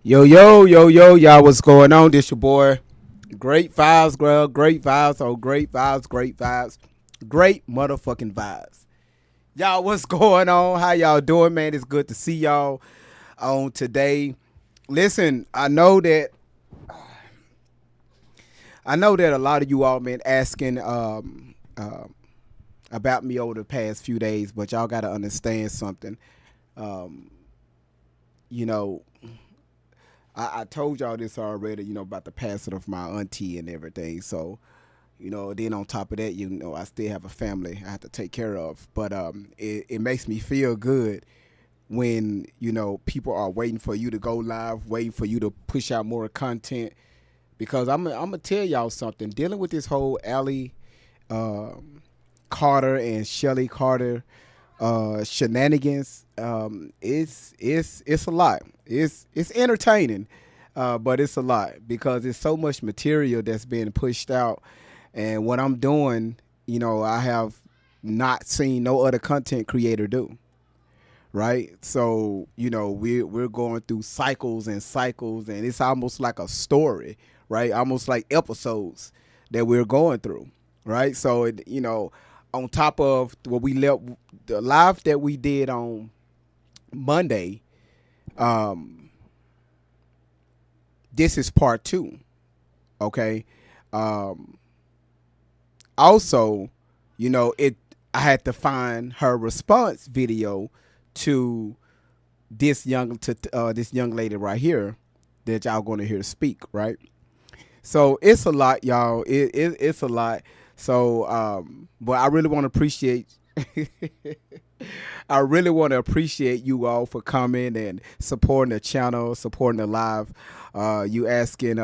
Yo, y'all, what's going on? This your boy. Great vibes, girl. Great vibes. Oh, great vibes, great vibes. Great motherfucking vibes. Y'all, what's going on? How y'all doing, man? It's good to see y'all on today. Listen, I know that a lot of you all been asking about me over the past few days, but y'all gotta understand something. Um, you know, I told y'all this already, about the passing of my auntie and everything. So, then on top of that, I still have a family I have to take care of. But it makes me feel good when, people are waiting for you to go live, waiting for you to push out more content. Because I'm going to tell y'all something. Dealing with this whole Allie Carter and Shelly Carter shenanigans, it's a lot. It's entertaining, but it's a lot because it's so much material that's being pushed out. And what I'm doing, I have not seen no other content creator do. Right, so we're going through cycles and cycles, and it's almost like a story, right? Almost like episodes that we're going through, right? So on top of what we left, the live that we did on Monday, um, this is part two. Okay. Um, Also, it I had to find her response video to this young lady right here that y'all going to hear speak, right? So it's a lot, y'all. It's a lot. So, but I really want to appreciate. I really want to appreciate you all for coming and supporting the channel, supporting the live. You asking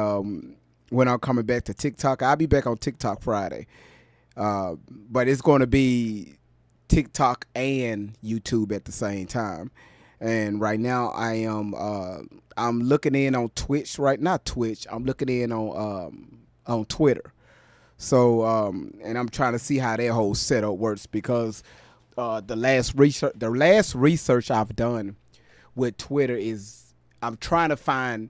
when I'm coming back to TikTok. I'll be back on TikTok Friday, but it's going to be TikTok and YouTube at the same time. And right now I'm looking in on Twitch, right? Not Twitch. I'm looking in on Twitter. So and I'm trying to see how that whole setup works because the last research I've done with Twitter is I'm trying to find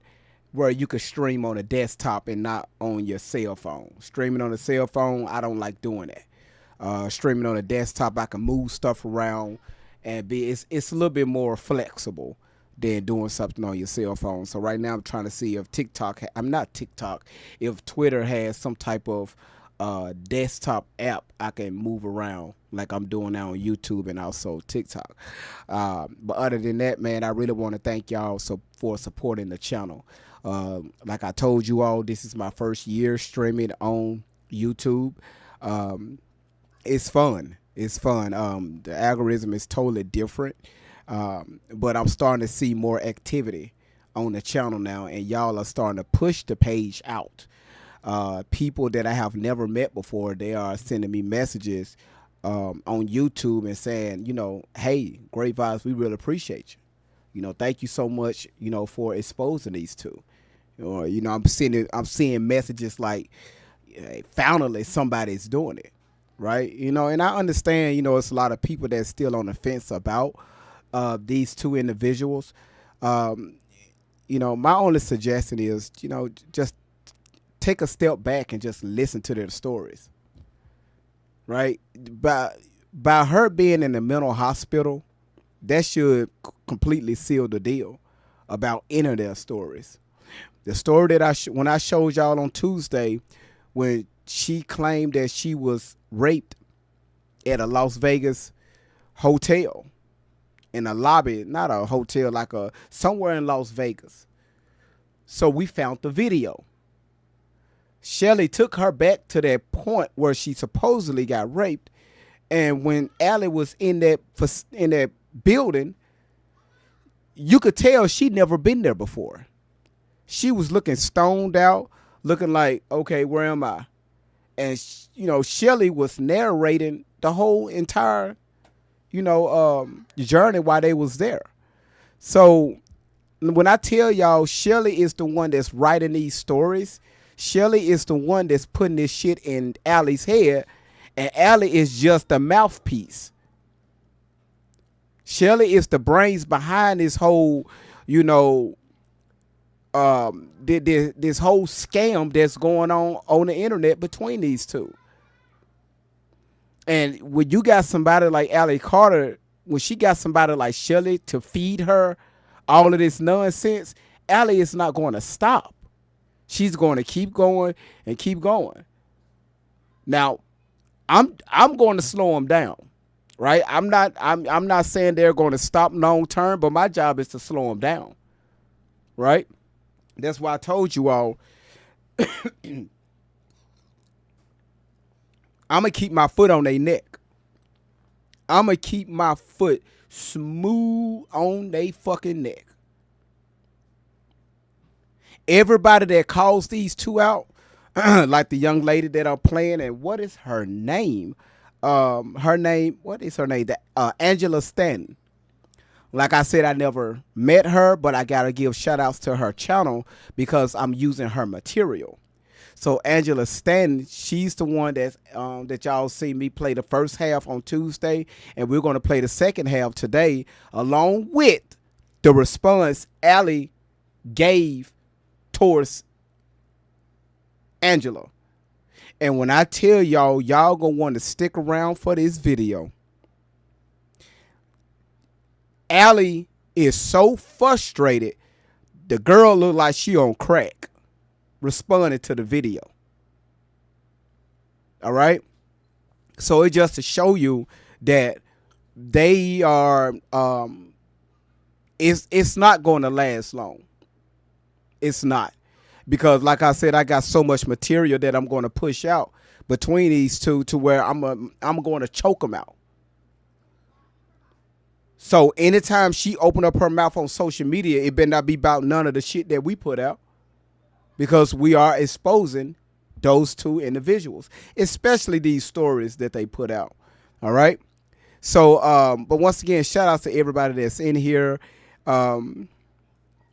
where you could stream on a desktop and not on your cell phone. Streaming on a cell phone, I don't like doing that. Streaming on a desktop, I can move stuff around and it's a little bit more flexible than doing something on your cell phone. So right now I'm trying to see if I'm not TikTok, if Twitter has some type of desktop app I can move around like I'm doing now on YouTube and also TikTok. But other than that, man, I really want to thank y'all for supporting the channel. Like I told you all, this is my first year streaming on YouTube. Um, it's fun. It's fun. The algorithm is totally different, but I'm starting to see more activity on the channel now, and y'all are starting to push the page out. People that I have never met before, they are sending me messages on YouTube and saying, hey, great vibes, we really appreciate you. Thank you so much, for exposing these two. Or I'm seeing messages like, hey, finally somebody's doing it, right? And I understand, it's a lot of people that's still on the fence about these two individuals. Um, my only suggestion is, just take a step back and just listen to their stories, right? By her being in the mental hospital, that should completely seal the deal about any of their stories. The story that when I showed y'all on Tuesday, when she claimed that she was raped at a Las Vegas hotel in a lobby, not a hotel, like a somewhere in Las Vegas. So we found the video. Shelly took her back to that point where she supposedly got raped, and when Allie was in that building, you could tell she'd never been there before. She was looking stoned out, looking like, okay, where am I? And Shelly was narrating the whole entire, journey while they was there. So when I tell y'all, Shelly is the one that's writing these stories. Shelly is the one that's putting this shit in Allie's head, and Allie is just a mouthpiece. Shelly is the brains behind this whole, this whole scam that's going on the internet between these two. And when you got somebody like Allie Carter, when she got somebody like Shelley to feed her all of this nonsense, Allie is not going to stop. She's going to keep going and keep going. Now, I'm going to slow them down, right? I'm not saying they're going to stop long term, but my job is to slow them down, right? That's why I told you all. I'm going to keep my foot on their neck. I'm going to keep my foot smooth on their fucking neck. Everybody that calls these two out, like the young lady that I'm playing, and what is her name? What is her name? Angela Stanton. Like I said, I never met her, but I got to give shout outs to her channel because I'm using her material. So Angela Stanton, she's the one that y'all see me play the first half on Tuesday, and we're going to play the second half today, along with the response Allie gave towards Angela. And when I tell y'all gonna want to stick around for this video, Allie is so frustrated, the girl looked like she on crack, responding to the video. All right? So it's just to show you that they are, it's not going to last long. It's not. Because like I said, I got so much material that I'm going to push out between these two to where I'm going to choke them out. So anytime she open up her mouth on social media, it better not be about none of the shit that we put out, because we are exposing those two individuals, especially these stories that they put out. All right. So, but once again, shout out to everybody that's in here.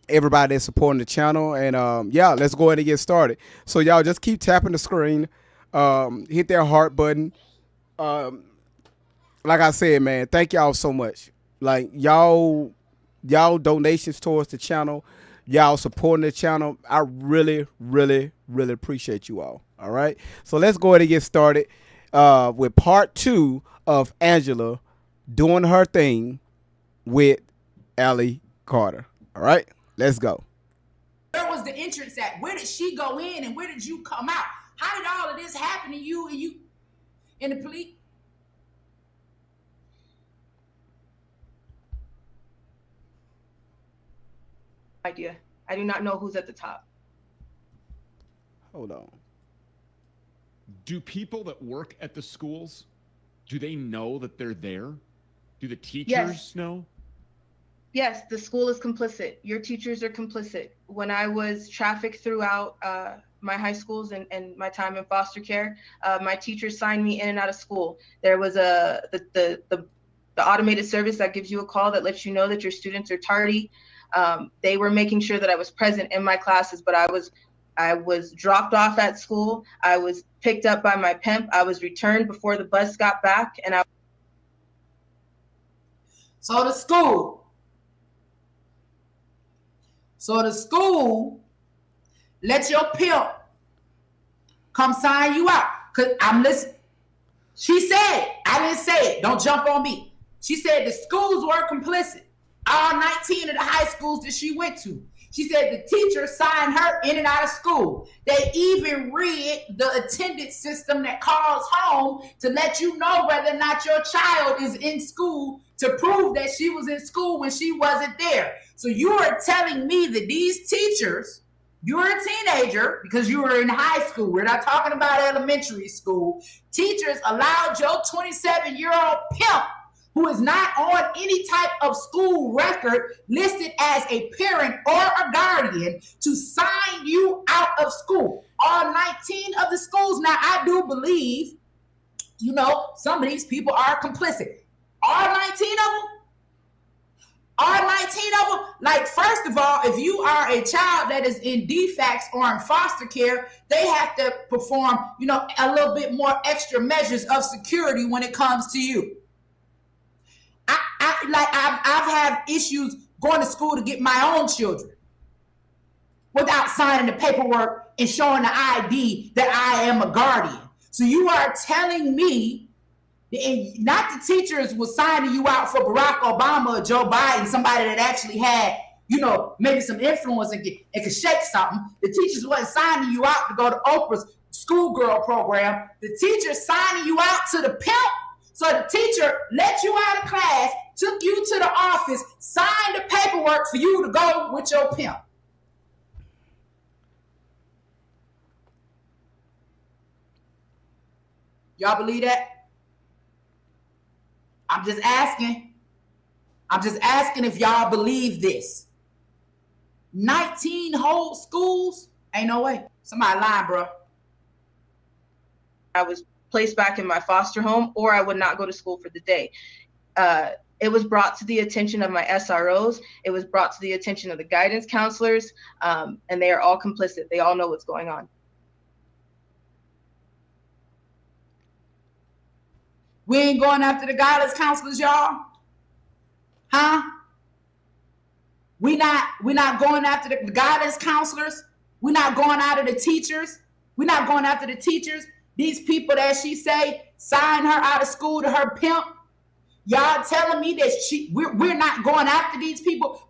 Everybody that's supporting the channel, and yeah, let's go ahead and get started. So y'all just keep tapping the screen, hit that heart button. Like I said, man, thank y'all so much. Like y'all donations towards the channel, y'all supporting the channel, I really appreciate you all. All right, so let's go ahead and get started with part 2 of Angela doing her thing with Allie Carter. All right, let's go. Where was the entrance at? Where did she go in and where did you come out? How did all of this happen to you and you in the police? Idea. I do not know who's at the top. Hold on. Do people that work at the schools, do they know that they're there? Do the teachers know? Yes, the school is complicit. Your teachers are complicit. When I was trafficked throughout my high schools and my time in foster care, my teachers signed me in and out of school. There was the automated service that gives you a call that lets you know that your students are tardy. They were making sure that I was present in my classes, but I was dropped off at school. I was picked up by my pimp. I was returned before the bus got back, and So the school let your pimp come sign you out. Cause I'm listening. She said, I didn't say it. Don't jump on me. She said the schools were complicit. All 19 of the high schools that she went to. She said the teacher signed her in and out of school. They even read the attendance system that calls home to let you know whether or not your child is in school, to prove that she was in school when she wasn't there. So you are telling me that these teachers, you're a teenager because you were in high school. We're not talking about elementary school. Teachers allowed your 27-year-old pimp, who is not on any type of school record listed as a parent or a guardian, to sign you out of school. All 19 of the schools. Now, I do believe, some of these people are complicit. All 19 of them? All 19 of them? Like, first of all, if you are a child that is in defects or in foster care, they have to perform, a little bit more extra measures of security when it comes to you. I've had issues going to school to get my own children. without signing the paperwork and showing the ID that I am a guardian. So you are telling me, and not the teachers was signing you out for Barack Obama or Joe Biden, somebody that actually had, maybe some influence and could shake something. The teachers wasn't signing you out to go to Oprah's schoolgirl program. The teacher's signing you out to the pimp. So the teacher let you out of class, took you to the office, signed the paperwork for you to go with your pimp. Y'all believe that? I'm just asking. I'm just asking if y'all believe this. 19 whole schools? Ain't no way. Somebody lying, bro. I was placed back in my foster home, or I would not go to school for the day. It was brought to the attention of my SROs. It was brought to the attention of the guidance counselors, and they are all complicit. They all know what's going on. We ain't going after the guidance counselors, y'all? Huh? We not going after the guidance counselors. We're not going after the teachers. We're not going after the teachers. These people that she say sign her out of school to her pimp. Y'all telling me that we're not going after these people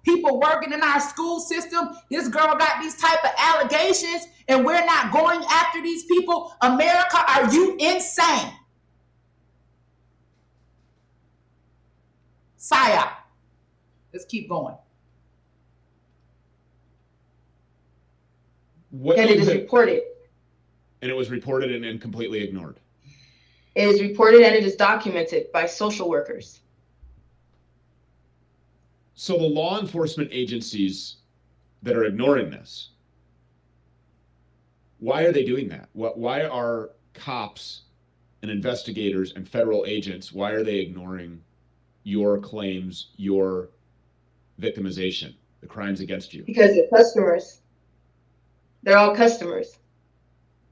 working in our school system. This girl got these type of allegations and we're not going after these people. America, are you insane? Psyop. Let's keep going. And it is reported. And it was reported and completely ignored. It is reported and it is documented by social workers. So the law enforcement agencies that are ignoring this, why are they doing that? Why are cops and investigators and federal agents, why are they ignoring your claims, your victimization, the crimes against you? Because they're customers. They're all customers.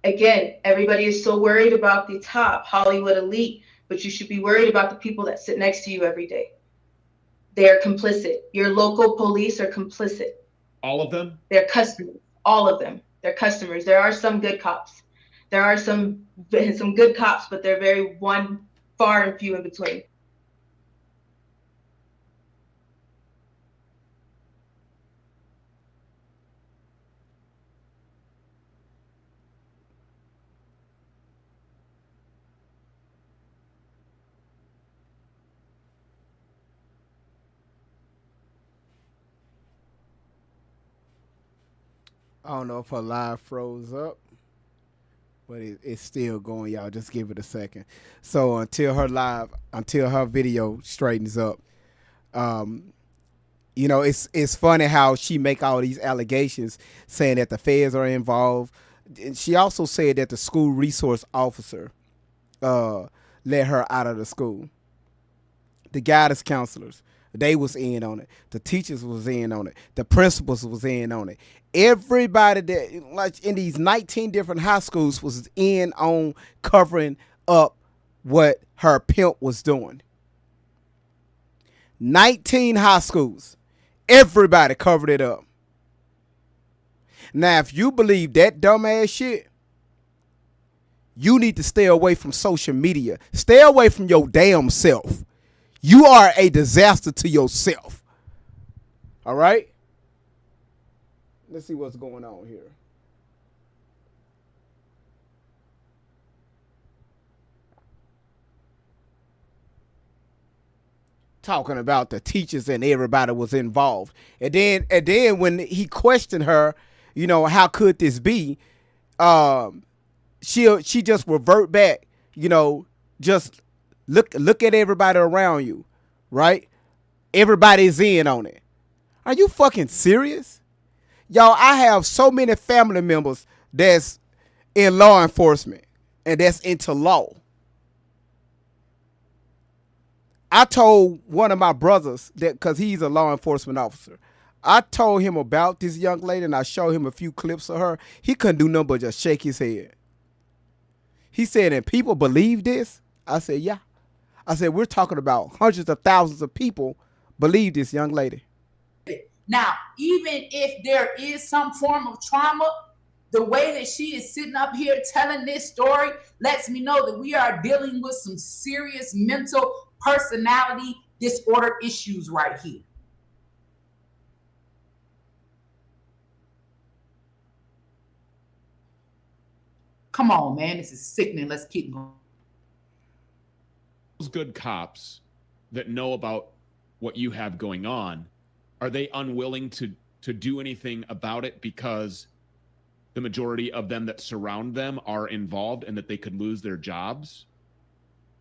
Again, everybody is so worried about the top Hollywood elite, but you should be worried about the people that sit next to you every day. They are complicit. Your local police are complicit. All of them? They're customers. All of them. They're customers. There are some good cops. There are some good cops, but they're very far and few in between. I don't know if her live froze up, but it's still going, y'all. Just give it a second. So until her video straightens up, it's funny how she make all these allegations saying that the feds are involved. And she also said that the school resource officer let her out of the school. The guidance counselors, they was in on it. The teachers was in on it. The principals was in on it. Everybody that, like in these 19 different high schools, was in on covering up what her pimp was doing. 19 high schools. Everybody covered it up. Now, if you believe that dumbass shit, you need to stay away from social media. Stay away from your damn self. You are a disaster to yourself. All right? Let's see what's going on here. Talking about the teachers and everybody was involved. And then when he questioned her, how could this be? She just revert back, just look at everybody around you, right? Everybody's in on it. Are you fucking serious? Y'all, I have so many family members that's in law enforcement and that's into law. I told one of my brothers that, because he's a law enforcement officer, I told him about this young lady and I showed him a few clips of her. He couldn't do nothing but just shake his head. He said, and people believe this? I said, yeah. I said, we're talking about hundreds of thousands of people believe this young lady. Now, even if there is some form of trauma, the way that she is sitting up here telling this story lets me know that we are dealing with some serious mental personality disorder issues right here. Come on, man. This is sickening. Let's keep going. Those good cops that know about what you have going on, are they unwilling to do anything about it because the majority of them that surround them are involved and that they could lose their jobs?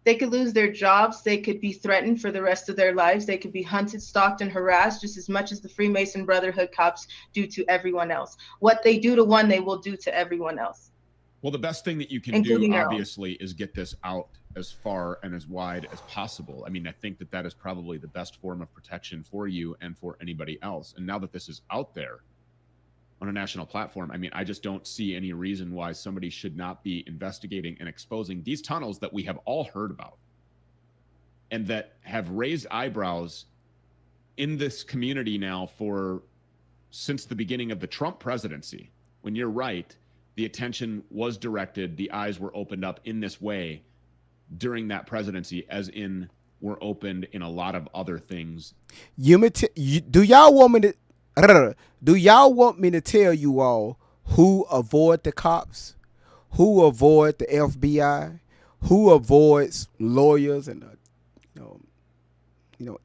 They could lose their jobs. They could be threatened for the rest of their lives. They could be hunted, stalked, and harassed just as much as the Freemason Brotherhood cops do to everyone else. What they do to one, they will do to everyone else. Well, the best thing that you can do, obviously, is get this out as far and as wide as possible. I mean, I think that is probably the best form of protection for you and for anybody else. And now that this is out there on a national platform, I mean, I just don't see any reason why somebody should not be investigating and exposing these tunnels that we have all heard about and that have raised eyebrows in this community now since the beginning of the Trump presidency. When you're right, the attention was directed, the eyes were opened up in this way during that presidency, as in were opened in a lot of other things. Do y'all want me to tell you all who avoid the cops, who avoid the FBI, who avoids lawyers and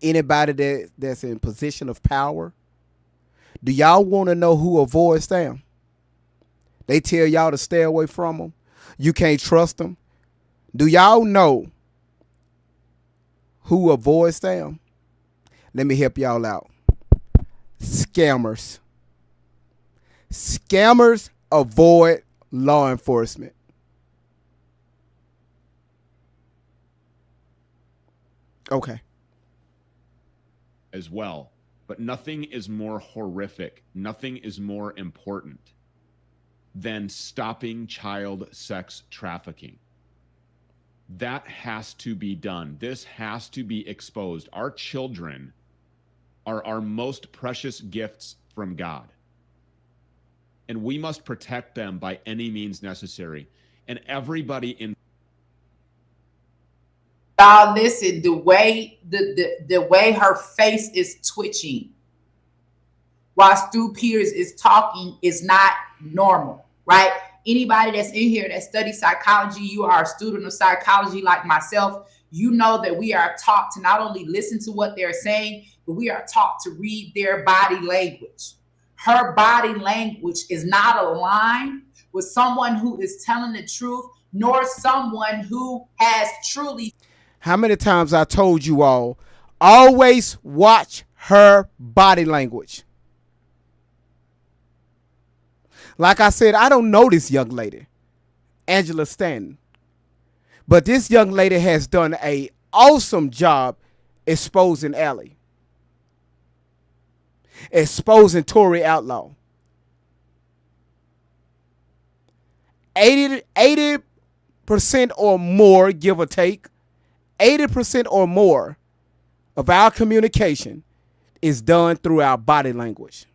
anybody that's in position of power? Do y'all want to know who avoids them? They tell y'all to stay away from them. You can't trust them. Do y'all know who avoids them? Let me help y'all out. Scammers. Scammers avoid law enforcement. Okay. As well. But nothing is more horrific. Nothing is more important than stopping child sex trafficking. That has to be done. This has to be exposed. Our children are our most precious gifts from God. And we must protect them by any means necessary. And everybody in y'all listen, the way her face is twitching while Stu Pierce is talking is not normal, right? Anybody that's in here that studies psychology, you are a student of psychology like myself, you know that we are taught to not only listen to what they're saying, but we are taught to read their body language. Her body language is not aligned with someone who is telling the truth, nor someone who has truly. How many times I told you all, always watch her body language. Like I said, I don't know this young lady, Angela Stanton. But this young lady has done an awesome job exposing Allie. Exposing Tory Outlaw. 80% or more, give or take, 80% or more of our communication is done through our body language.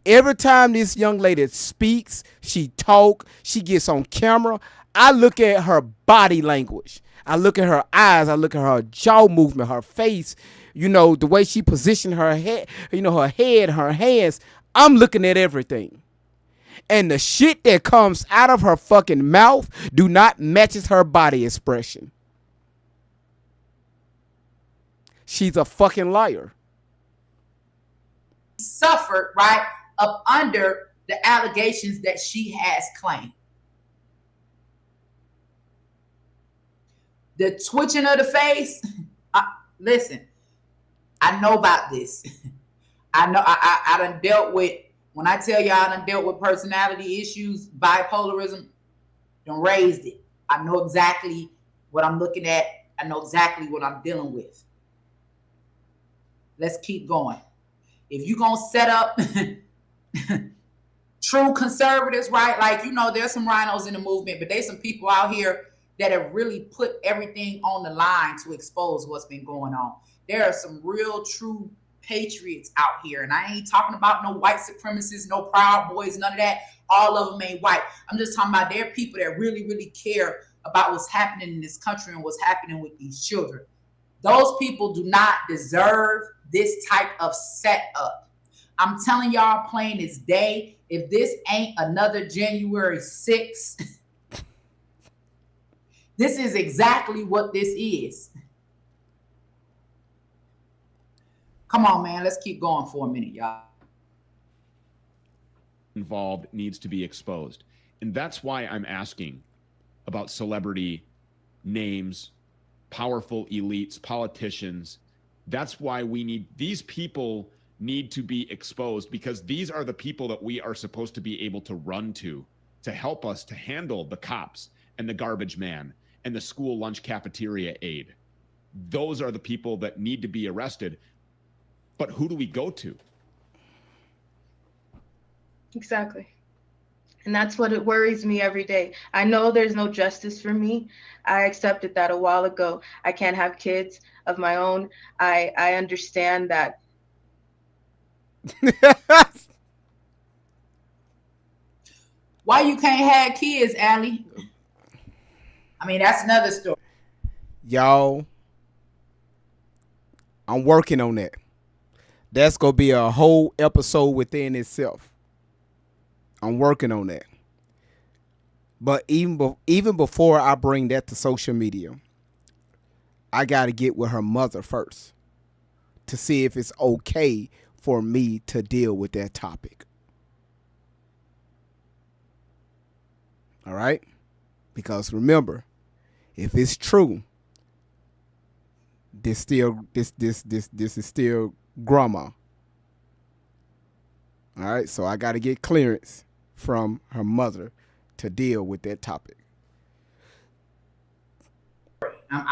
Every time this young lady speaks, she talks, she gets on camera, I look at her body language. I look at her eyes. I look at her jaw movement, her face, the way she positioned her head, her head, her hands. I'm looking at everything. And the shit that comes out of her fucking mouth do not matches her body expression. She's a fucking liar. Suffered, right, up under the allegations that she has claimed. The twitching of the face, listen, I know about this. I know I done dealt with, when I tell y'all I done dealt with personality issues, bipolarism, done raised it. I know exactly what I'm looking at. I know exactly what I'm dealing with. Let's keep going. If you're going to set up true conservatives, right? Like, there's some rhinos in the movement, but there's some people out here that have really put everything on the line to expose what's been going on. There are some real true patriots out here. And I ain't talking about no white supremacists, no Proud Boys, none of that. All of them ain't white. I'm just talking about there are people that really, really care about what's happening in this country and what's happening with these children. Those people do not deserve this type of setup. I'm telling y'all plain as day, if this ain't another January 6th, this is exactly what this is. Come on, man. Let's keep going for a minute, y'all. Involved needs to be exposed. And that's why I'm asking about celebrity names, powerful elites, politicians. That's why these people need to be exposed, because these are the people that we are supposed to be able to run to help us to handle the cops and the garbage man and the school lunch cafeteria aide. Those are the people that need to be arrested. But who do we go to? Exactly. And that's what it worries me every day. I know there's no justice for me. I accepted that a while ago. I can't have kids of my own. I understand that. Why you can't have kids, Allie? I mean, that's another story. Y'all, I'm working on that. That's going to be a whole episode within itself. I'm working on that. But even before I bring that to social media, I got to get with her mother first to see if it's okay for me to deal with that topic. All right? Because remember, if it's true, this is still grandma. All right? So I got to get clearance from her mother to deal with that topic.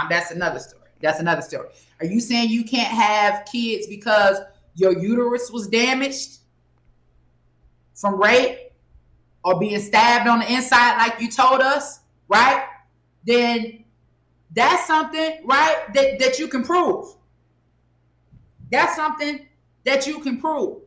That's another story. That's another story. Are you saying you can't have kids because your uterus was damaged from rape or being stabbed on the inside like you told us, right? Then that's something, right, that you can prove. That's something that you can prove.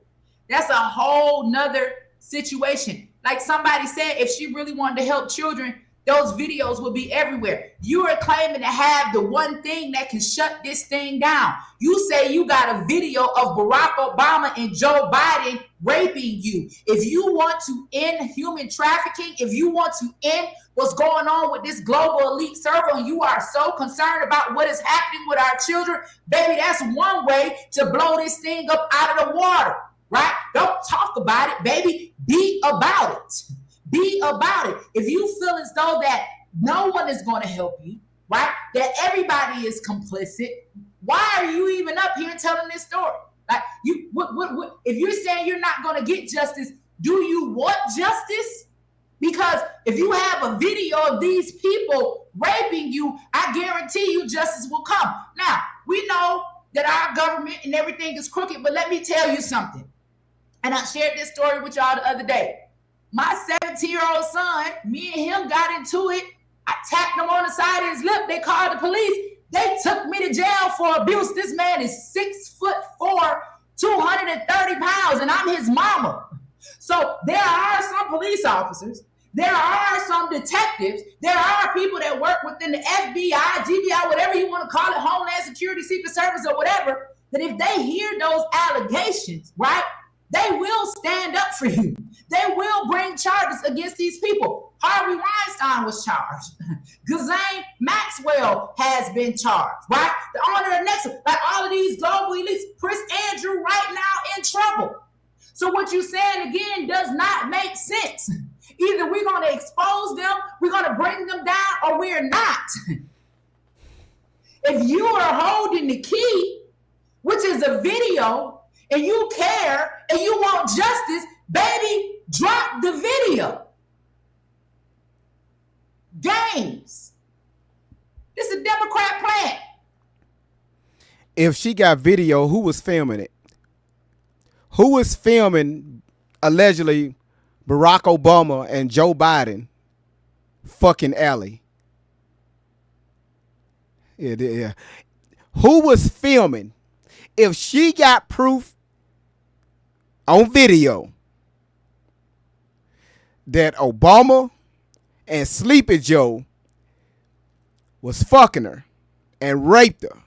That's a whole nother situation. Like somebody said, if she really wanted to help children, those videos would be everywhere. You are claiming to have the one thing that can shut this thing down. You say you got a video of Barack Obama and Joe Biden raping you. If you want to end human trafficking, if you want to end what's going on with this global elite circle, and you are so concerned about what is happening with our children, baby, that's one way to blow this thing up out of the water, right? Don't talk about it, baby. Be about it. Be about it. If you feel as though that no one is going to help you, right? That everybody is complicit, why are you even up here telling this story? Like if you're saying you're not going to get justice, do you want justice? Because if you have a video of these people raping you, I guarantee you justice will come. Now, we know that our government and everything is crooked, but let me tell you something. And I shared this story with y'all the other day. My 17-year-old son, me and him got into it. I tapped him on the side of his lip. They called the police. They took me to jail for abuse. This man is 6'4", 230 pounds, and I'm his mama. So there are some police officers. There are some detectives. There are people that work within the FBI, GBI, whatever you want to call it, Homeland Security, Secret Service, or whatever, that if they hear those allegations, right, they will stand up for you. They will bring charges against these people. Harvey Weinstein was charged. Ghislaine Maxwell has been charged, right? The owner of Nexus, like all of these global elites, Prince Andrew right now in trouble. So what you're saying again does not make sense. Either we're going to expose them, we're going to bring them down, or we're not. If you are holding the key, which is a video, and you care and you want justice, baby, drop the video. Games. This is a Democrat plan. If she got video, who was filming it? Who was filming allegedly Barack Obama and Joe Biden fucking Allie? Yeah. Who was filming? If she got proof on video that Obama and Sleepy Joe was fucking her and raped her,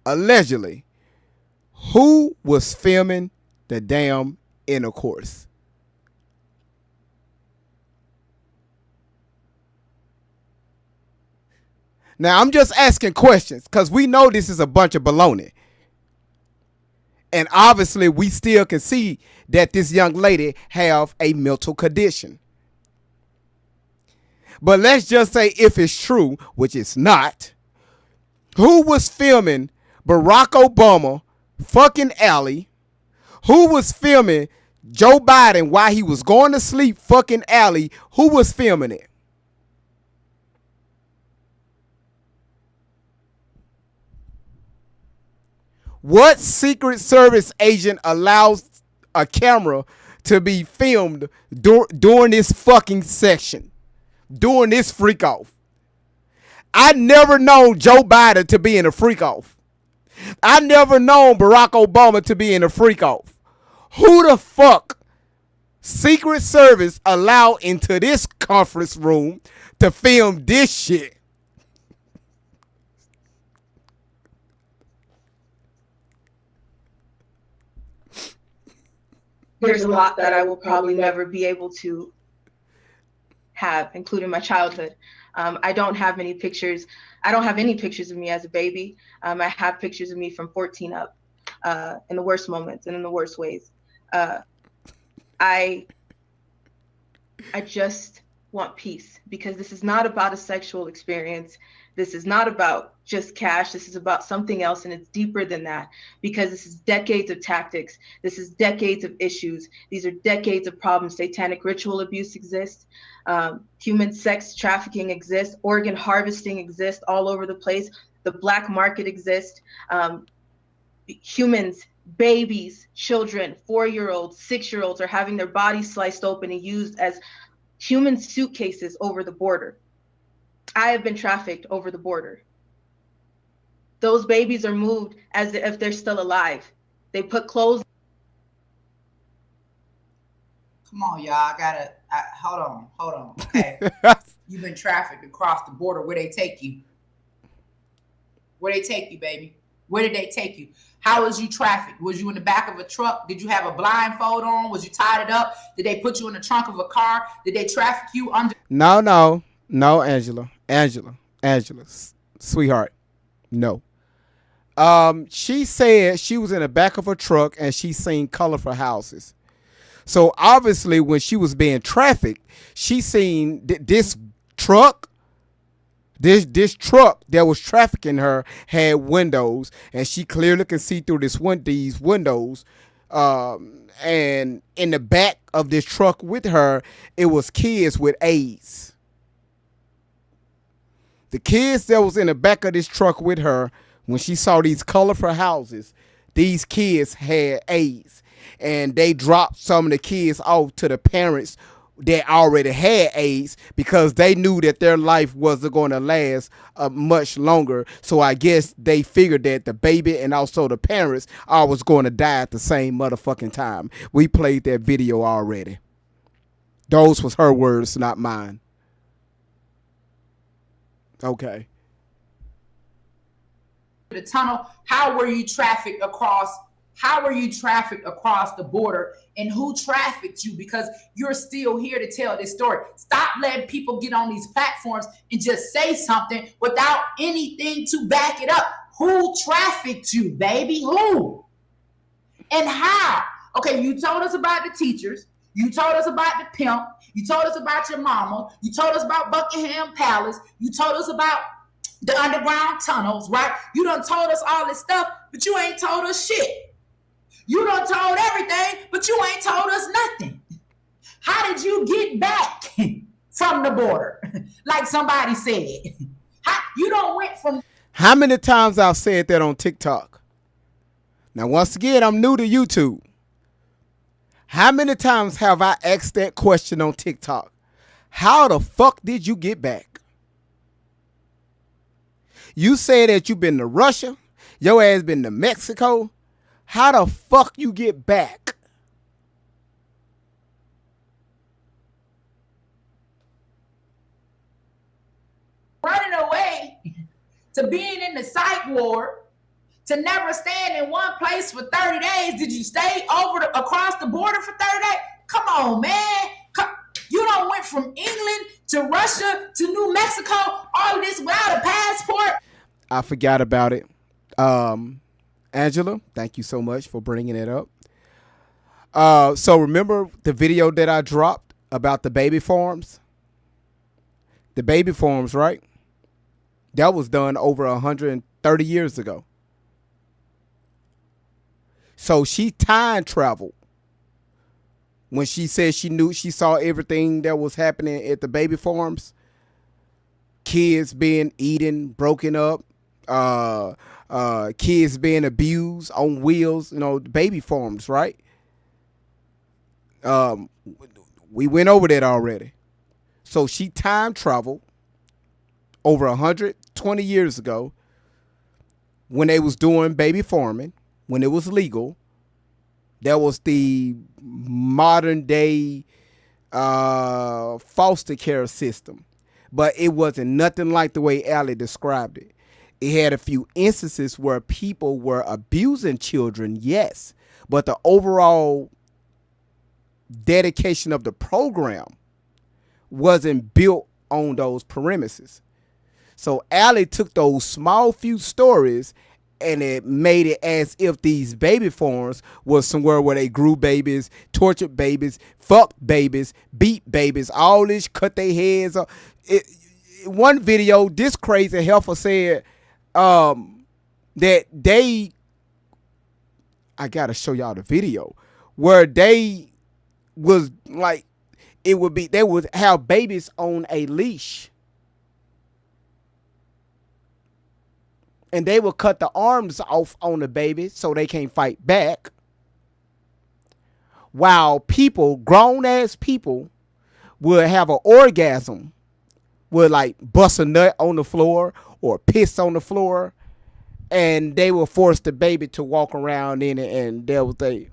allegedly, who was filming the damn intercourse? Now, I'm just asking questions because we know this is a bunch of baloney. And obviously, we still can see that this young lady have a mental condition. But let's just say if it's true, which it's not, who was filming Barack Obama fucking Allie? Who was filming Joe Biden while he was going to sleep fucking Allie? Who was filming it? What Secret Service agent allows a camera to be filmed during this fucking session? During this freak off? I never known Joe Biden to be in a freak off. I never known Barack Obama to be in a freak off. Who the fuck Secret Service allow into this conference room to film this shit? There's a lot that I will probably never be able to have, including my childhood. I don't have many pictures. I don't have any pictures of me as a baby. I have pictures of me from 14 up, in the worst moments and in the worst ways. I just want peace, because this is not about a sexual experience. This is not about just cash. This is about something else, and it's deeper than that, because this is decades of tactics. This is decades of issues. These are decades of problems. Satanic ritual abuse exists. Human sex trafficking exists. Organ harvesting exists all over the place. The black market exists. Humans, babies, children, 4-year-olds, 6-year-olds are having their bodies sliced open and used as human suitcases over the border. I have been trafficked over the border. Those babies are moved as if they're still alive. They put clothes. Come on, y'all. Hold on. Okay. You've been trafficked across the border. Where they take you? Where they take you, baby? Where did they take you? How was you trafficked? Was you in the back of a truck? Did you have a blindfold on? Was you tied it up? Did they put you in the trunk of a car? Did they traffic you under? No, Angela, sweetheart, no. She said she was in the back of a truck and she seen colorful houses. So obviously, when she was being trafficked, she seen this truck. This truck that was trafficking her had windows, and she clearly can see through these windows. And in the back of this truck with her, it was kids with AIDS. The kids that was in the back of this truck with her, when she saw these colorful houses, these kids had AIDS. And they dropped some of the kids off to the parents that already had AIDS, because they knew that their life wasn't going to last much longer. So I guess they figured that the baby and also the parents all was going to die at the same motherfucking time. We played that video already. Those was her words, not mine. Okay. The tunnel. How were you trafficked across? How were you trafficked across the border, and who trafficked you? Because you're still here to tell this story. Stop letting people get on these platforms and just say something without anything to back it up. Who trafficked you, baby? Who? And how? Okay, you told us about the teachers. You told us about the pimp. You told us about your mama. You told us about Buckingham Palace. You told us about the underground tunnels, right? You done told us all this stuff, but you ain't told us shit. You done told everything, but you ain't told us nothing. How did you get back from the border? Like somebody said. You don't went from... How many times I've said that on TikTok? Now, once again, I'm new to YouTube. How many times have I asked that question on TikTok? How the fuck did you get back? You say that you've been to Russia. Your ass been to Mexico. How the fuck you get back? Running away to being in the psych ward to never stand in one place for 30 days. Did you stay across the border for 30 days? Come on, man. You done went from England to Russia to New Mexico, all of this without a passport. I forgot about it. Angela, thank you so much for bringing it up. So remember the video that I dropped about the baby farms? The baby farms, right? That was done over 130 years ago. So she time traveled when she said she saw everything that was happening at the baby farms. Kids being eaten, broken up, kids being abused on wheels, baby farms, right? We went over that already. So she time traveled over 120 years ago when they was doing baby farming, when it was legal. That was the modern day foster care system. But it wasn't nothing like the way Allie described it. It had a few instances where people were abusing children, yes. But the overall dedication of the program wasn't built on those premises. So Allie took those small few stories and it made it as if these baby farms was somewhere where they grew babies, tortured babies, fucked babies, beat babies, all this, cut their heads off. One video, this crazy heifer said that I gotta show y'all the video, where they was like, they would have babies on a leash. And they will cut the arms off on the baby so they can't fight back. While people, grown-ass people, would have an orgasm, would like bust a nut on the floor or piss on the floor, and they will force the baby to walk around in it, and there was a...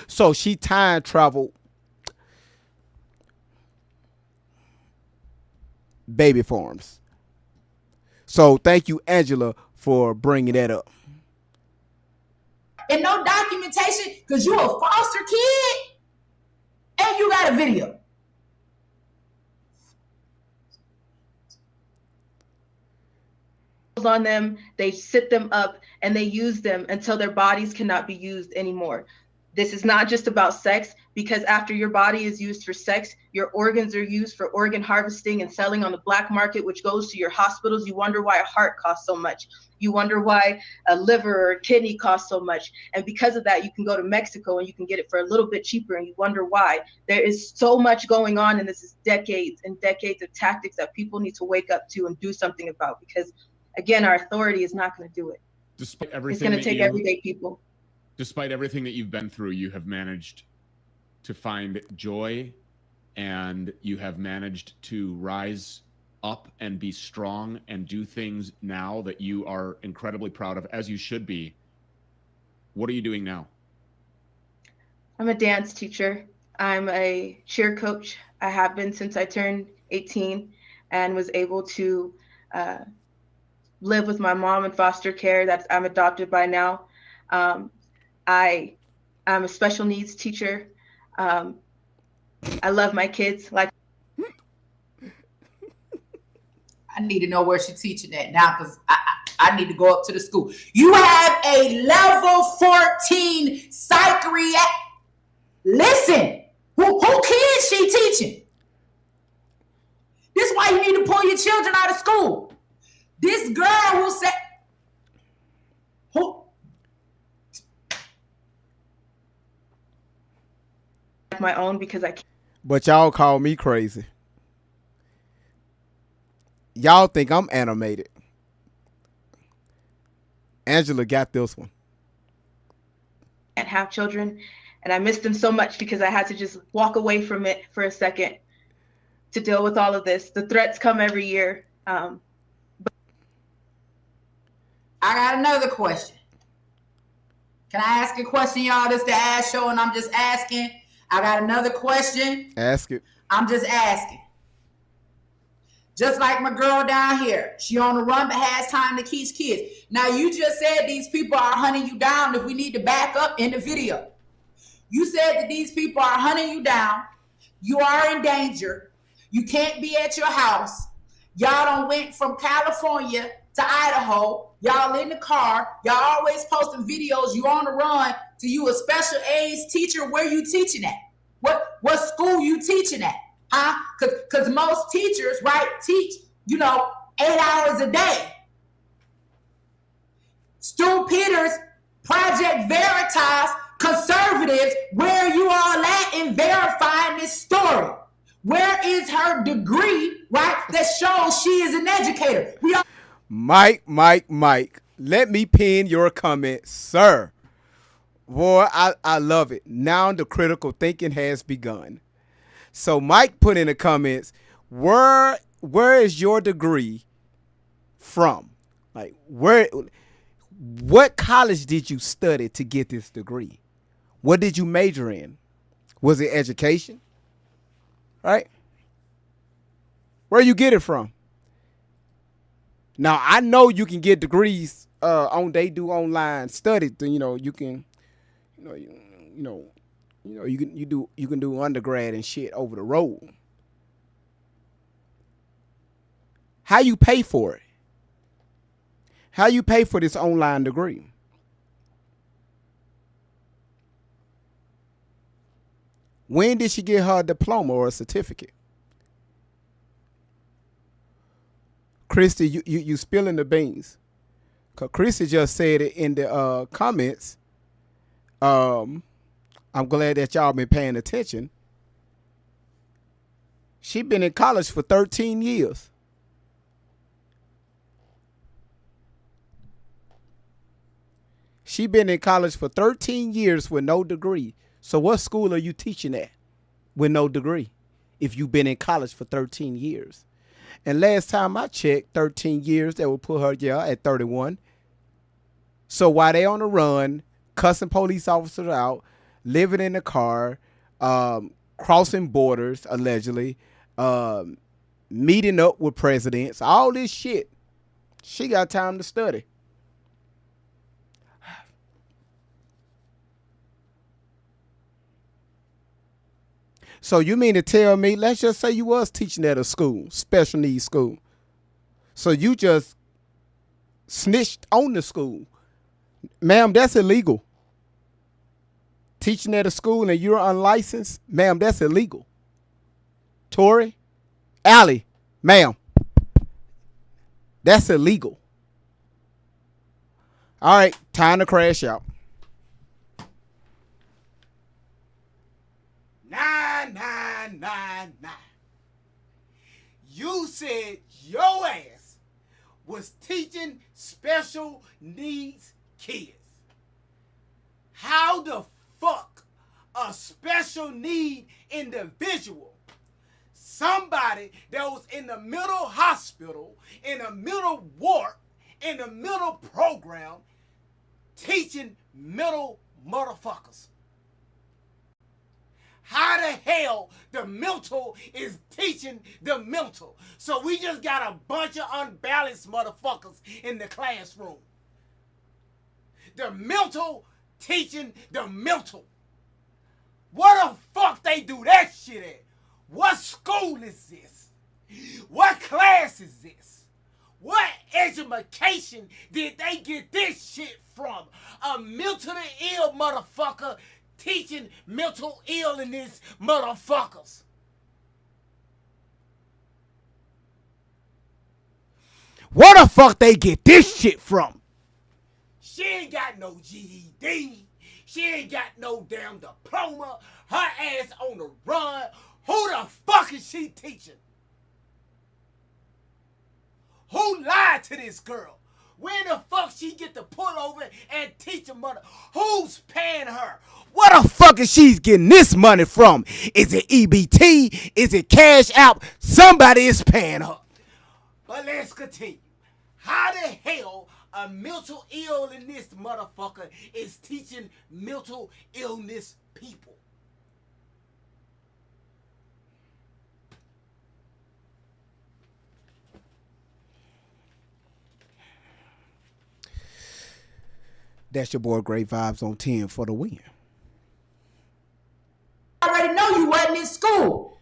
So she time traveled baby farms. So thank you, Angela, for bringing that up. And no documentation because you a foster kid and you got a video. On them, they sit them up and they use them until their bodies cannot be used anymore. This is not just about sex, because after your body is used for sex, your organs are used for organ harvesting and selling on the black market, which goes to your hospitals. You wonder why a heart costs so much. You wonder why a liver or a kidney costs so much. And because of that, you can go to Mexico and you can get it for a little bit cheaper, and you wonder why. There is so much going on, and this is decades and decades of tactics that people need to wake up to and do something about, because again, our authority is not going to do it. Despite everything, it's going to take everyday people. Despite everything that you've been through, you have managed to find joy, and you have managed to rise up and be strong and do things now that you are incredibly proud of, as you should be. What are you doing now? I'm a dance teacher. I'm a cheer coach. I have been since I turned 18 and was able to live with my mom in foster care. I'm adopted by now. I'm a special needs teacher. I love my kids. Like, I need to know where she's teaching at now, because I need to go up to the school. You have a level 14 psych Listen, who kids she teaching? This is why you need to pull your children out of school. This girl who said, my own, because I can't. But y'all call me crazy. Y'all think I'm animated. Angela got this one. Can't have children, and I miss them so much because I had to just walk away from it for a second. to deal with all of this. The threats come every year. I got another question. Can I ask a question, y'all? This the Ask Show, and I'm just asking. I got another question. Ask it. I'm just asking. Just like my girl down here. She on the run but has time to teach kids. Now, you just said these people are hunting you down if we need to back up in the video. You said that these people are hunting you down. You are in danger. You can't be at your house. Y'all done went from California to Idaho. Y'all in the car. Y'all always posting videos. You on the run. To you a special aids teacher. Where you teaching at? What school you teaching at? Huh? Because most teachers, right, teach, 8 hours a day. Stu Peters, Project Veritas, conservatives, where are you all at in verifying this story? Where is her degree, right, that shows she is an educator? Mike, let me pin your comment, sir. Boy, I love it. Now the critical thinking has begun. So Mike put in the comments, where is your degree from? Like, what college did you study to get this degree? What did you major in? Was it education? Right? Where you get it from? Now, I know you can get degrees they do online study. You can do undergrad and shit over the road. How you pay for it? How you pay for this online degree? When did she get her diploma or a certificate? Christy, you spilling the beans. Cause Christy just said it in the comments. I'm glad that y'all been paying attention. She been in college for 13 years. She been in college for 13 years with no degree. So what school are you teaching at with no degree if you've been in college for 13 years? And last time I checked, 13 years, that would put her, at 31. So while they on the run, cussing police officers out, living in the car, crossing borders, allegedly, meeting up with presidents, all this shit, she got time to study. So you mean to tell me, let's just say you was teaching at a school, special needs school. So you just snitched on the school. Ma'am, that's illegal. Teaching at a school and you're unlicensed, ma'am, that's illegal. Tori, Allie, ma'am, that's illegal. All right, time to crash out. 999. You said your ass was teaching special needs kids. How the fuck a special need individual, somebody that was in the middle hospital, in the middle ward, in the middle program, teaching middle motherfuckers? How the hell the mental is teaching the mental? So we just got a bunch of unbalanced motherfuckers in the classroom. The mental teaching the mental. Where the fuck they do that shit at? What school is this? What class is this? What education did they get this shit from? A mentally ill motherfucker teaching mental illness motherfuckers. Where the fuck they get this shit from? She ain't got no GED. She ain't got no damn diploma. Her ass on the run. Who the fuck is she teaching? Who lied to this girl? When the fuck she get to pull over and teach a mother? Who's paying her? Where the fuck is she getting this money from? Is it EBT? Is it Cash App? Somebody is paying her. But let's continue. How the hell a mental illness motherfucker is teaching mental illness people? That's your boy Great Vibes on 10 for the win. I already know you wasn't in school.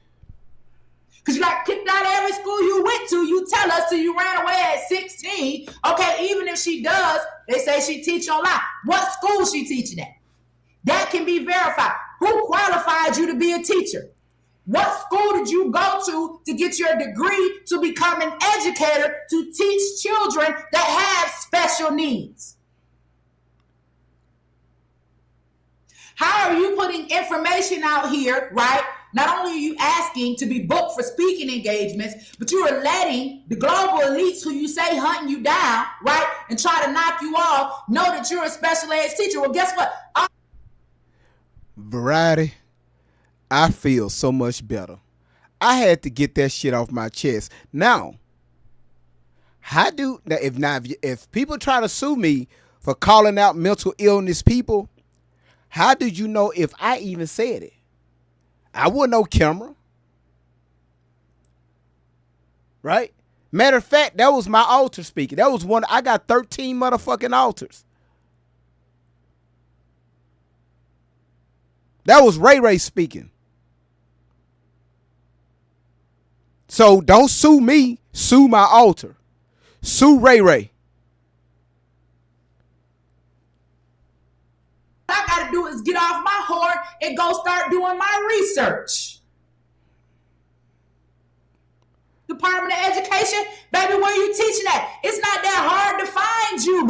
Because you got kicked out of every school you went to. You tell us till you ran away at 16. Okay, even if she does, they say she teach online. What school she teaching at? That can be verified. Who qualified you to be a teacher? What school did you go to get your degree to become an educator to teach children that have special needs? How are you putting information out here, right? Not only are you asking to be booked for speaking engagements, but you are letting the global elites who you say hunting you down, right, and try to knock you off, know that you're a special ed teacher. Well, guess what? Variety, I feel so much better. I had to get that shit off my chest. Now, if people try to sue me for calling out mental illness people, how did you know if I even said it? I wasn't no camera. Right? Matter of fact, that was my altar speaking. That was one. I got 13 motherfucking altars. That was Ray Ray speaking. So don't sue me. Sue my altar. Sue Ray Ray. I got to do is get off my horn and go start doing my research. Department of Education, baby, where you teaching at? It's not that hard to find you,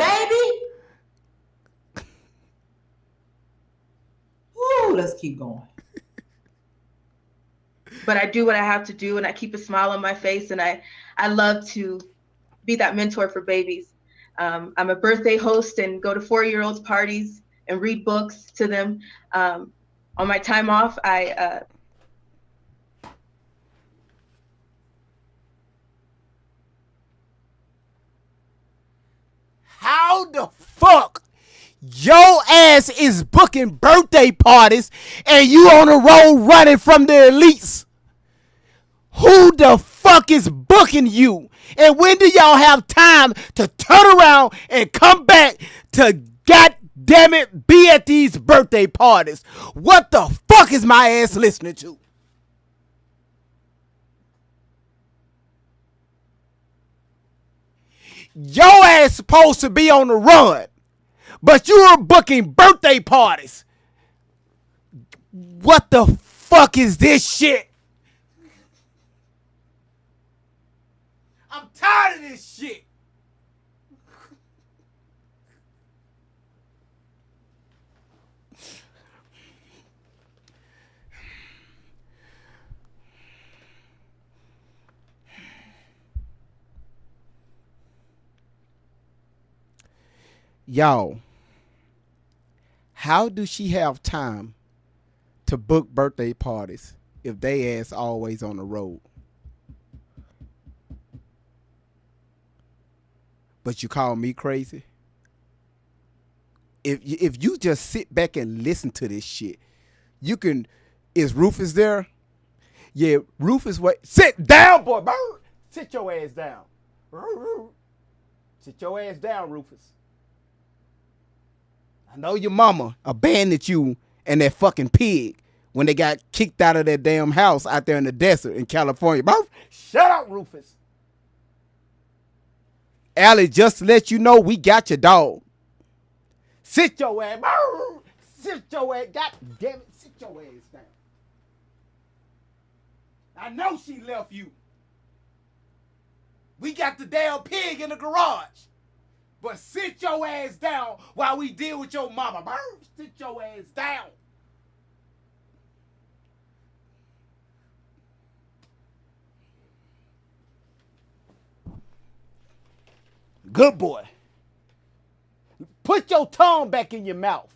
baby. Ooh, let's keep going. But I do what I have to do, and I keep a smile on my face, and I love to be that mentor for babies. I'm a birthday host and go to 4-year-olds parties and read books to them. On my time off, How the fuck your ass is booking birthday parties and you on the road running from the elites? Who the fuck is booking you? And when do y'all have time to turn around and come back to goddamn it be at these birthday parties? What the fuck is my ass listening to? Your ass supposed to be on the run, but you're booking birthday parties. What the fuck is this shit? I'm tired of this shit. Y'all, how do she have time to book birthday parties if they ass always on the road? But you call me crazy? If you just sit back and listen to this shit, you can. Is Rufus there? Yeah, Rufus. Wait, sit down, boy. Sit your ass down. Sit your ass down, Rufus. I know your mama abandoned you and that fucking pig when they got kicked out of their damn house out there in the desert in California. Shut up, Rufus. Allie, just to let you know, we got your dog. Sit your ass. Sit your ass. God damn it. Sit your ass down. I know she left you. We got the damn pig in the garage. But sit your ass down while we deal with your mama. Sit your ass down. Good boy. Put your tongue back in your mouth.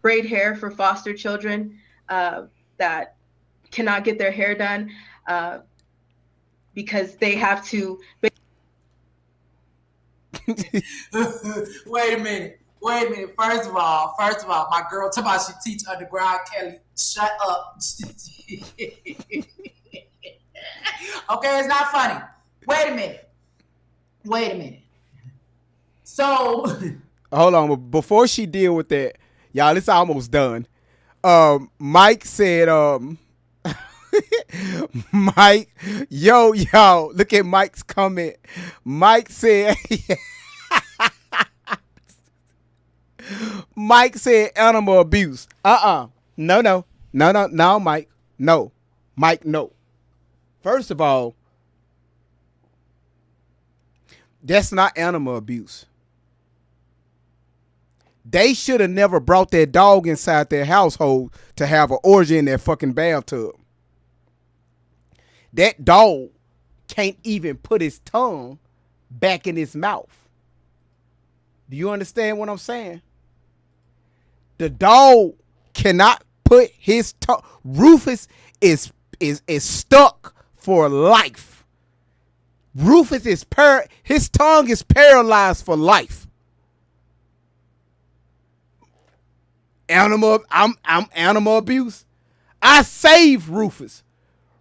Braid hair for foster children that cannot get their hair done because they have to. Wait a minute. First of all, my girl talking about she teach underground Kelly. Shut up. Okay, it's not funny. Wait a minute. So hold on, but before she deal with that, y'all, it's almost done. Mike said, Mike, yo, look at Mike's comment. Mike said, Mike said animal abuse. No, Mike. No. Mike, no. First of all, that's not animal abuse. They should have never brought their dog inside their household to have an orgy in their fucking bathtub. That dog can't even put his tongue back in his mouth. Do you understand what I'm saying? The dog cannot put his tongue. Rufus is stuck for life. Rufus is his tongue is paralyzed for life. I'm animal abuse. I saved Rufus.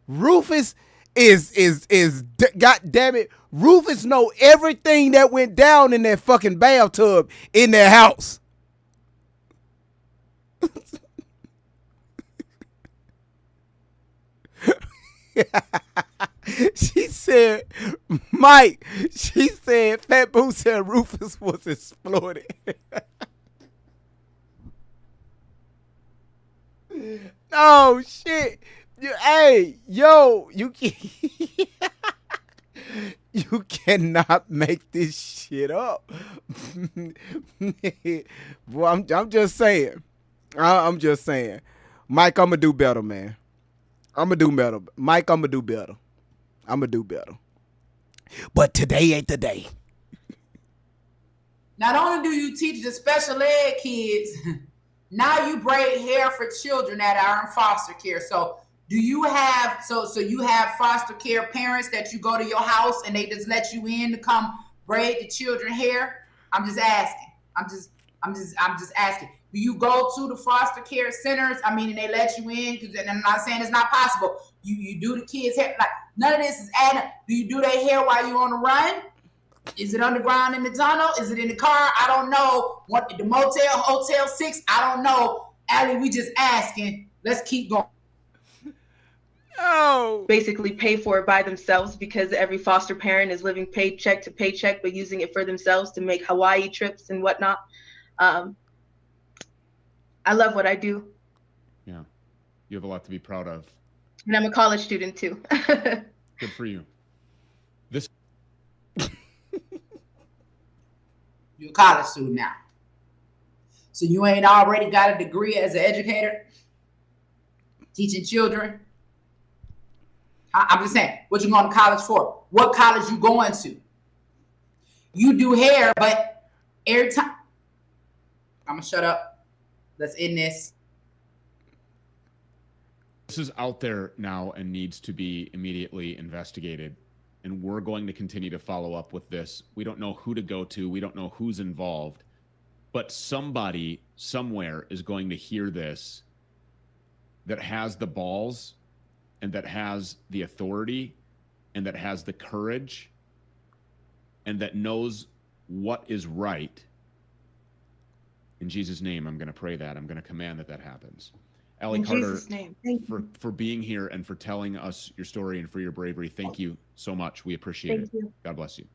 Rufus is God damn it. Rufus know everything that went down in that fucking bathtub in their house. She said, Mike, she said Fat Boo said Rufus was exploited. Oh shit. Hey, yo, you cannot make this shit up. Boy, I'm just saying. I'm just saying. Mike, I'm gonna do better, man. I'm gonna do better. Mike, I'm gonna do better. But today ain't the day. Not only do you teach the special ed kids, now you braid hair for children that are in foster care. So do you have so you have foster care parents that you go to your house and they just let you in to come braid the children hair? I'm just asking. I'm just asking. Do you go to the foster care centers? I mean, and they let you in? Because I'm not saying it's not possible. You do the kids' hair. Like, none of this is adding up. Do you do their hair while you're on the run? Is it underground in the tunnel? Is it in the car? I don't know. What the motel, Hotel 6? I don't know. Allie, we just asking. Let's keep going. Oh. Basically pay for it by themselves because every foster parent is living paycheck to paycheck, but using it for themselves to make Hawaii trips and whatnot. I love what I do. Yeah. You have a lot to be proud of. And I'm a college student too. Good for you. This. You're a college student now. So you ain't already got a degree as an educator? Teaching children? I'm just saying, what you going to college for? What college you going to? You do hair, but every time. I'm going to shut up. Let's end this. This is out there now and needs to be immediately investigated. And we're going to continue to follow up with this. We don't know who to go to. We don't know who's involved. But somebody somewhere is going to hear this that has the balls and that has the authority and that has the courage and that knows what is right. In Jesus' name, I'm going to pray that. I'm going to command that happens. Allie Carter, Jesus' name. Thank you. for being here and for telling us your story and for your bravery. Thank you so much. We appreciate it. You. God bless you.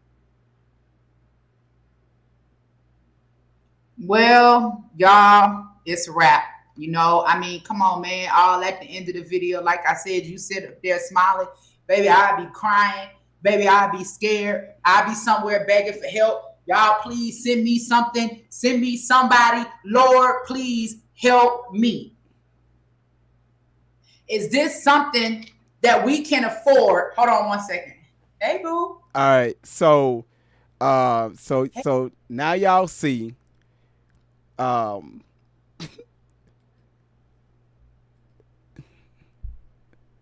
Well, y'all, it's a wrap. You know, I mean, come on, man. All at the end of the video, like I said, you sit up there smiling. Baby, I'd be crying. Baby, I'd be scared. I'd be somewhere begging for help. Y'all, please send me something. Send me somebody. Lord, please help me. Is this something that we can afford? Hold on one second. Hey, boo. All right, so now y'all see, um,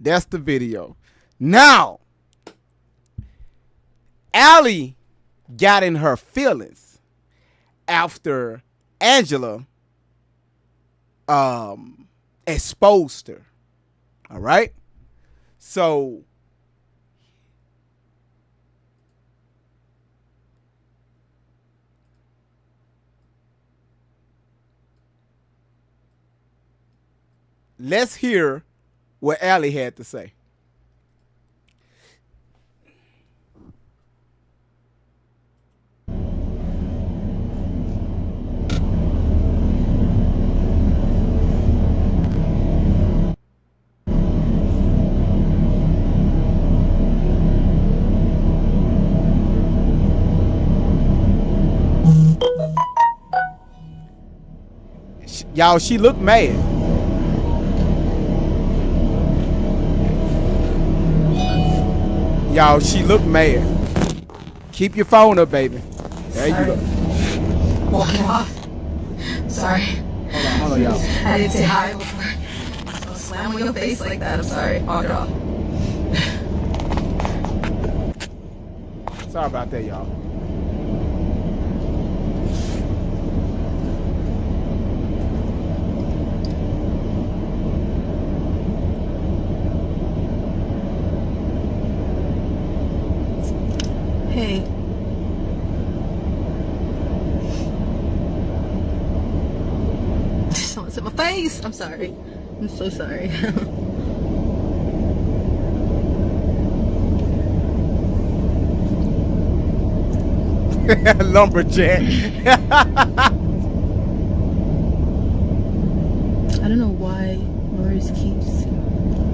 that's the video. Now, Allie got in her feelings after Angela exposed her. All right, so let's hear what Allie had to say. Y'all, she looked mad. Y'all, she looked mad. Keep your phone up, baby. There you go. Walking off. Sorry. Hold on, y'all. I didn't say hi before. I'm not supposed to slam on your face like that. I'm sorry. Walk it off. Sorry about that, y'all. Hey. Someone's in my face. I'm sorry. I'm so sorry. Lumberjack. I don't know why Maurice keeps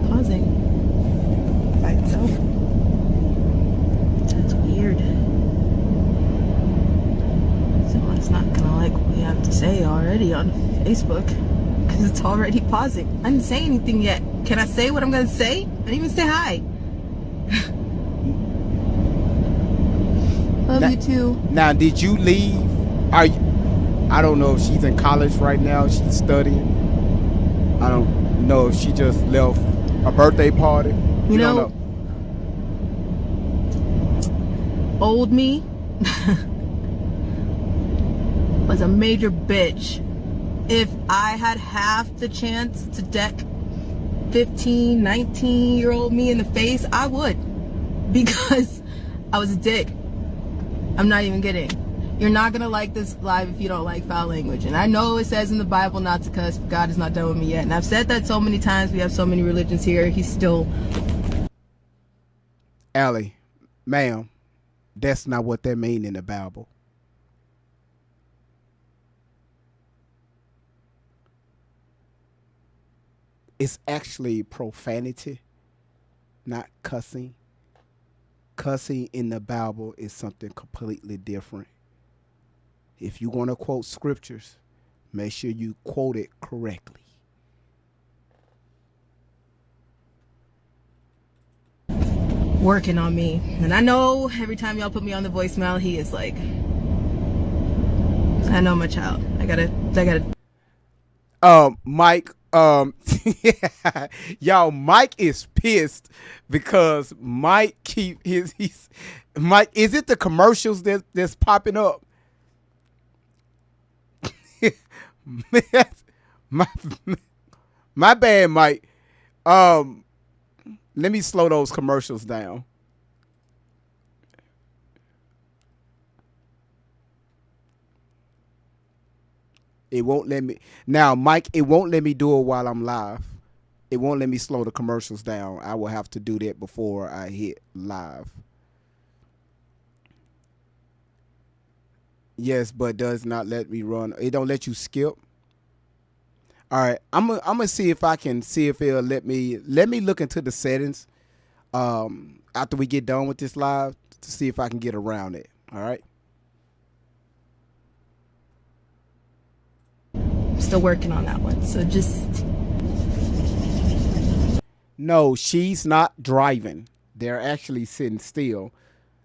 pausing by itself. That's weird. Someone's not gonna like what we have to say already on Facebook because it's already pausing. I didn't say anything yet. Can I say what I'm gonna say? I didn't even say hi. Love you too. Now, did you leave? Are you? I don't know if she's in college right now. She's studying. I don't know if she just left a birthday party. You don't know, old me was a major bitch. If I had half the chance to deck 15, 19-year-old me in the face, I would. Because I was a dick. I'm not even kidding. You're not gonna like this live if you don't like foul language. And I know it says in the Bible not to cuss, but God is not done with me yet. And I've said that so many times. We have so many religions here. He's still... Allie, ma'am, that's not what that mean in the Bible. It's actually profanity, not cussing. Cussing in the Bible is something completely different. If you want to quote scriptures, make sure you quote it correctly. Working on me. And I know every time y'all put me on the voicemail, he is like, I know my child. I gotta. Mike, y'all, Mike is pissed because Mike he's Mike, is it the commercials that's popping up? my bad, Mike. Let me slow those commercials down. It won't let me. Now, Mike, it won't let me do it while I'm live. It won't let me slow the commercials down. I will have to do that before I hit live. Yes, but does not let me run. It don't let you skip. All right, I'm gonna see if I can see if it'll let me look into the settings after we get done with this live to see if I can get around it. All right. Still working on that one. So just... No, she's not driving. They're actually sitting still.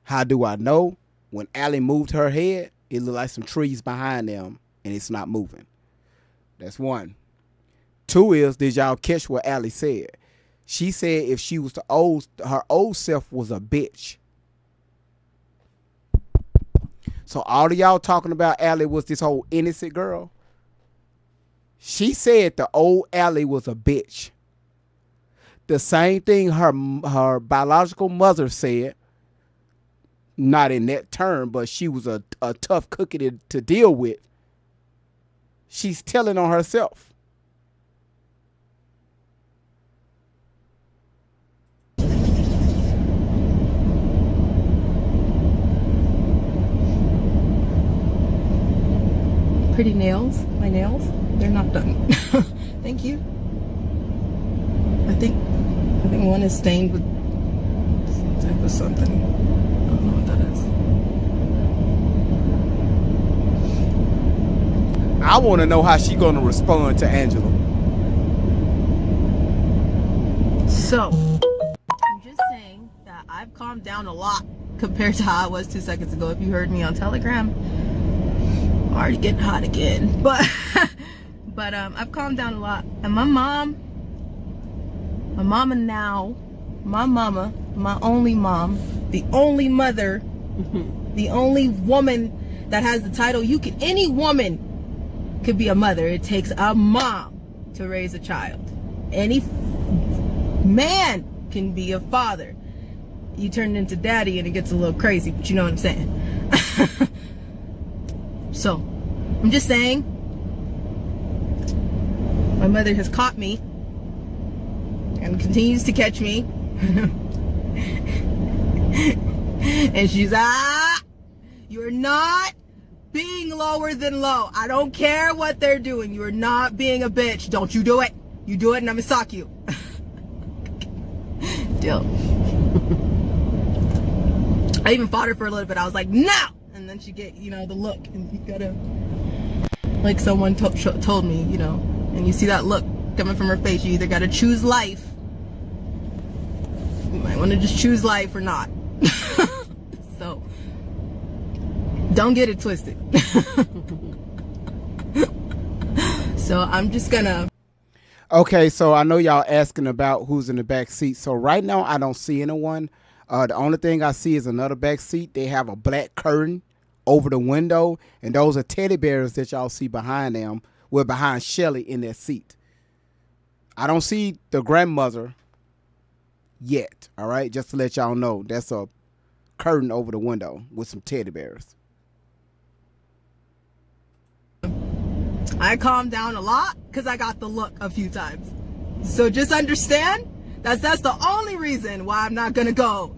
How do I know? When Allie moved her head, it looked like some trees behind them, and it's not moving. That's one. Two is, did y'all catch what Allie said? She said if she was her old self was a bitch. So all of y'all talking about Allie was this whole innocent girl. She said the old Allie was a bitch. The same thing her biological mother said. Not in that term, but she was a tough cookie to deal with. She's telling on herself. Pretty nails. My nails, they're not done. Thank you. I think one is stained with some type of something. I don't know what that is. I want to know how she gonna respond to Angela. So, I'm just saying that I've calmed down a lot compared to how I was 2 seconds ago. If you heard me on Telegram, I'm already getting hot again. But I've calmed down a lot. And my mama, my only mom, the only mother, the only woman that has the title. Any woman could be a mother. It takes a mom to raise a child. Any man can be a father. You turn into daddy and it gets a little crazy, but you know what I'm saying. So, I'm just saying, my mother has caught me and continues to catch me. And she's, you're not being lower than low. I don't care what they're doing. You're not being a bitch. Don't you do it. You do it and I'm gonna sock you. Deal. I even fought her for a little bit. I was like, no! And then she get, the look. And you gotta, like someone told me, and you see that look coming from her face. You either gotta choose life. You might want to just choose life or not. So, don't get it twisted. So, I'm just gonna... Okay, so I know y'all asking about who's in the back seat. So right now, I don't see anyone. The only thing I see is another back seat. They have a black curtain over the window, and those are teddy bears that y'all see behind them. We're behind Shelly in that seat. I don't see the grandmother yet, all right? Just to let y'all know, that's a curtain over the window with some teddy bears. I calmed down a lot because I got the look a few times. So just understand that's the only reason why I'm not gonna go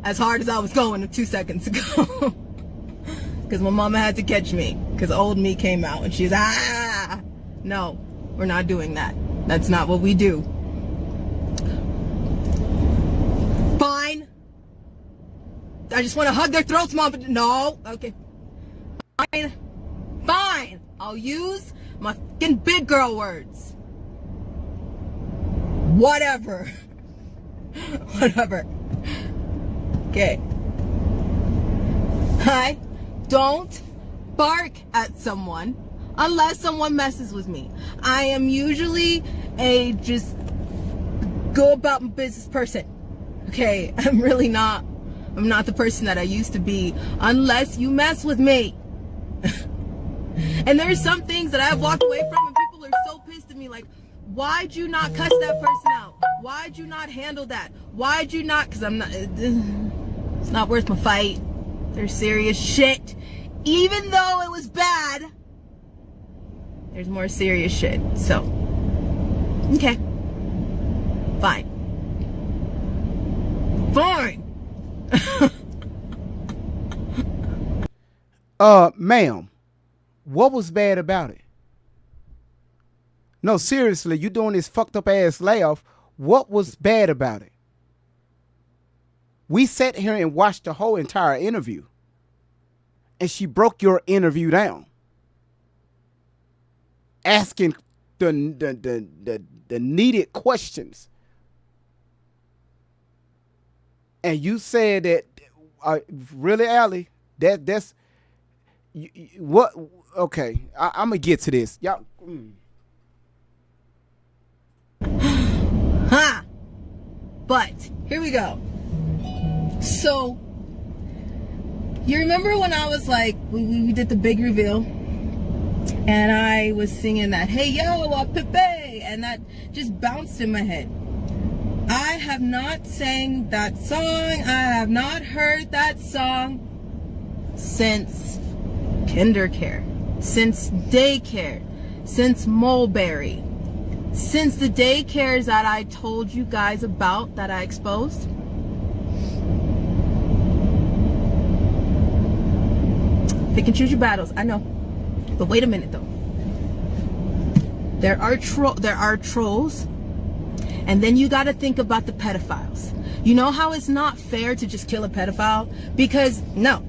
as hard as I was going 2 seconds ago. Because my mama had to catch me because old me came out and she's no, we're not doing that. That's not what we do. Fine. I just want to hug their throats, mom. But no, okay. Fine. I'll use my fucking big girl words. Whatever. Whatever. Okay. I don't bark at someone unless someone messes with me. I am usually a just go about my business person. Okay, I'm not the person that I used to be unless you mess with me. And there's some things that I've walked away from and people are so pissed at me, like, why'd you not cuss that person out? Why'd you not handle that? Why'd you not? Because it's not worth my fight. There's serious shit. Even though it was bad, there's more serious shit. So, okay. Fine. Fine. Ma'am, what was bad about it? No, seriously, you doing this fucked up ass laugh. What was bad about it? We sat here and watched the whole entire interview. And she broke your interview down. Asking the needed questions. And you said that, really, Allie? That's what? Okay, I'm gonna get to this, y'all. Huh. But here we go. So you remember when I was like, we did the big reveal, and I was singing that "Hey yo, Pepe," and that just bounced in my head. I have not sang that song. I have not heard that song since Kindercare, since Daycare, since Mulberry, since the daycares that I told you guys about, that I exposed. Pick and choose your battles, I know. But wait a minute though. There are trolls. And then you got to think about the pedophiles. You know how it's not fair to just kill a pedophile? Because no.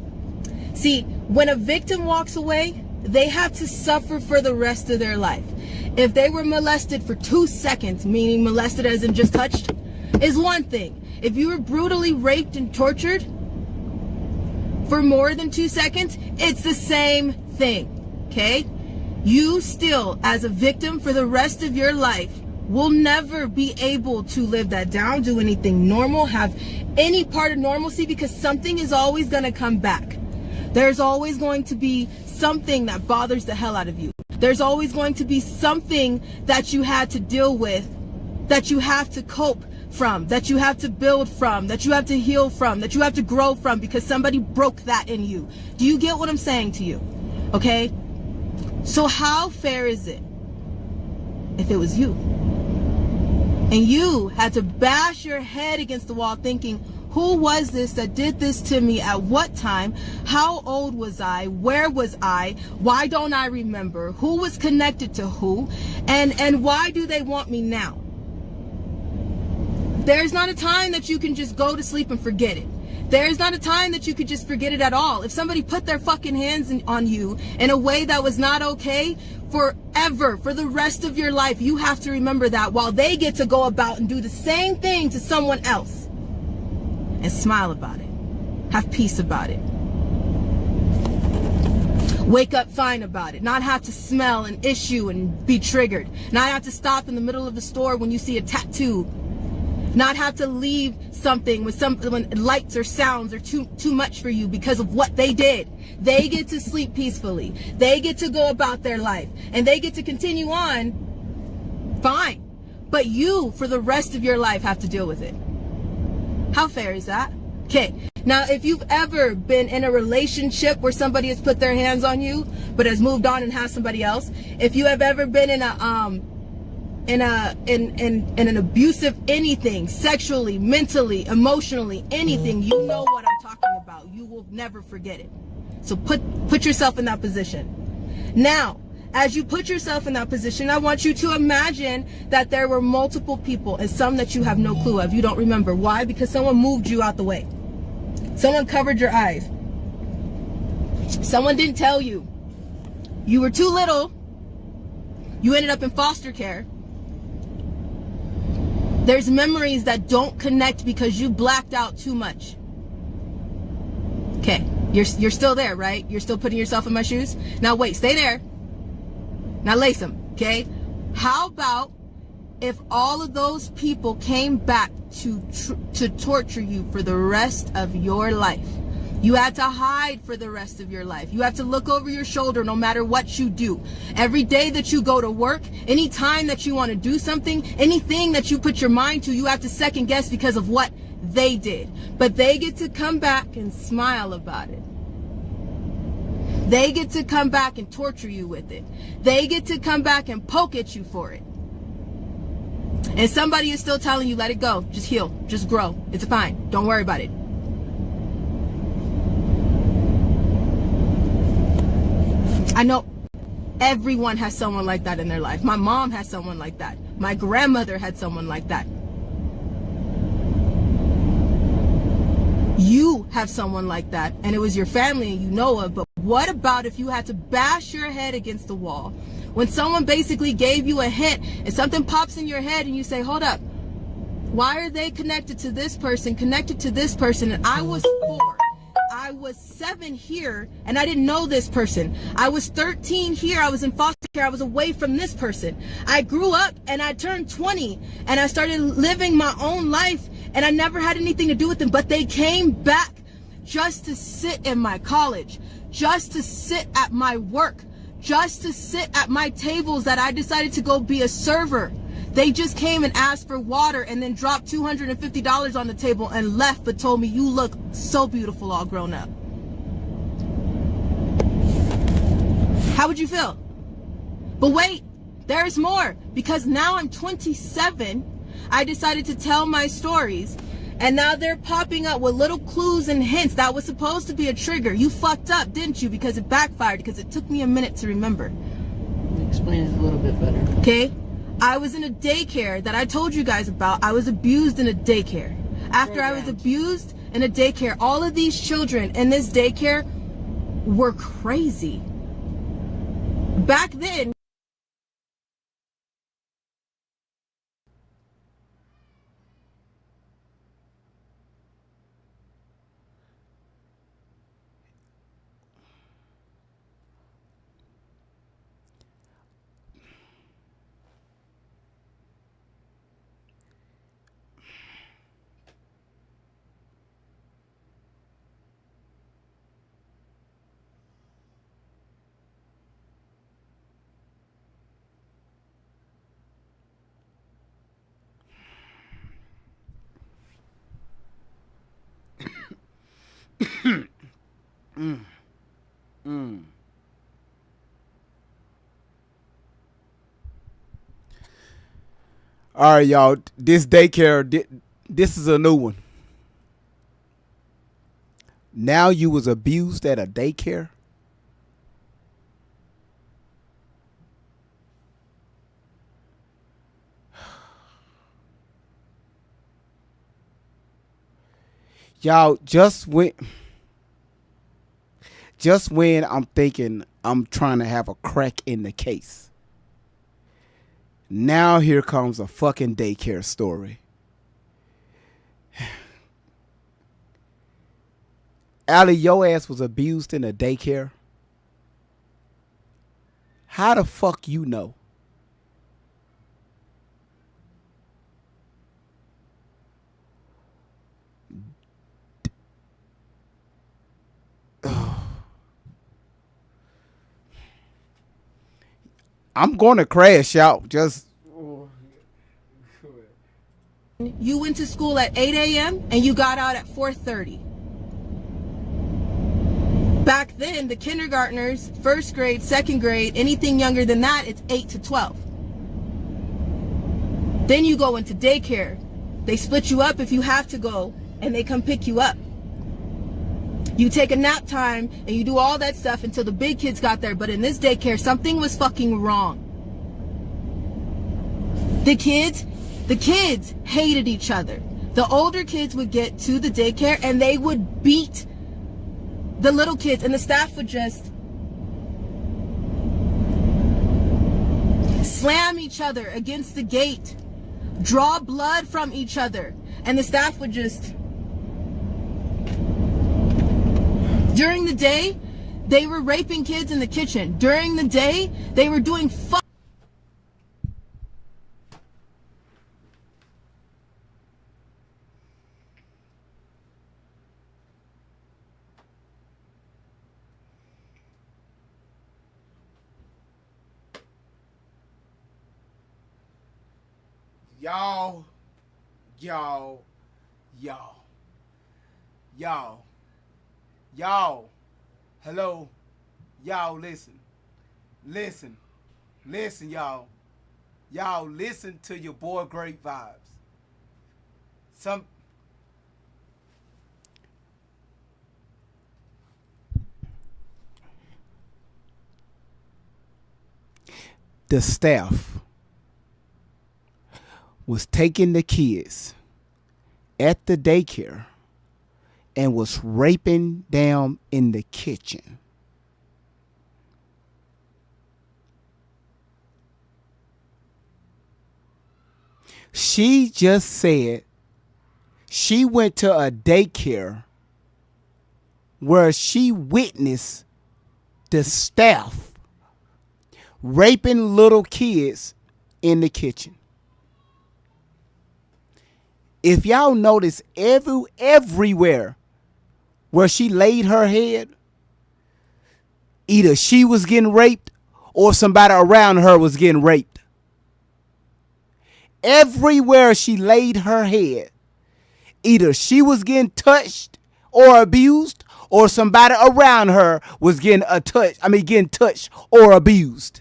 See, when a victim walks away, they have to suffer for the rest of their life. If they were molested for 2 seconds, meaning molested as in just touched, is one thing. If you were brutally raped and tortured for more than 2 seconds, it's the same thing, okay? You still, as a victim for the rest of your life, will never be able to live that down, do anything normal, have any part of normalcy, because something is always going to come back. There's always going to be something that bothers the hell out of you. There's always going to be something that you had to deal with, that you have to cope from, that you have to build from, that you have to heal from, that you have to grow from, because somebody broke that in you. Do you get what I'm saying to you? Okay? So how fair is it if it was you? And you had to bash your head against the wall thinking, who was this that did this to me? At what time? How old was I? Where was I? Why don't I remember? Who was connected to who? And why do they want me now? There's not a time that you can just go to sleep and forget it. There's not a time that you could just forget it at all. If somebody put their fucking hands on you in a way that was not okay, forever, for the rest of your life, you have to remember that, while they get to go about and do the same thing to someone else and smile about it, have peace about it, wake up fine about it, not have to smell an issue and be triggered, not have to stop in the middle of the store when you see a tattoo, not have to leave something when lights or sounds are too much for you because of what they did. They get to sleep peacefully. They get to go about their life, and they get to continue on fine. But you, for the rest of your life, have to deal with it. How fair is that? Okay. Now, if you've ever been in a relationship where somebody has put their hands on you but has moved on and has somebody else, if you have ever been in an abusive anything, sexually, mentally, emotionally, anything, you know what I'm talking about. You will never forget it. So put yourself in that position. Now, as you put yourself in that position, I want you to imagine that there were multiple people, and some that you have no clue of. You don't remember. Why? Because someone moved you out the way. Someone covered your eyes. Someone didn't tell you. You were too little. You ended up in foster care. There's memories that don't connect because you blacked out too much. Okay, you're still there, right? You're still putting yourself in my shoes? Now wait, stay there. Now lace them, okay? How about if all of those people came back to torture you for the rest of your life? You had to hide for the rest of your life. You have to look over your shoulder no matter what you do. Every day that you go to work, any time that you want to do something, anything that you put your mind to, you have to second guess because of what they did. But they get to come back and smile about it. They get to come back and torture you with it. They get to come back and poke at you for it. And somebody is still telling you, let it go. Just heal. Just grow. It's fine. Don't worry about it. I know everyone has someone like that in their life. My mom has someone like that. My grandmother had someone like that. You have someone like that, and it was your family and you know of. But what about if you had to bash your head against the wall when someone basically gave you a hint and something pops in your head and you say, hold up, Why are they connected to this person, and I was 4. I was 7 here, and I didn't know this person. I was 13 here, I was in foster care, I was away from this person. I grew up, and I turned 20, and I started living my own life, and I never had anything to do with them, but they came back just to sit in my college, just to sit at my work, just to sit at my tables that I decided to go be a server. They just came and asked for water and then dropped $250 on the table and left, but told me, you look so beautiful all grown up. How would you feel? But wait, there's more, because now I'm 27. I decided to tell my stories, and now they're popping up with little clues and hints. That was supposed to be a trigger. You fucked up, didn't you? Because it backfired, because it took me a minute to remember. Explain it a little bit better. Okay? I was in a daycare that I told you guys about. I was abused in a daycare. After I was abused in a daycare, all of these children in this daycare were crazy. Back then, All right, y'all. This daycare, this is a new one. Now you was abused at a daycare? Y'all, just when I'm thinking I'm trying to have a crack in the case, now here comes a fucking daycare story. Allie, your ass was abused in a daycare? How the fuck you know? I'm going to crash out. Just you went to school at 8 a.m. and you got out at 4:30. Back then, the kindergartners, first grade, second grade, anything younger than that, it's 8 to 12. Then you go into daycare. They split you up if you have to go, and they come pick you up. You take a nap time, and you do all that stuff until the big kids got there. But in this daycare, something was fucking wrong. The kids hated each other. The older kids would get to the daycare, and they would beat the little kids, and the staff would just slam each other against the gate, draw blood from each other, and the staff would just... During the day, they were raping kids in the kitchen. During the day, they were doing Y'all, hello, y'all, listen, y'all listen to your boy Great Vibes. The staff was taking the kids at the daycare and was raping them in the kitchen. She just said she went to a daycare where she witnessed the staff raping little kids in the kitchen. If y'all notice, everywhere where she laid her head, either she was getting raped or somebody around her was getting raped. Everywhere she laid her head, either she was getting touched or abused, or somebody around her was getting touched or abused.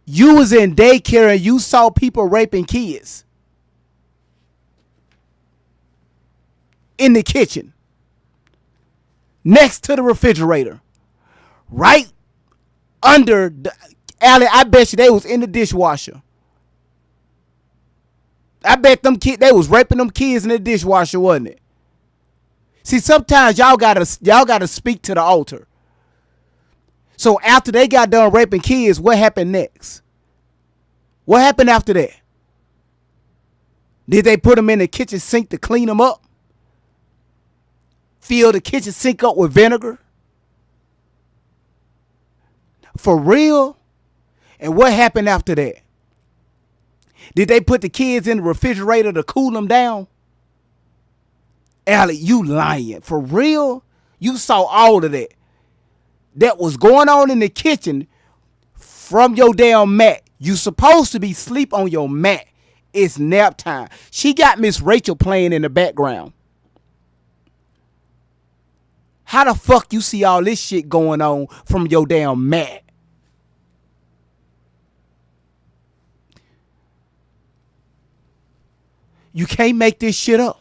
You was in daycare and you saw people raping kids in the kitchen, next to the refrigerator, right under the alley. I bet you they was in the dishwasher. I bet they was raping them kids in the dishwasher, wasn't it? See, sometimes y'all gotta speak to the altar. So after they got done raping kids, what happened next? What happened after that? Did they put them in the kitchen sink to clean them up? Fill the kitchen sink up with vinegar? For real? And what happened after that? Did they put the kids in the refrigerator to cool them down? Allie, you lying. For real? You saw all of that was going on in the kitchen from your damn mat. You supposed to be asleep on your mat. It's nap time. She got Miss Rachel playing in the background. How the fuck you see all this shit going on from your damn mat? You can't make this shit up.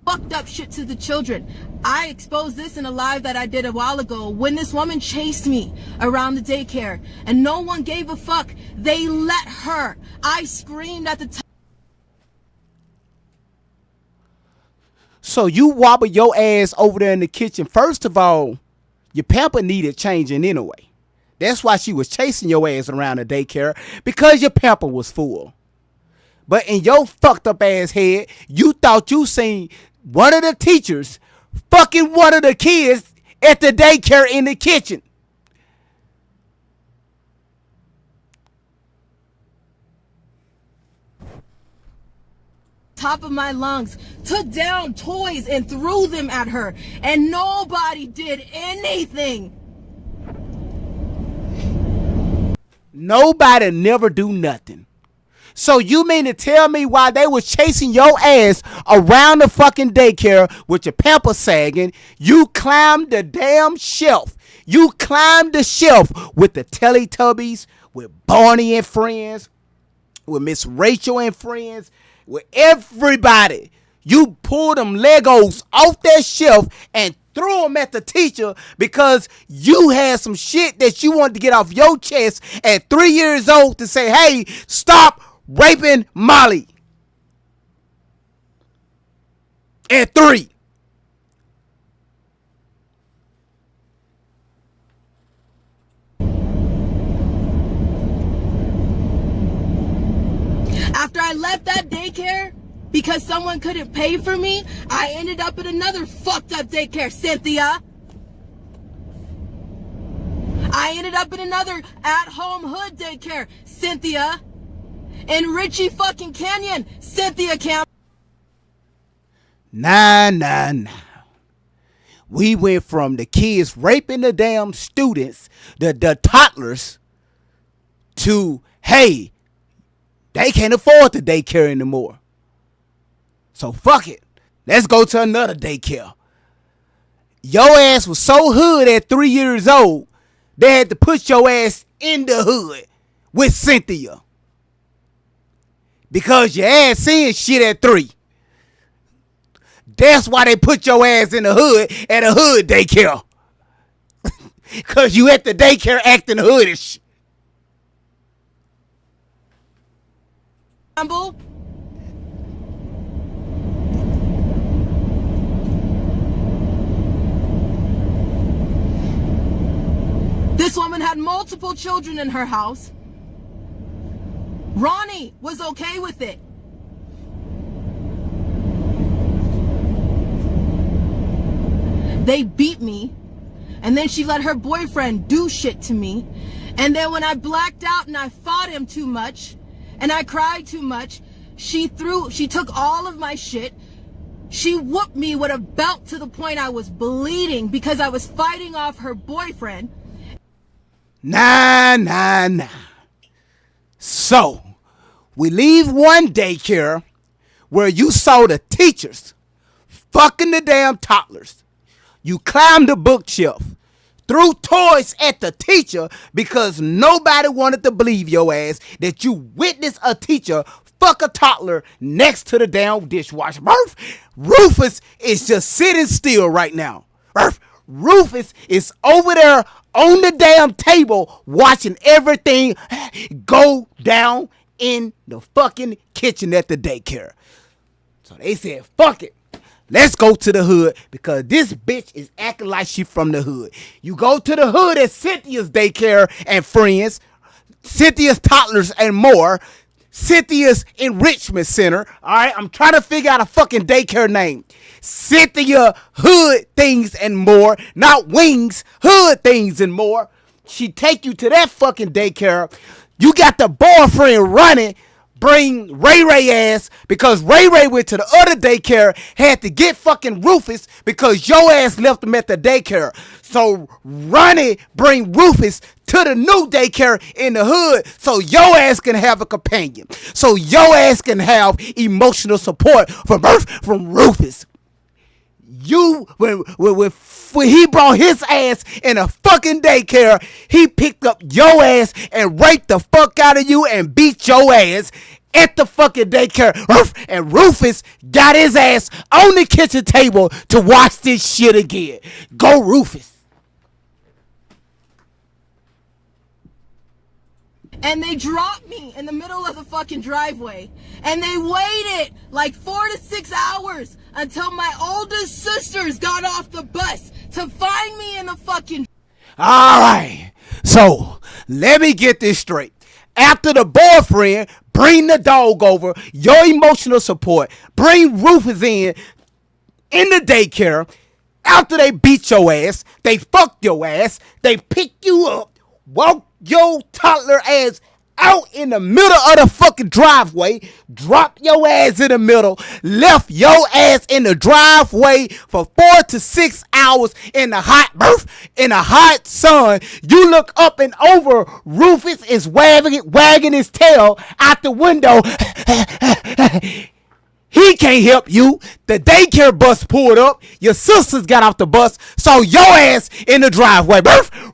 Fucked up shit to the children. I exposed this in a live that I did a while ago when this woman chased me around the daycare and no one gave a fuck. They let her. I screamed at the time. So you wobble your ass over there in the kitchen. First of all, your pamper needed changing anyway. That's why she was chasing your ass around the daycare, because your pamper was full. But in your fucked up ass head, you thought you seen one of the teachers fucking one of the kids at the daycare in the kitchen. Top of my lungs, took down toys and threw them at her, and nobody did anything. Nobody never do nothing. So you mean to tell me while they was chasing your ass around the fucking daycare with your pamper sagging, you climbed the damn shelf? You climbed the shelf with the Teletubbies, with Barney and friends, with Miss Rachel and friends, with everybody. You pulled them Legos off that shelf and threw them at the teacher because you had some shit that you wanted to get off your chest at 3 years old to say, hey, stop raping Molly. At 3. After I left that daycare, because someone couldn't pay for me, I ended up at another fucked up daycare, Cynthia. I ended up in another at-home hood daycare, Cynthia. In Richie fucking Canyon, Cynthia Camp. Nah. We went from the kids raping the damn students, the toddlers, to, hey, they can't afford the daycare anymore. So fuck it. Let's go to another daycare. Your ass was so hood at 3 years old, they had to put your ass in the hood with Cynthia. Because your ass seeing shit at 3. That's why they put your ass in the hood at a hood daycare. Because you at the daycare acting hoodish. Campbell. This woman had multiple children in her house. Ronnie was okay with it. They beat me, and then she let her boyfriend do shit to me. And then when I blacked out and I fought him too much, and I cried too much, she took all of my shit. She whooped me with a belt to the point I was bleeding because I was fighting off her boyfriend. Nah. So, we leave one daycare where you saw the teachers fucking the damn toddlers. You climbed the bookshelf, threw toys at the teacher because nobody wanted to believe your ass that you witnessed a teacher fuck a toddler next to the damn dishwasher. Rufus is just sitting still right now. Rufus is over there on the damn table watching everything go down in the fucking kitchen at the daycare. So they said, fuck it. Let's go to the hood because this bitch is acting like she from the hood. You go to the hood at Cynthia's Daycare and Friends, Cynthia's Toddlers and More, Cynthia's Enrichment Center. All right, I'm trying to figure out a fucking daycare name. Cynthia Hood Things and More, not Wings, Hood Things and More. She take you to that fucking daycare. You got the boyfriend running. Bring Ray ass because Ray went to the other daycare, had to get fucking Rufus because your ass left him at the daycare. So Ronnie bring Rufus to the new daycare in the hood so your ass can have a companion. So your ass can have emotional support from Rufus. You, when he brought his ass in a fucking daycare, he picked up your ass and raped the fuck out of you and beat your ass at the fucking daycare. And Rufus got his ass on the kitchen table to watch this shit again. Go Rufus. And they dropped me in the middle of the fucking driveway. And they waited like 4 to 6 hours until my oldest sisters got off the bus to find me in the fucking... All right. So, let me get this straight. After the boyfriend, bring the dog over, your emotional support, bring Rufus in the daycare. After they beat your ass, they fuck your ass, they pick you up, walk your toddler ass out in the middle of the fucking driveway, drop your ass in the middle, left your ass in the driveway for 4 to 6 hours in the hot sun. You look up and over, Rufus is wagging his tail out the window. He can't help you. The daycare bus pulled up. Your sisters got off the bus. Saw your ass in the driveway.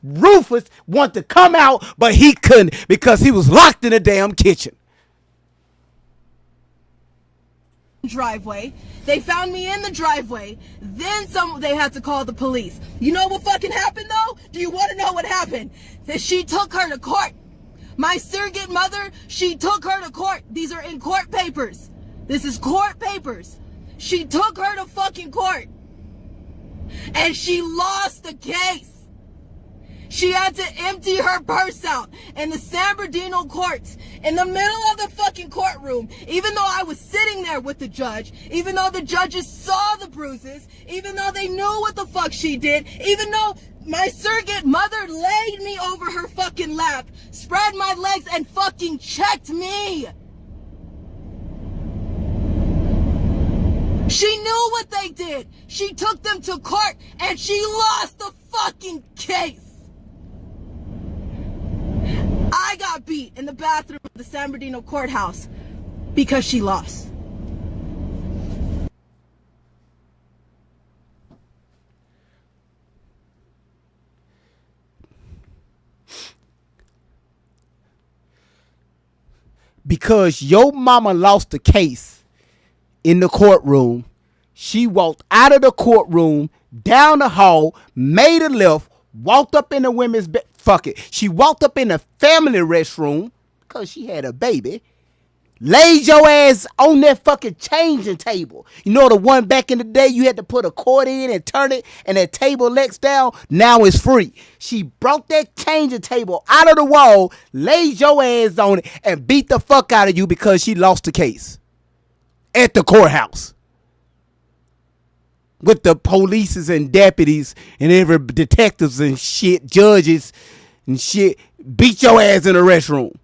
Rufus wanted to come out, but he couldn't because he was locked in the damn kitchen. Driveway. They found me in the driveway. Then they had to call the police. You know what fucking happened though? Do you want to know what happened? That she took her to court. My surrogate mother, she took her to court. These are in court papers. This is court papers. She took her to fucking court. And she lost the case. She had to empty her purse out in the San Bernardino courts in the middle of the fucking courtroom. Even though I was sitting there with the judge, even though the judges saw the bruises, even though they knew what the fuck she did, even though my surrogate mother laid me over her fucking lap, spread my legs and fucking checked me. She knew what they did. She took them to court and she lost the fucking case. I got beat in the bathroom of the San Bernardino courthouse because she lost. Because your mama lost the case in the courtroom, she walked out of the courtroom, down the hall, made a left, walked up in the women's bed. Fuck it. She walked up in the family restroom because she had a baby. Laid your ass on that fucking changing table. You know the one back in the day you had to put a cord in and turn it and that table lets down? Now it's free. She brought that changing table out of the wall, laid your ass on it, and beat the fuck out of you because she lost the case. At the courthouse. With the polices and deputies and every detectives and shit, judges and shit. Beat your ass in the restroom.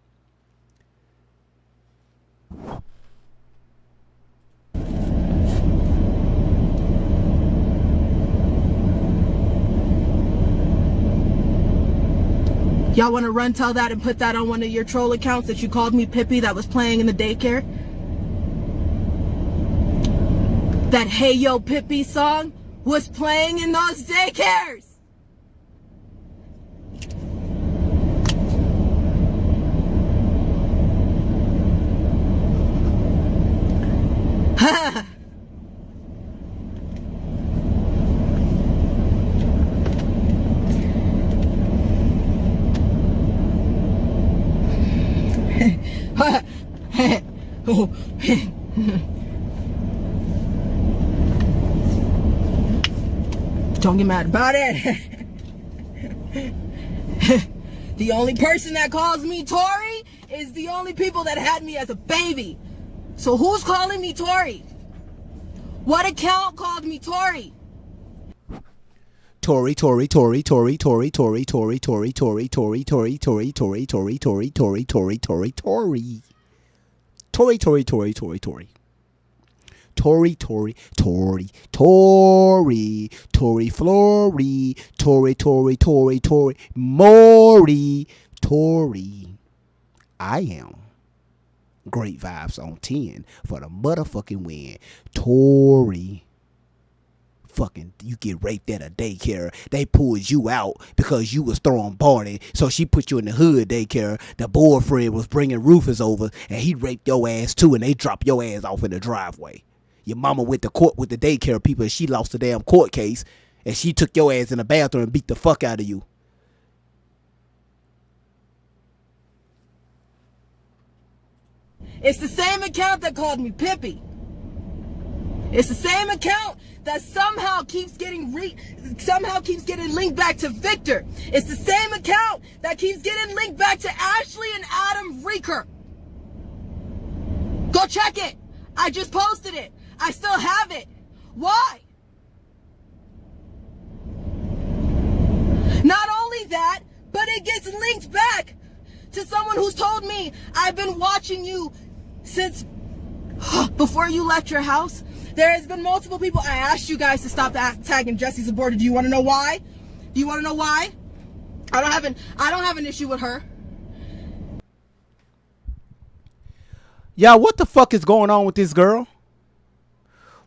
Y'all want to run tell that and put that on one of your troll accounts that you called me Pippi that was playing in the daycare? That Hey Yo Pippi song was playing in those daycares. Ha! Don't get mad about it. The only person that calls me Tori is the only people that had me as a baby. So who's calling me Tori? What account called me Tori? Tori, Tori, Tori, Tori, Tori, Tori, Tori, Tori, Tori, Tori, Tori, Tori, Tori, Tori, Tori, Tori, Tori, Tori, Tori, Tori. Tori, Tori, Tori, Tori, Tori. Tori, Tori, Tori, Tori, Tori, Flory, Tori, Tori, Tori, Tori, Maury, Tori. I am. Great vibes on 10 for the motherfucking win. Tori. Fucking, you get raped at a daycare. They pulled you out because you was throwing Barney. So she put you in the hood daycare. The boyfriend was bringing Rufus over and he raped your ass too, and they dropped your ass off in the driveway. Your mama went to court with the daycare people and she lost the damn court case and she took your ass in the bathroom and beat the fuck out of you. It's the same account that called me Pippi. It's the same account that somehow keeps getting linked back to Victor. It's the same account that keeps getting linked back to Ashley and Adam Reeker. Go check it. I just posted it. I still have it. Why? Not only that, but it gets linked back to someone who's told me, I've been watching you since before you left your house. There has been multiple people. I asked you guys to stop tagging Jesse's aborted. Do you want to know why? Do you want to know why? I don't have an issue with her. Y'all, what the fuck is going on with this girl?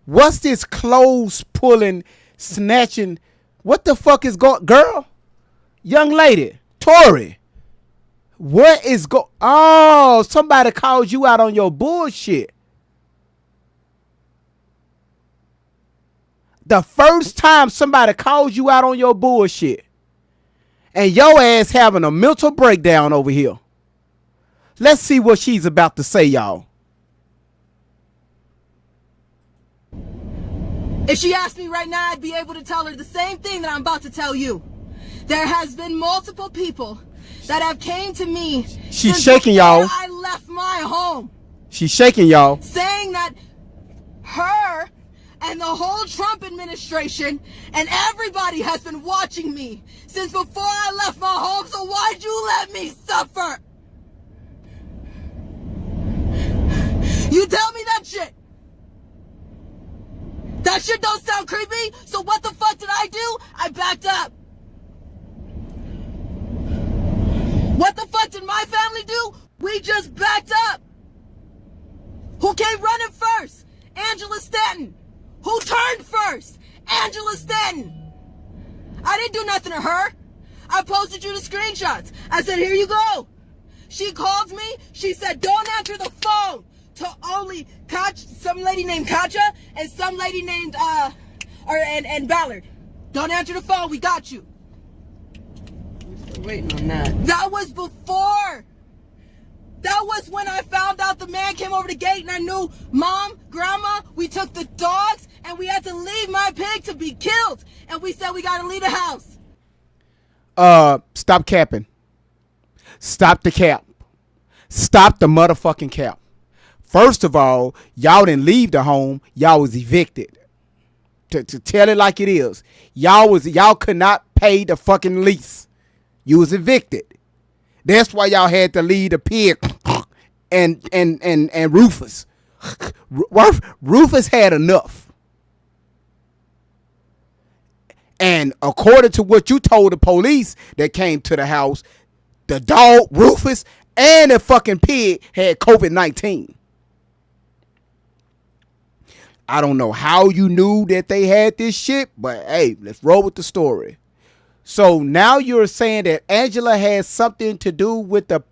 What's this clothes pulling, snatching? What the fuck is going, girl? Young lady, Tori. What is oh, somebody called you out on your bullshit. The first time somebody calls you out on your bullshit and your ass having a mental breakdown over here. Let's see what she's about to say, y'all. If she asked me right now, I'd be able to tell her the same thing that I'm about to tell you. There has been multiple people that have came to me. She's shaking, y'all. I left my home. She's shaking, y'all. Saying that her and the whole Trump administration and everybody has been watching me since before I left my home. So why'd you let me suffer? You tell me that shit. That shit don't sound creepy. So what the fuck did I do? I backed up. What the fuck did my family do? We just backed up. Who came running first? Angela Stanton. Who turned first? Angela Stanton. I didn't do nothing to her. I posted you the screenshots. I said, here you go. She called me. She said, don't answer the phone to only some lady named Katja and some lady named and Ballard. Don't answer the phone. We got you. We're still waiting on that. That was before That was when I found out the man came over the gate and I knew, Mom, Grandma, we took the dogs and we had to leave my pig to be killed. And we said we got to leave the house. Stop capping. Stop the cap. Stop the motherfucking cap. First of all, y'all didn't leave the home. Y'all was evicted. To tell it like it is. Y'all could not pay the fucking lease. You was evicted. That's why y'all had to leave the pig and Rufus. Rufus had enough. And according to what you told the police that came to the house, the dog, Rufus, and the fucking pig had COVID-19. I don't know how you knew that they had this shit, but hey, let's roll with the story. So now you're saying that Angela has something to do with the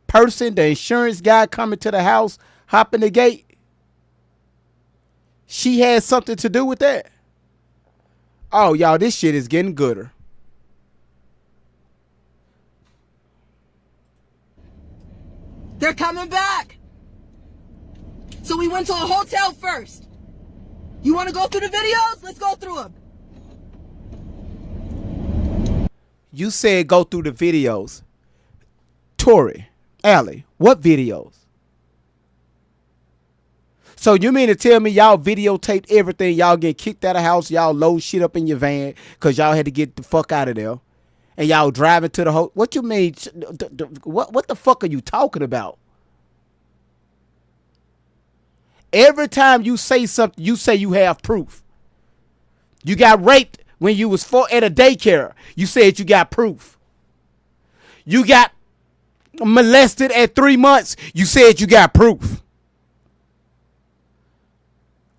person, the insurance guy coming to the house, hopping the gate? She has something to do with that? Oh, y'all, this shit is getting gooder. They're coming back. So we went to a hotel first. You want to go through the videos? Let's go through them. You said go through the videos. Tori, Allie, what videos? So you mean to tell me y'all videotaped everything? Y'all get kicked out of the house. Y'all load shit up in your van because y'all had to get the fuck out of there. And y'all driving to the hotel. What you mean? What the fuck are you talking about? Every time you say something, you say you have proof. You got raped when you was at a daycare. You said you got proof. You got molested at 3 months. You said you got proof.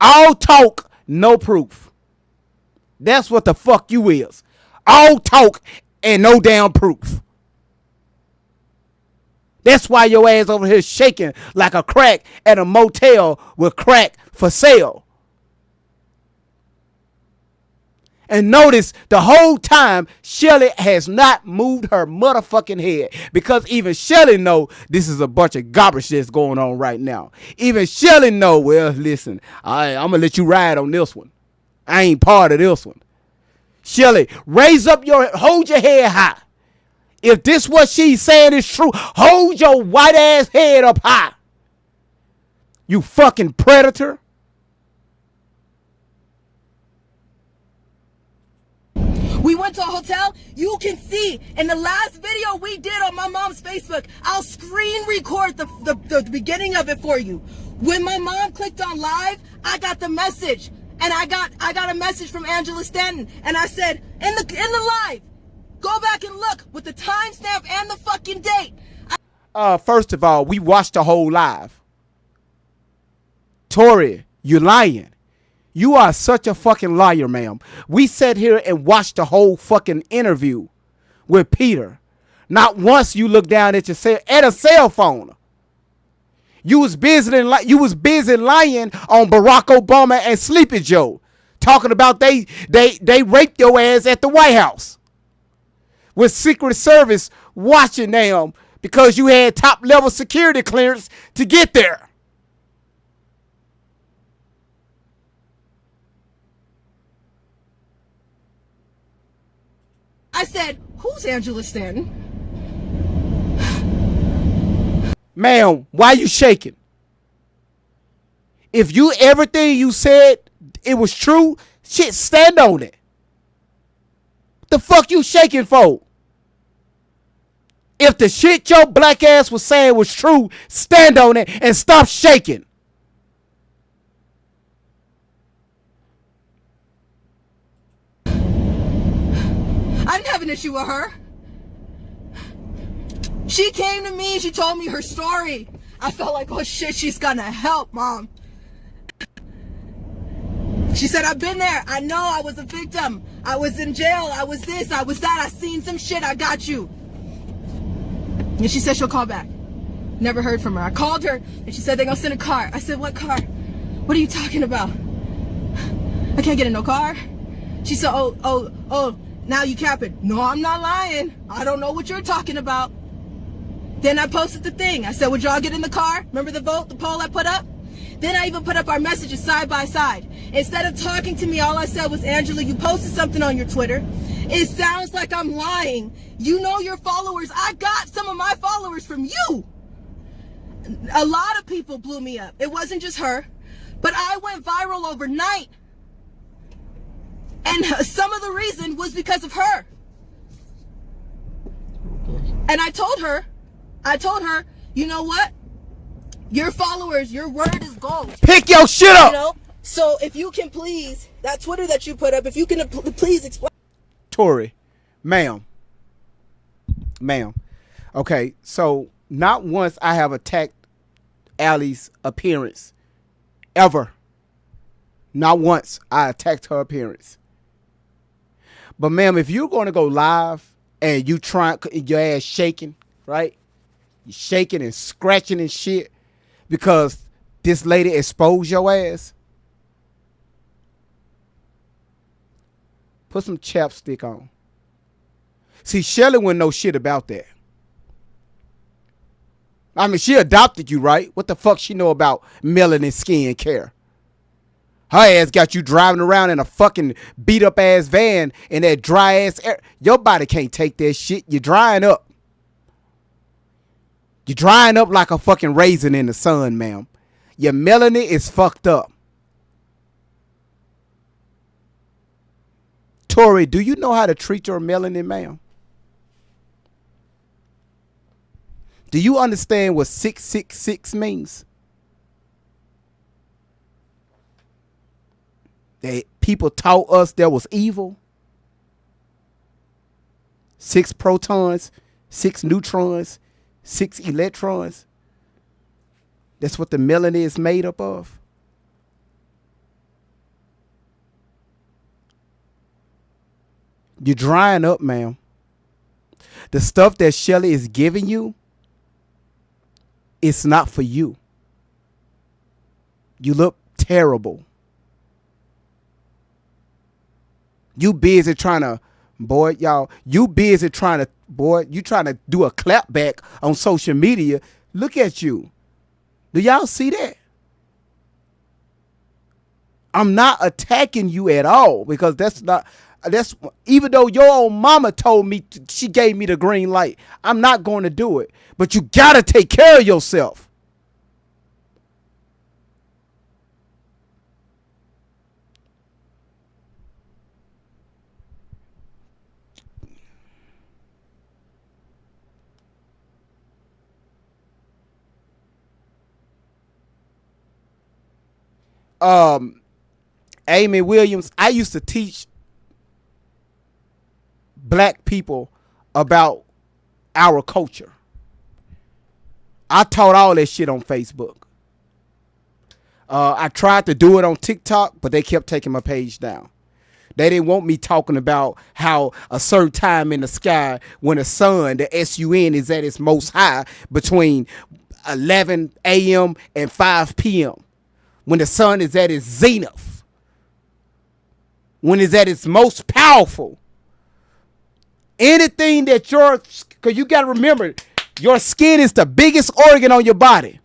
All talk, no proof. That's what the fuck you is. All talk and no damn proof. That's why your ass over here shaking like a crack at a motel with crack for sale. And notice the whole time Shelly has not moved her motherfucking head, because even Shelly know this is a bunch of garbage that's going on right now. Even Shelly know, well, listen, I'm going to let you ride on this one. I ain't part of this one. Shelly, hold your head high. If this what she's saying is true, hold your white ass head up high. You fucking predator. We went to a hotel. You can see in the last video we did on my mom's Facebook, I'll screen record the beginning of it for you. When my mom clicked on live, I got the message. And I got a message from Angela Stanton. And I said, in the live, go back and look with the timestamp and the fucking date. First of all, we watched the whole live. Tori, you're lying. You are such a fucking liar, ma'am. We sat here and watched the whole fucking interview with Peter. Not once you looked down at a cell phone. You was busy lying on Barack Obama and Sleepy Joe, talking about they raped your ass at the White House, with Secret Service watching them because you had top level security clearance to get there. I said, who's Angela Stanton? Ma'am, why you shaking? If everything you said, it was true, shit, stand on it. The fuck you shaking for? If the shit your black ass was saying was true, stand on it and stop shaking. I didn't have an issue with her. She came to me, she told me her story. I felt like, oh shit, she's gonna help, Mom. She said, I've been there. I know I was a victim. I was in jail. I was this, I was that. I seen some shit. I got you. And she said she'll call back. Never heard from her. I called her and she said they're gonna send a car. I said, what car? What are you talking about? I can't get in no car. She said, oh, now you capping. No, I'm not lying. I don't know what you're talking about. Then I posted the thing. I said, would y'all get in the car? Remember the poll I put up? Then I even put up our messages side by side. Instead of talking to me, all I said was, Angela, you posted something on your Twitter. It sounds like I'm lying. You know your followers. I got some of my followers from you. A lot of people blew me up. It wasn't just her. But I went viral overnight. And some of the reason was because of her. And I told her, you know what? Your followers, your word is gold. Pick your shit up. You know? So if you can please, that Twitter that you put up, if you can please explain. Tori, ma'am. Okay, so not once I have attacked Allie's appearance. Ever. Not once I attacked her appearance. But ma'am, if you're going to go live and you try, your ass shaking, right? You're shaking and scratching and shit because this lady exposed your ass. Put some chapstick on. See, Shelly wouldn't know shit about that. I mean, she adopted you, right? What the fuck she know about melanin skin care? Her ass got you driving around in a fucking beat up ass van in that dry ass air. Your body can't take that shit. You're drying up. You're drying up like a fucking raisin in the sun, ma'am. Your melanin is fucked up. Tori, do you know how to treat your melanin, ma'am? Do you understand what 666 means? That people taught us there was evil. 6 protons, 6 neutrons, 6 electrons. That's what the melanin is made up of. You're drying up, ma'am. The stuff that Shelly is giving you, it's not for you. You look terrible. You busy trying to, boy, y'all, you busy trying to, boy, you trying to do a clap back on social media. Look at you. Do y'all see that? I'm not attacking you at all because that's even though your own mama told me, she gave me the green light. I'm not going to do it. But you got to take care of yourself. Amy Williams, I used to teach black people about our culture. I taught all that shit on Facebook. I tried to do it on TikTok, but they kept taking my page down. They didn't want me talking about how a certain time in the sky when the sun, the sun, is at its most high between 11 a.m. and 5 p.m. When the sun is at its zenith. When it's at its most powerful. Anything that because you got to remember, your skin is the biggest organ on your body.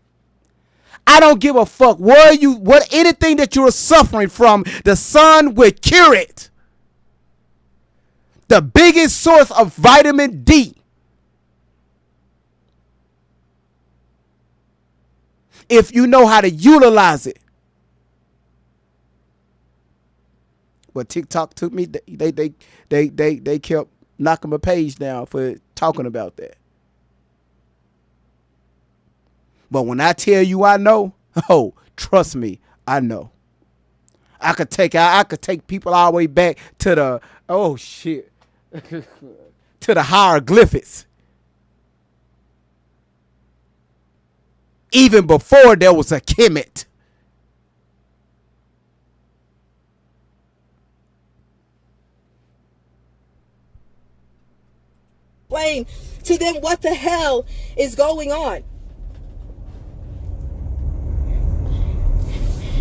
I don't give a fuck anything that you're suffering from, the sun will cure it. The biggest source of vitamin D. If you know how to utilize it. But TikTok took me, they kept knocking my page down for talking about that. But when I tell you I know, oh, trust me, I know. I could take people all the way back to the, oh shit, to the hieroglyphics. Even before there was a Kemet. Explain to them what the hell is going on.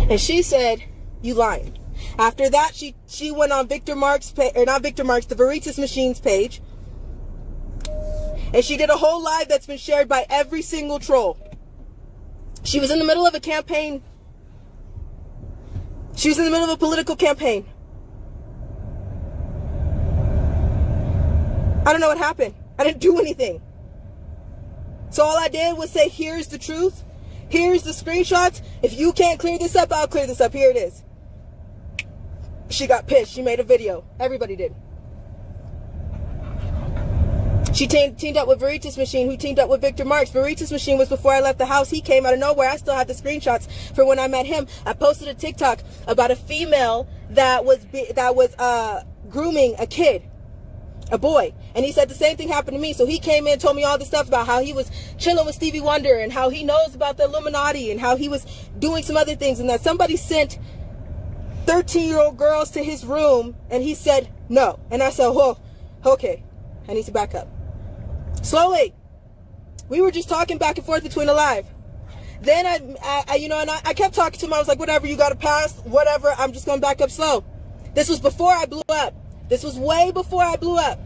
And she said, you lying. After that, she went on Victor Mark's page, or not Victor Mark's, the Veritas Machines page. And she did a whole live that's been shared by every single troll. She was in the middle of a campaign. She was in the middle of a political campaign. I don't know what happened. I didn't do anything. So all I did was say, here's the truth. Here's the screenshots. If you can't clear this up, I'll clear this up. Here it is. She got pissed. She made a video. Everybody did. She teamed up with Veritas Machine, who teamed up with Victor Marks. Veritas Machine was before I left the house. He came out of nowhere. I still had the screenshots for when I met him. I posted a TikTok about a female that was grooming a kid, a boy. And he said the same thing happened to me. So he came in and told me all this stuff about how he was chilling with Stevie Wonder and how he knows about the Illuminati and how he was doing some other things, and that somebody sent 13-year-old girls to his room, and he said no. And I said, oh, okay, I need to back up. Slowly. We were just talking back and forth between the live. Then I kept talking to him. I was like, whatever, you got to pass, whatever. I'm just going to back up slow. This was before I blew up. This was way before I blew up.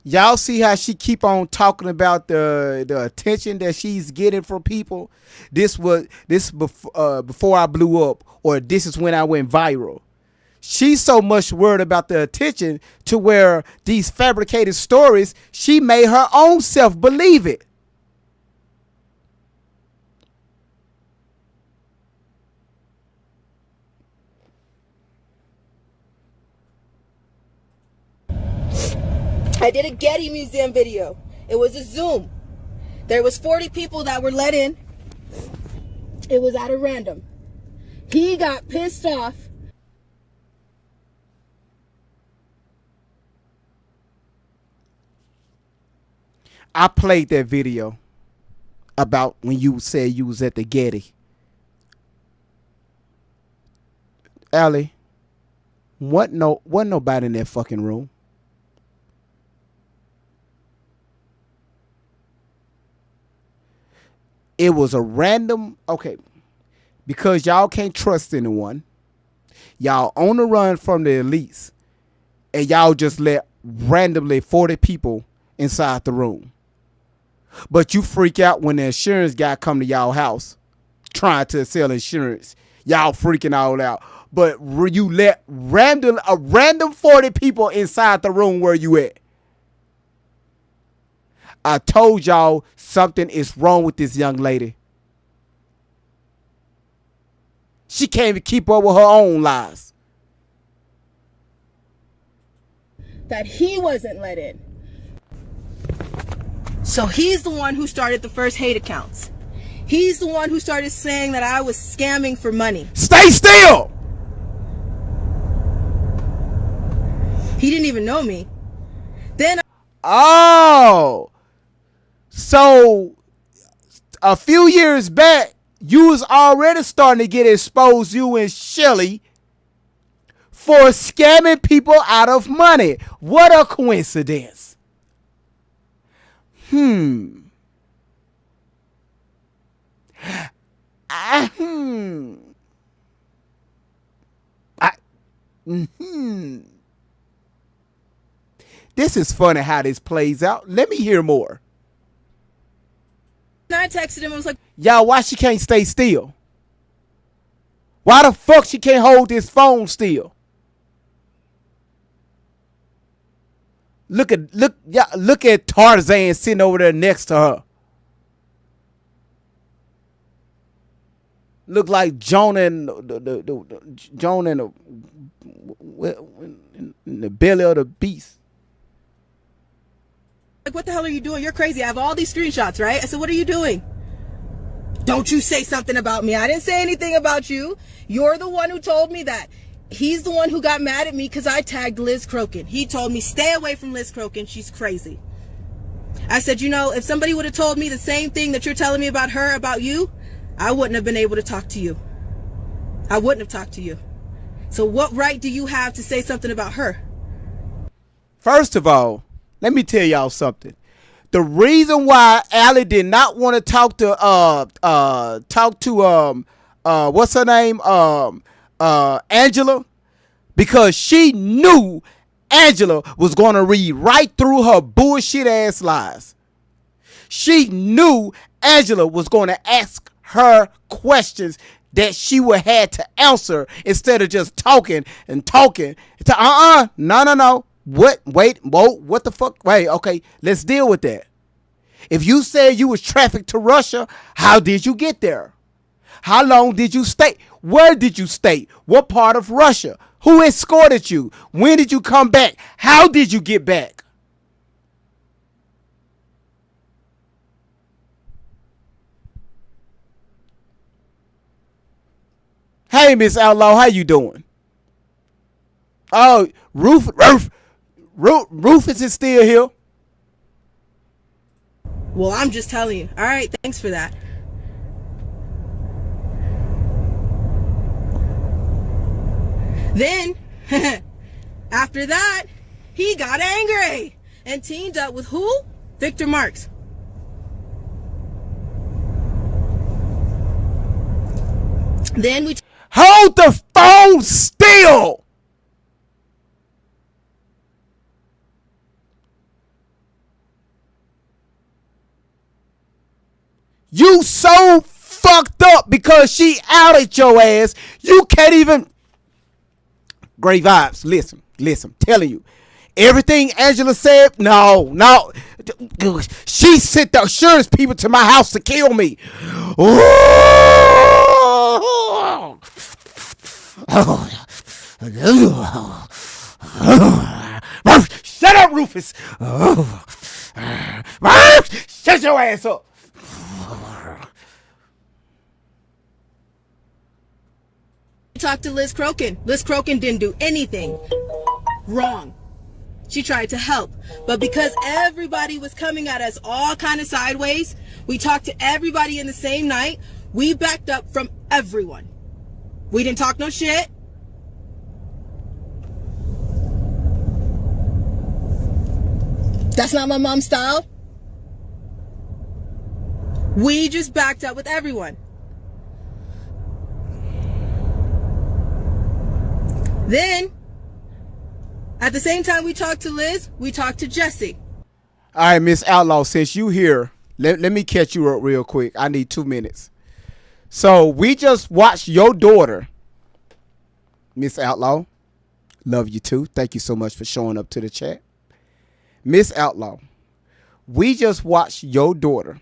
Y'all see how she keep on talking about the attention that she's getting from people? This before I blew up, or this is when I went viral. She's so much worried about the attention to where these fabricated stories, she made her own self believe it. I did a Getty Museum video. It was a Zoom. There was 40 people that were let in. It was at a random. He got pissed off. I played that video about when you said you was at the Getty. Allie, wasn't nobody in that fucking room. It was a random, okay, because y'all can't trust anyone. Y'all on the run from the elites, and y'all just let randomly 40 people inside the room. But you freak out when the insurance guy come to y'all house trying to sell insurance. Y'all freaking all out. But you let a random 40 people inside the room where you at. I told y'all something is wrong with this young lady. She can't even keep up with her own lies. That he wasn't let in. So he's the one who started the first hate accounts. He's the one who started saying that I was scamming for money. Stay still! He didn't even know me. Then oh, so a few years back, you was already starting to get exposed, you and Shelly, for scamming people out of money. What a coincidence. This is funny how this plays out. Let me hear more. I texted him and was like, y'all, why she can't stay still? Why the fuck she can't hold this phone still? Look at Tarzan sitting over there next to her. Look like Jonah in Jonah in the belly of the beast. like, what the hell are you doing? You're crazy. I have all these screenshots, right? I said, what are you doing? Don't you say something about me. I didn't say anything about you. You're the one who told me that. He's the one who got mad at me because I tagged Liz Crokin. He told me, stay away from Liz Crokin. She's crazy. I said, you know, if somebody would have told me the same thing that you're telling me about her, about you, I wouldn't have been able to talk to you. I wouldn't have talked to you. So what right do you have to say something about her? First of all, let me tell y'all something. The reason why Allie did not want to talk to what's her name? Angela, because she knew Angela was going to read right through her bullshit ass lies. She knew Angela was going to ask her questions that she would have to answer instead of just talking and talking. No. What? Wait, whoa, what the fuck? Wait, okay, let's deal with that. If you said you was trafficked to Russia, how did you get there? How long did you stay? Where did you stay? What part of Russia? Who escorted you? When did you come back? How did you get back? Hey, Miss Outlaw, how you doing? Oh, Rufus is still here. Well, I'm just telling you. All right, thanks for that. Then, after that, he got angry and teamed up with who? Victor Marx. Then we hold the phone still. You so fucked up because she outed your ass. You can't even. Great vibes. Listen. Telling you. Everything Angela said, no. She sent the assurance people to my house to kill me. Shut up, Rufus. Shut your ass up. talked to Liz Crokin. Liz Crokin didn't do anything wrong. She tried to help, but because everybody was coming at us all kind of sideways, we talked to everybody in the same night. We backed up from everyone. We didn't talk no shit. That's not my mom's style. We just backed up with everyone. Then, at the same time we talked to Liz, we talked to Jesse. All right, Miss Outlaw, since you here, let me catch you up real quick. I need 2 minutes. So we just watched your daughter, Miss Outlaw. Love you too. Thank you so much for showing up to the chat. Miss Outlaw, we just watched your daughter.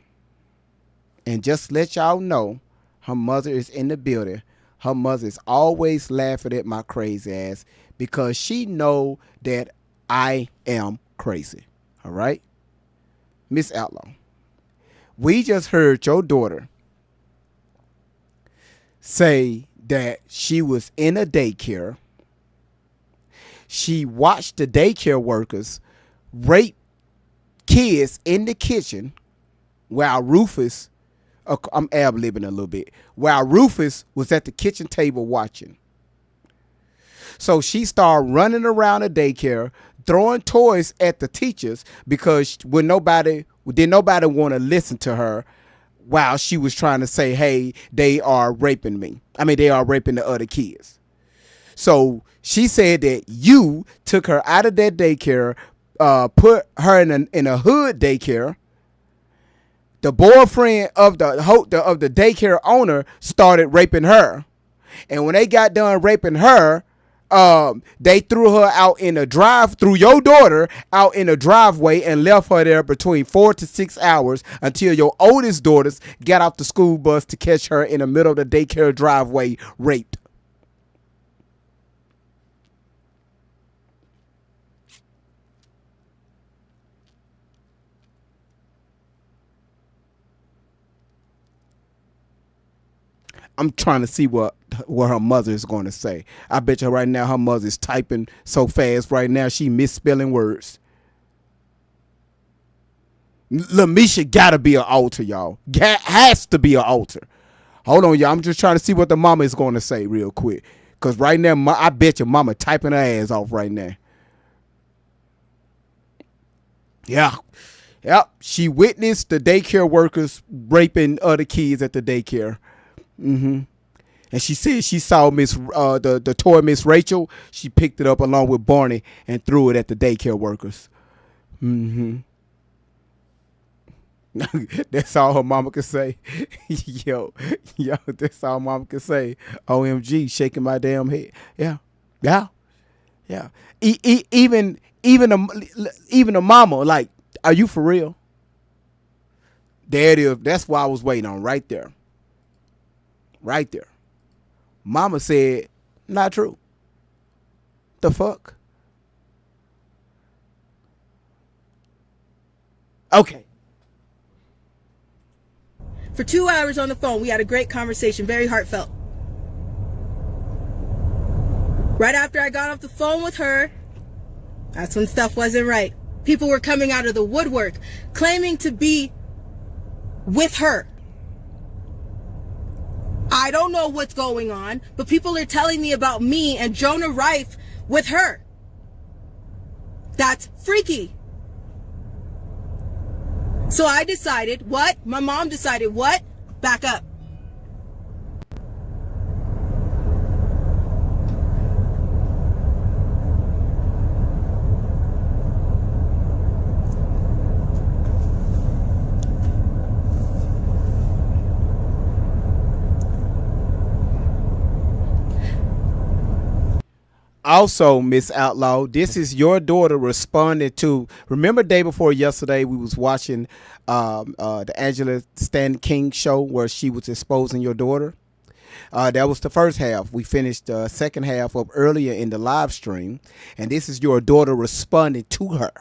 And just let y'all know, her mother is in the building. Her mother is always laughing at my crazy ass because she know that I am crazy. All right? Miss Outlaw, we just heard your daughter say that she was in a daycare. She watched the daycare workers rape kids in the kitchen while Rufus, I'm ad-libbing a little bit, while Rufus was at the kitchen table watching. So she started running around the daycare, throwing toys at the teachers because didn't nobody want to listen to her while she was trying to say, hey, they are raping me. I mean, they are raping the other kids. So she said that you took her out of that daycare, put her in a hood daycare. The boyfriend of the daycare owner started raping her. And when they got done raping her, they threw her out in a threw your daughter out in a driveway and left her there between 4 to 6 hours until your oldest daughters got off the school bus to catch her in the middle of the daycare driveway raped. I'm trying to see what her mother is going to say. I bet you right now her mother is typing so fast right now she misspelling words. Lamisha gotta be an altar, y'all. Has to be an altar. Hold on, y'all. I'm just trying to see what the mama is going to say real quick. Because right now, I bet your mama typing her ass off right now. Yeah. Yep. She witnessed the daycare workers raping other kids at the daycare. And she said she saw the toy Miss Rachel. She picked it up along with Barney and threw it at the daycare workers. Mm-hmm. That's all her mama could say. yo, that's all mama could say. OMG, shaking my damn head. Yeah. Even a mama, like, are you for real? There it is. That's what I was waiting on right there. Right there. Mama said, not true. The fuck? Okay. For 2 hours on the phone, we had a great conversation, very heartfelt. Right after I got off the phone with her, that's when stuff wasn't right. People were coming out of the woodwork, claiming to be with her. I don't know what's going on, but people are telling me about me and Jonah Rife with her. That's freaky. So I decided, what? My mom decided, what? Back up. Also, Miss Outlaw, this is your daughter responding to. Remember, day before yesterday, we was watching the Angela Stan King show where she was exposing your daughter. That was the first half. We finished the second half up earlier in the live stream, and this is your daughter responding to her.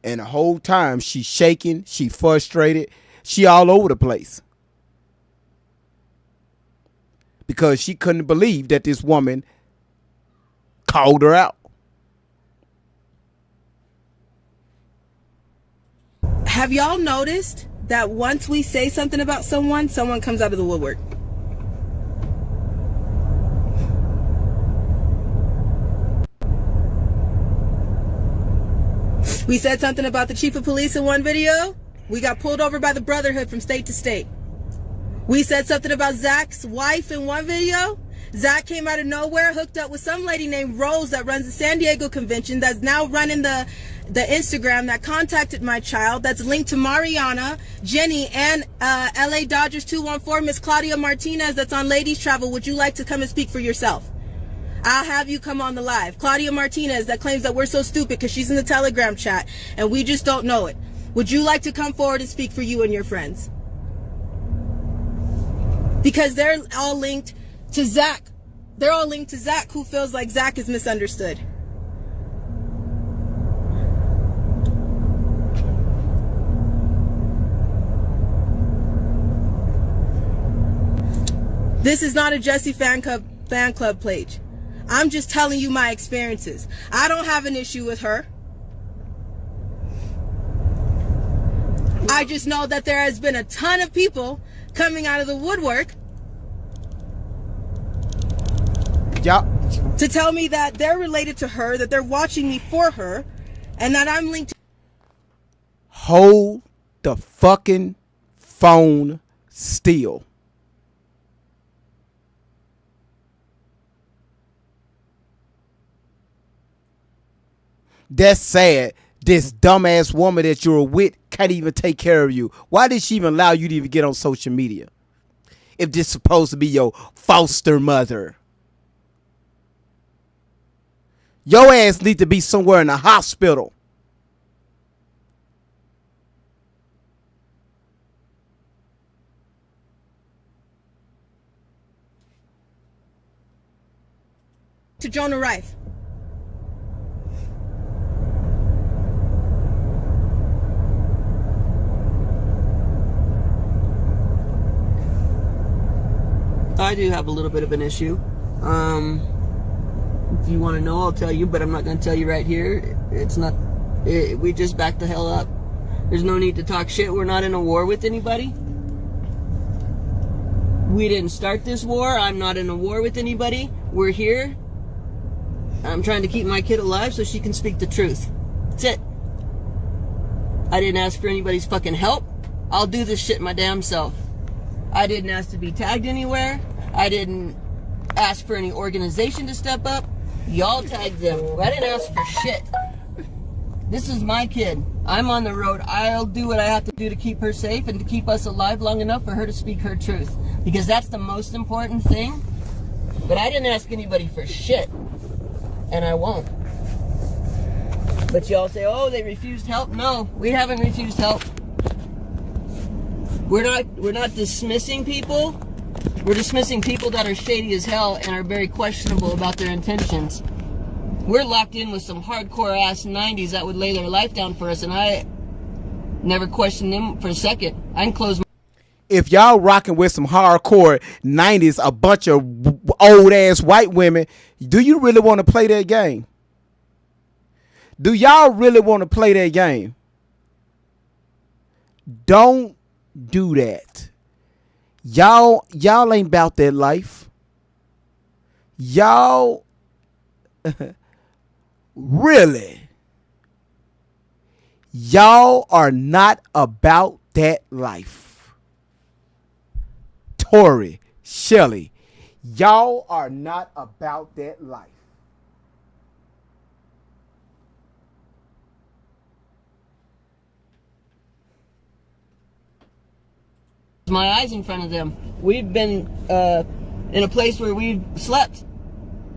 And the whole time she's shaking, she frustrated, she all over the place because she couldn't believe that this woman called her out. Have y'all noticed that once we say something about someone comes out of the woodwork? We said something about the chief of police in one video. We got pulled over by the Brotherhood from state to state. We said something about Zach's wife in one video. Zach came out of nowhere, hooked up with some lady named Rose that runs the San Diego convention, that's now running the Instagram, that contacted my child, that's linked to Mariana, Jenny, and LA Dodgers 214, Miss Claudia Martinez, that's on Ladies Travel. Would you like to come and speak for yourself? I'll have you come on the live. Claudia Martinez, that claims that we're so stupid because she's in the Telegram chat and we just don't know it. Would you like to come forward and speak for you and your friends? Because they're all linked to Zach. They're all linked to Zach, who feels like Zach is misunderstood. This is not a Jessie fan club page. I'm just telling you my experiences. I don't have an issue with her. I just know that there has been a ton of people coming out of the woodwork to tell me that they're related to her, that they're watching me for her, and that I'm linked to. Hold the fucking phone still. That's sad. This dumbass woman that you're with can't even take care of you. Why did she even allow you to even get on social media? If this is supposed to be your foster mother. Your ass need to be somewhere in a hospital. To Jonah Rife. I do have a little bit of an issue. If you want to know, I'll tell you, but I'm not going to tell you right here. We just back the hell up. There's no need to talk shit. We're not in a war with anybody. We didn't start this war. I'm not in a war with anybody. We're here. I'm trying to keep my kid alive so she can speak the truth. That's it. I didn't ask for anybody's fucking help. I'll do this shit my damn self. I didn't ask to be tagged anywhere. I didn't ask for any organization to step up. Y'all tagged them. I didn't ask for shit. This is my kid. I'm on the road. I'll do what I have to do to keep her safe and to keep us alive long enough for her to speak her truth. Because that's the most important thing. But I didn't ask anybody for shit. And I won't. But y'all say, oh, they refused help. No, we haven't refused help. We're not dismissing people. We're dismissing people that are shady as hell and are very questionable about their intentions. We're locked in with some hardcore ass 90s that would lay their life down for us, and I never questioned them for a second. I can close my... If y'all rocking with some hardcore 90s, a bunch of old ass white women, do you really want to play that game? Do y'all really want to play that game? Don't do that. Y'all ain't about that life. Y'all really, y'all are not about that life. Tori, Shelly, y'all are not about that life. My eyes in front of them. We've been in a place where we've slept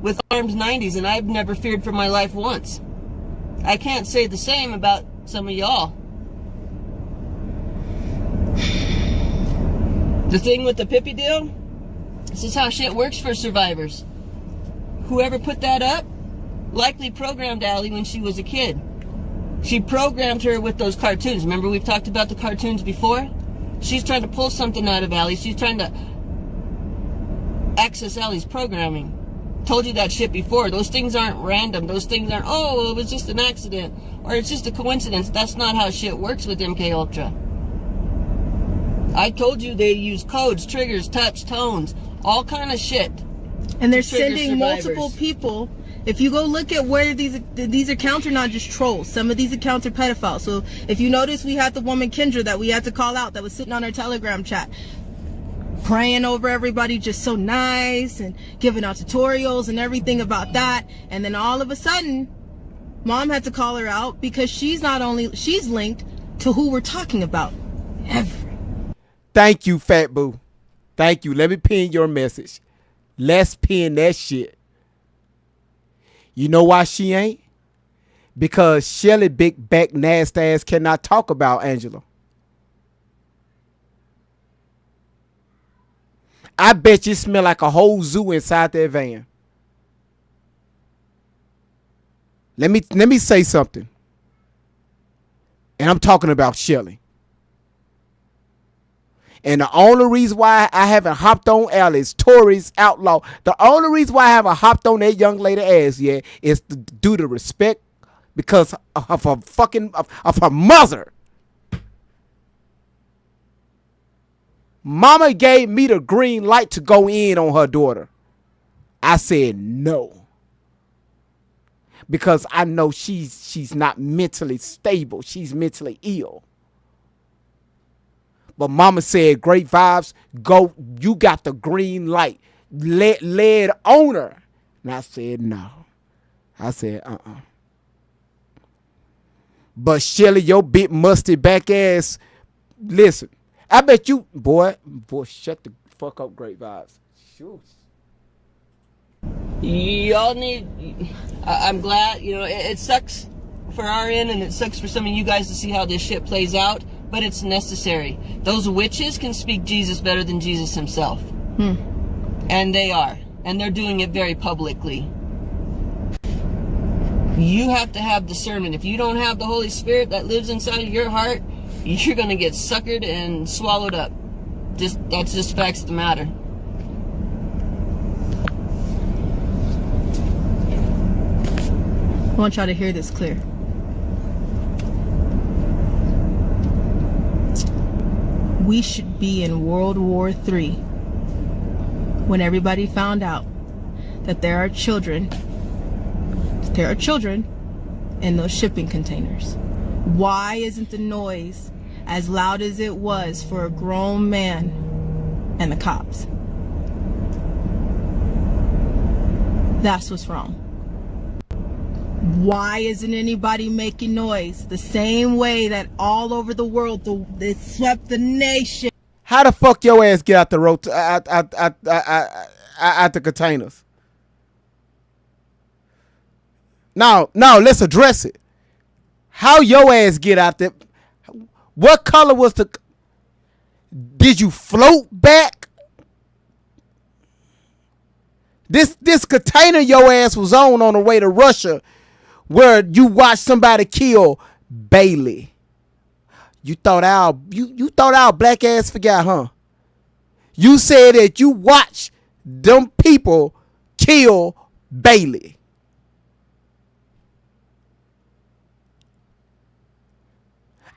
with armed 90s, and I've never feared for my life once. I can't say the same about some of y'all. The thing with the Pippi deal, this is how shit works for survivors. Whoever put that up likely programmed Allie when she was a kid. She programmed her with those cartoons. Remember we've talked about the cartoons before? She's trying to pull something out of Allie. She's trying to access Allie's programming. Told you that shit before. Those things aren't random. Those things aren't, oh, it was just an accident. Or it's just a coincidence. That's not how shit works with MK Ultra. I told you they use codes, triggers, touch, tones, all kind of shit. And they're sending multiple people. If you go look at where these accounts are not just trolls. Some of these accounts are pedophiles. So if you notice, we had the woman Kendra that we had to call out that was sitting on our Telegram chat, praying over everybody, just so nice and giving out tutorials and everything about that. And then all of a sudden, Mom had to call her out because she's linked to who we're talking about. Thank you, Fat Boo. Thank you. Let me pin your message. Let's pin that shit. You know why she ain't? Because Shelly big back nasty ass cannot talk about Angela. I bet you smell like a whole zoo inside that van. Let me say something. And I'm talking about Shelly. And the only reason why I haven't hopped on Alice, Tori's outlaw, the only reason why I haven't hopped on that young lady ass yet is due to respect because of her of her mother. Mama gave me the green light to go in on her daughter. I said no. Because I know she's not mentally stable. She's mentally ill. But Mama said, great vibes, go, you got the green light. Led on her. And I said, no. I said, But Shelly, your big musty back ass, listen, I bet you, boy, shut the fuck up, great vibes. Shoot. Y'all need, I'm glad, it sucks for our end and it sucks for some of you guys to see how this shit plays out. But it's necessary. Those witches can speak Jesus better than Jesus himself. And they are. And they're doing it very publicly. You have to have discernment. If you don't have the Holy Spirit that lives inside of your heart, you're going to get suckered and swallowed up. That's just facts of the matter. I want y'all to hear this clear. We should be in World War III when everybody found out that there are children in those shipping containers. Why isn't the noise as loud as it was for a grown man and the cops? That's what's wrong. Why isn't anybody making noise? The same way that all over the world, it swept the nation. How the fuck your ass get out the out the containers? No, let's address it. How your ass get out there? What color was the? Did you float back? This container your ass was on the way to Russia, where you watched somebody kill Bailey. You thought our black ass forgot, huh? You said that you watched them people kill Bailey.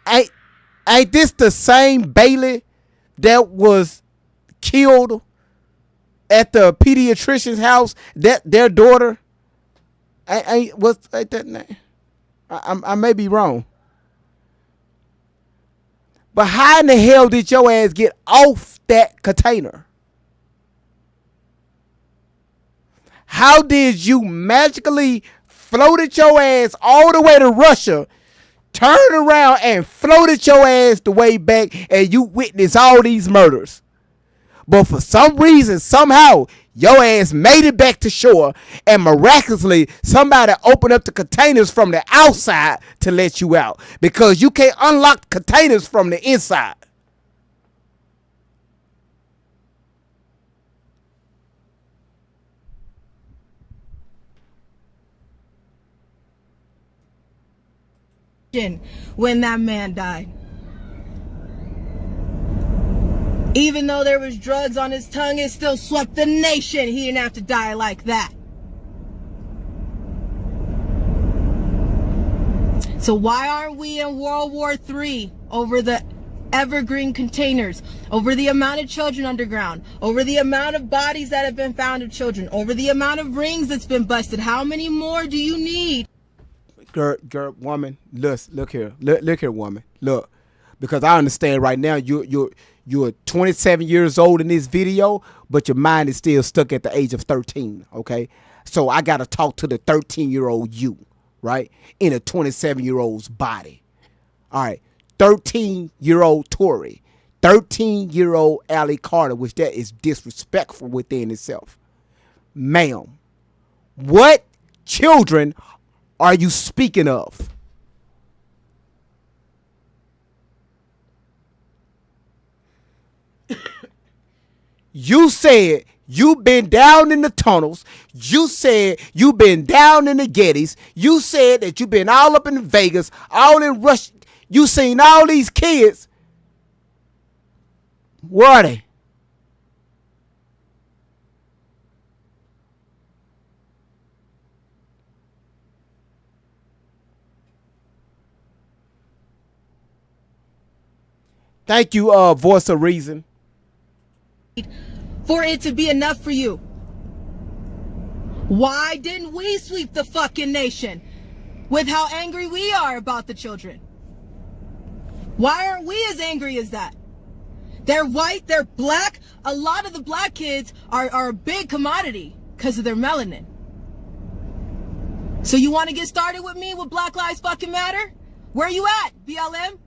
Ain't this the same Bailey that was killed at the pediatrician's house? That their daughter? Ain't that name? I may be wrong. But how in the hell did your ass get off that container? How did you magically floated your ass all the way to Russia, turned around and floated your ass the way back, and you witnessed all these murders? But for some reason, somehow, your ass made it back to shore, and miraculously, somebody opened up the containers from the outside to let you out, because you can't unlock containers from the inside. When that man died. Even though there was drugs on his tongue, it still swept the nation. He didn't have to die like that. So why aren't we in World War III over the evergreen containers, over the amount of children underground, over the amount of bodies that have been found of children, over the amount of rings that's been busted? How many more do you need? Girl, woman, look here, woman, look, because I understand right now you're 27 years old in this video, but your mind is still stuck at the age of 13. Okay, so I gotta talk to the 13-year-old you, right, in a 27-year-old's body. All right, 13-year-old Tori, 13-year-old Allie Carter, which that is disrespectful within itself. Ma'am, what children are you speaking of? You said you've been down in the tunnels. You said you've been down in the Gettys. You said that you've been all up in Vegas, all in Russia. You seen all these kids. Where are they? Thank you, voice of reason. For it to be enough for you. Why didn't we sweep the fucking nation with how angry we are about the children? Why aren't we as angry as that? They're white, they're black. A lot of the black kids are a big commodity because of their melanin. So you want to get started with me with Black Lives Fucking Matter? Where you at, BLM?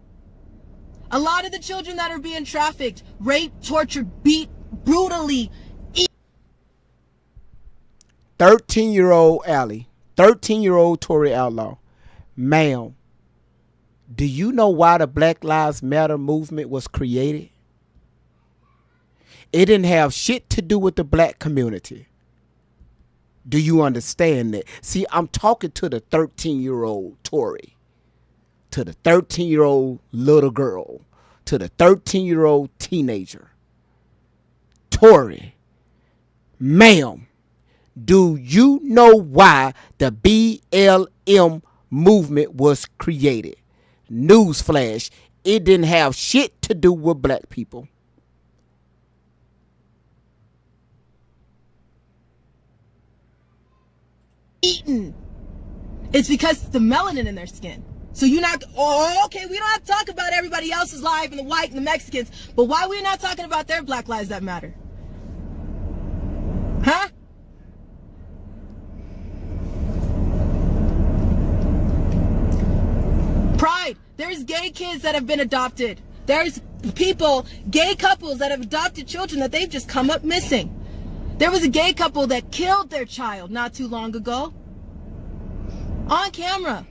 A lot of the children that are being trafficked, raped, tortured, beat, brutally. 13-year-old Allie, 13-year-old Tori Outlaw. Ma'am, do you know why the Black Lives Matter movement was created? It didn't have shit to do with the black community. Do you understand that? See, I'm talking to the 13-year-old Tori, to the 13-year-old little girl, to the 13-year-old teenager. Tori, ma'am, do you know why the BLM movement was created? Newsflash, it didn't have shit to do with black people. Eaten. It's because it's the melanin in their skin. So you're not, okay, we don't have to talk about everybody else's life and the white and the Mexicans, but why are we not talking about their black lives that matter? Huh? There's gay kids that have been adopted. There's people, gay couples that have adopted children that they've just come up missing. There was a gay couple that killed their child not too long ago. On camera.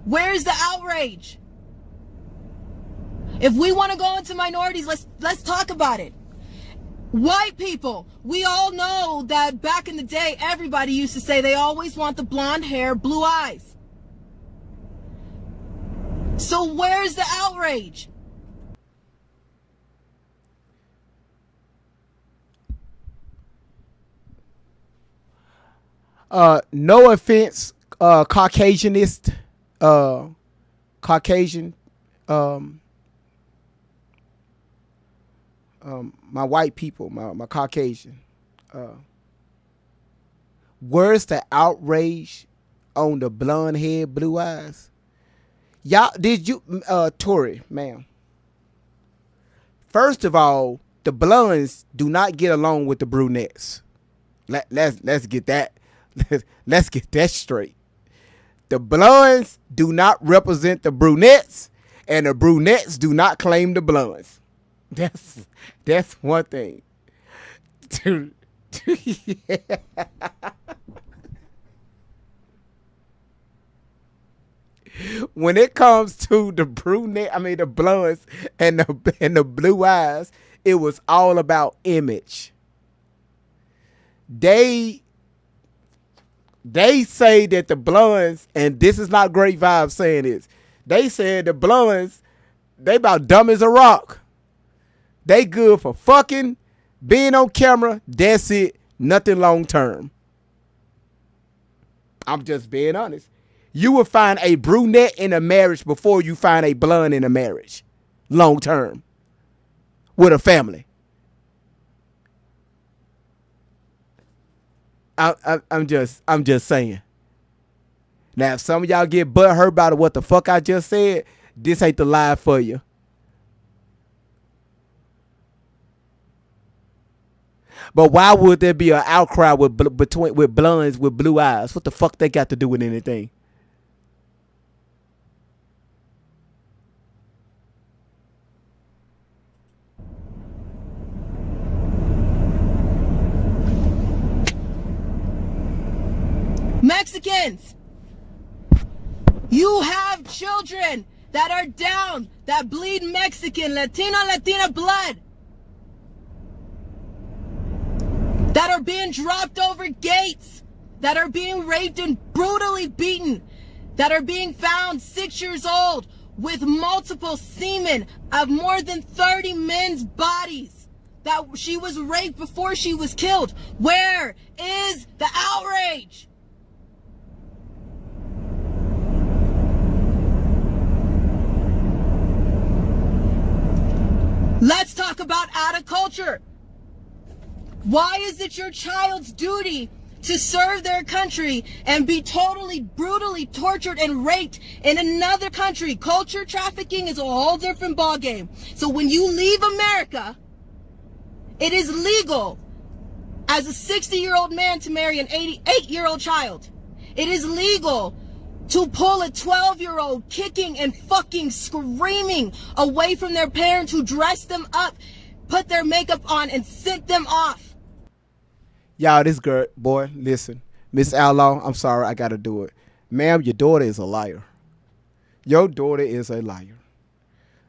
Where's the outrage? If we want to go into minorities, let's talk about it. White people, we all know that back in the day, everybody used to say they always want the blonde hair, blue eyes. So where's the outrage? No offense, Caucasianist, Caucasian, my white people, my Caucasian. Where's the outrage on the blonde head, blue eyes? Y'all, did you, Tori, ma'am? First of all, the blondes do not get along with the brunettes. Let's get that. Let's get that straight. The blondes do not represent the brunettes, and the brunettes do not claim the blondes. That's one thing. Yeah. When it comes to the the blondes and the blue eyes, it was all about image. They say that the blondes, and this is not Great Vibes saying this, they said the blondes, they about dumb as a rock. They good for fucking, being on camera, that's it, nothing long term. I'm just being honest. You will find a brunette in a marriage before you find a blonde in a marriage, long term, with a family. I'm just saying. Now, if some of y'all get butthurt about what the fuck I just said, this ain't the live for you. But why would there be an outcry with blondes with blue eyes? What the fuck they got to do with anything? Mexicans, you have children that are down, that bleed Mexican, Latina blood, that are being dropped over gates, that are being raped and brutally beaten, that are being found 6 years old with multiple semen of more than 30 men's bodies, that she was raped before she was killed. Where is the outrage? Let's talk about out of culture. Why is it your child's duty to serve their country and be totally brutally tortured and raped in another country? Culture trafficking is a whole different ballgame. So when you leave America, it is legal as a 60-year-old man to marry an 88-year-old child. It is legal to pull a 12-year-old kicking and fucking screaming away from their parents who dressed them up, put their makeup on, and sent them off. Y'all, this girl, boy, listen. Miss Outlaw, I'm sorry, I gotta do it. Ma'am, your daughter is a liar. Your daughter is a liar.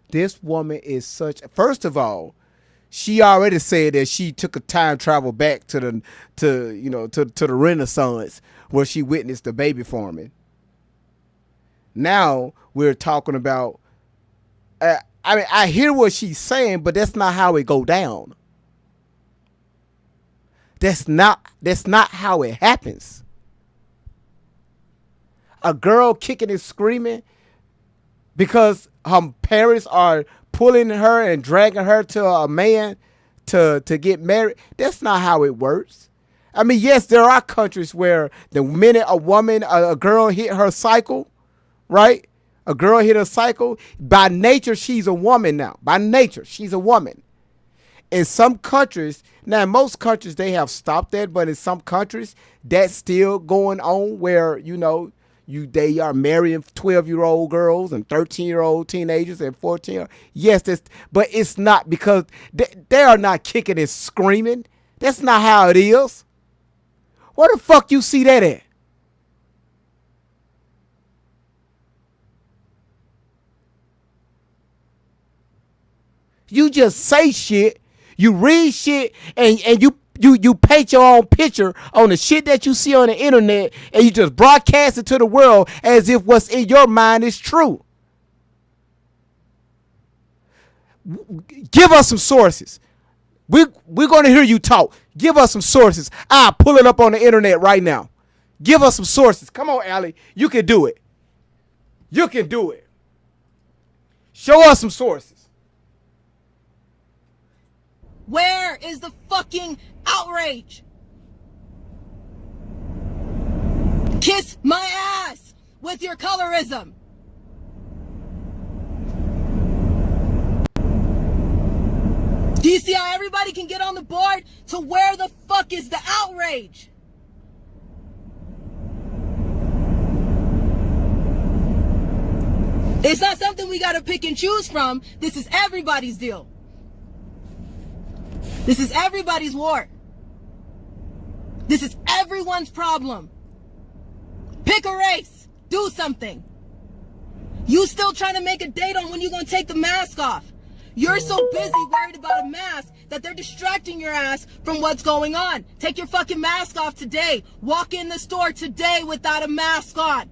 This woman is first of all, she already said that she took a time travel back to the Renaissance where she witnessed the baby forming. Now we're talking about, I hear what she's saying, but that's not how it go down. That's not how it happens. A girl kicking and screaming because her parents are pulling her and dragging her to a man to get married. That's not how it works. I mean, yes, there are countries where the minute a girl hit her cycle, right? A girl hit her cycle. By nature, she's a woman now. By nature, she's a woman. In some countries, now in most countries they have stopped that, but in some countries that's still going on where, you They are marrying 12-year-old girls and 13-year-old teenagers and 14. Yes, but it's not because they are not kicking and screaming. That's not how it is. Where the fuck you see that at? You just say shit, you read shit, and you paint your own picture on the shit that you see on the internet, and you just broadcast it to the world as if what's in your mind is true. Give us some sources. We're going to hear you talk. Give us some sources. I'll pull it up on the internet right now. Give us some sources. Come on, Allie. You can do it. You can do it. Show us some sources. Where is the fucking outrage? Kiss my ass with your colorism. Do you see how everybody can get on the board? So where the fuck is the outrage? It's not something we gotta pick and choose from. This is everybody's deal. This is everybody's war. This is everyone's problem. Pick a race. Do something. You still trying to make a date on when you're gonna take the mask off. You're so busy worried about a mask that they're distracting your ass from what's going on. Take your fucking mask off today. Walk in the store today without a mask on.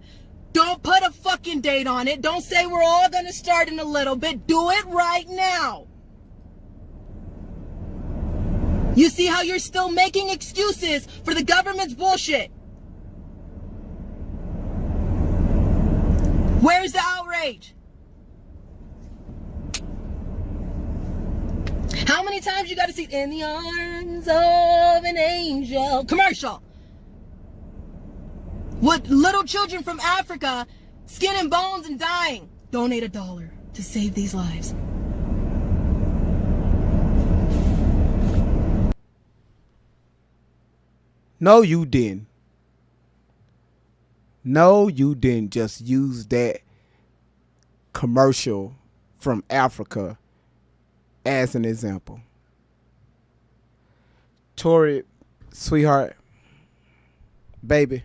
Don't put a fucking date on it. Don't say we're all gonna start in a little bit. Do it right now. You see how you're still making excuses for the government's bullshit? Where's the outrage? How many times you gotta see "In the Arms of an Angel" commercial? With little children from Africa, skin and bones and dying. Donate $1 to save these lives. No, you didn't. No, you didn't just use that commercial from Africa as an example. Tori, sweetheart, baby,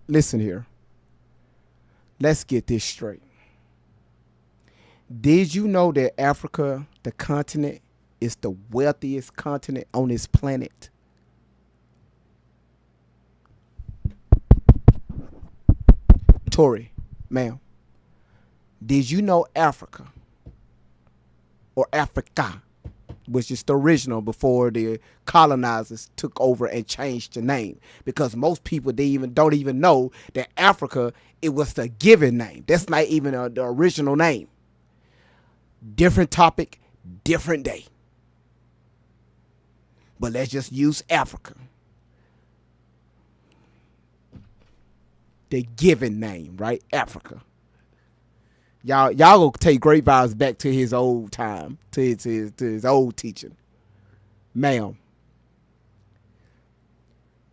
listen here. Let's get this straight. Did you know that Africa, the continent, is the wealthiest continent on this planet? Tori, ma'am, did you know Africa, or Africa, which is the original before the colonizers took over and changed the name? Because most people don't even know that Africa, it was the given name. That's not even the original name. Different topic, different day. But let's just use Africa. The given name, right? Africa. Y'all go take Great Vibes back to his old time, to his old teaching. Ma'am,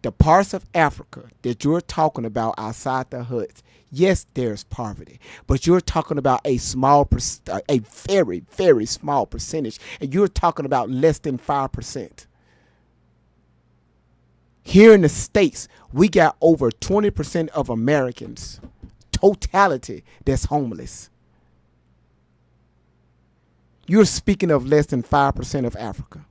the parts of Africa that you're talking about outside the huts, yes, there's poverty, but you're talking about a very, very small percentage, and you're talking about less than 5%. Here in the States, we got over 20% of Americans, totality, that's homeless. You're speaking of less than 5% of Africa.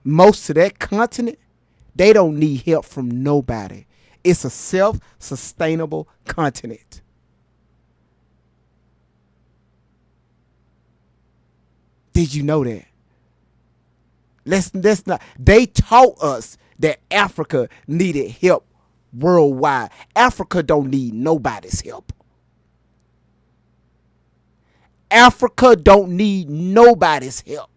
Most of that continent, they don't need help from nobody. It's a self-sustainable continent. Did you know that? Let's not. They taught us that Africa needed help worldwide. Africa don't need nobody's help. Africa don't need nobody's help.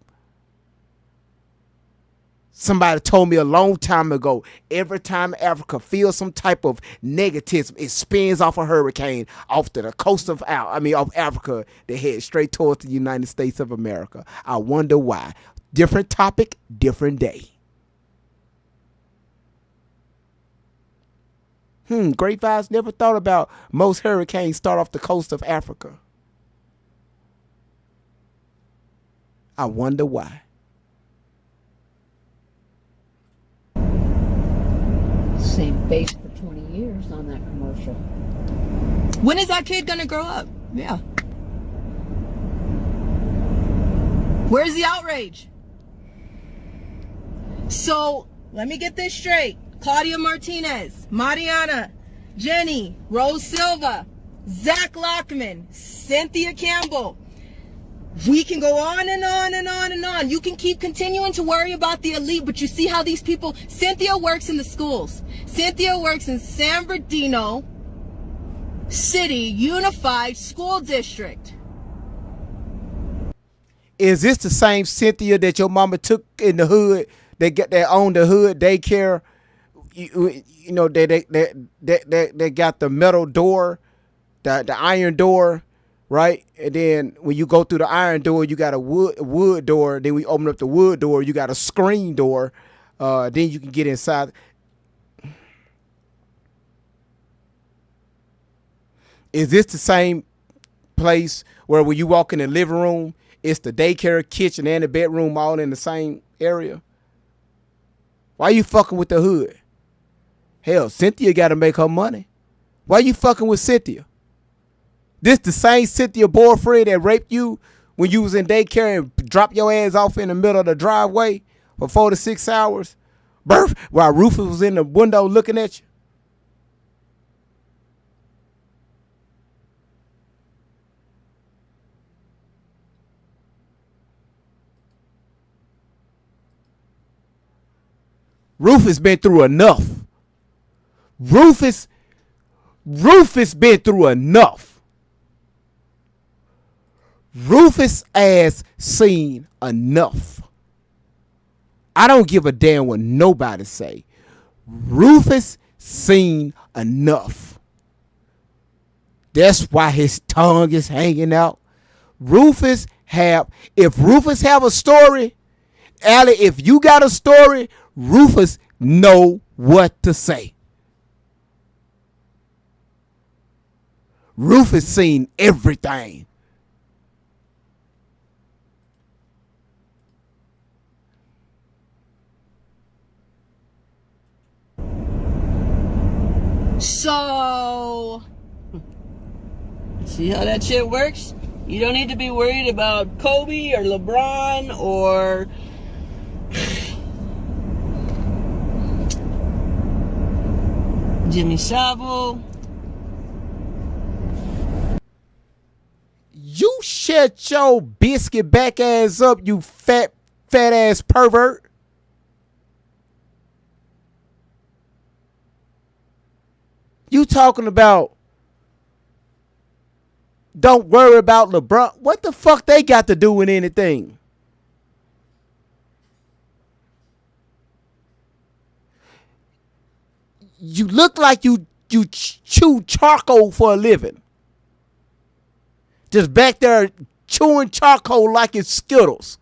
Somebody told me a long time ago, every time Africa feels some type of negativism, it spins off a hurricane off to the coast of Africa. They head straight towards the United States of America. I wonder why. Different topic, different day. Great Vibes never thought about most hurricanes start off the coast of Africa. I wonder why. Same face for 20 years on that commercial. When is that kid gonna grow up? Yeah. Where's the outrage? So, let me get this straight. Claudia Martinez, Mariana, Jenny, Rose Silva, Zach Lockman, Cynthia Campbell. We can go on and on and on and on. You can keep continuing to worry about the elite, but you see how these people... Cynthia works in the schools. Cynthia works in San Bernardino City Unified School District. Is this the same Cynthia that your mama took in the hood? That owned the hood daycare? You know, they got the metal door, the iron door, right? And then when you go through the iron door, you got a wood door. Then we open up the wood door, you got a screen door. Then you can get inside. Is this the same place where when you walk in the living room, it's the daycare, kitchen, and the bedroom all in the same area? Why you fucking with the hood? Hell, Cynthia got to make her money. Why you fucking with Cynthia? This the same Cynthia boyfriend that raped you when you was in daycare and dropped your ass off in the middle of the driveway for 4 to 6 hours? Birth, while Rufus was in the window looking at you? Rufus been through enough. Rufus been through enough. Rufus ass seen enough. I don't give a damn what nobody say. Rufus seen enough. That's why his tongue is hanging out. If Rufus have a story, Allie, if you got a story, Rufus know what to say. Rufus seen everything. So, see how that shit works? You don't need to be worried about Kobe or LeBron or Jimmy Savile. You shut your biscuit back ass up, you fat ass pervert. You talking about don't worry about LeBron. What the fuck they got to do with anything? You look like you chew charcoal for a living. Just back there chewing charcoal like it's Skittles.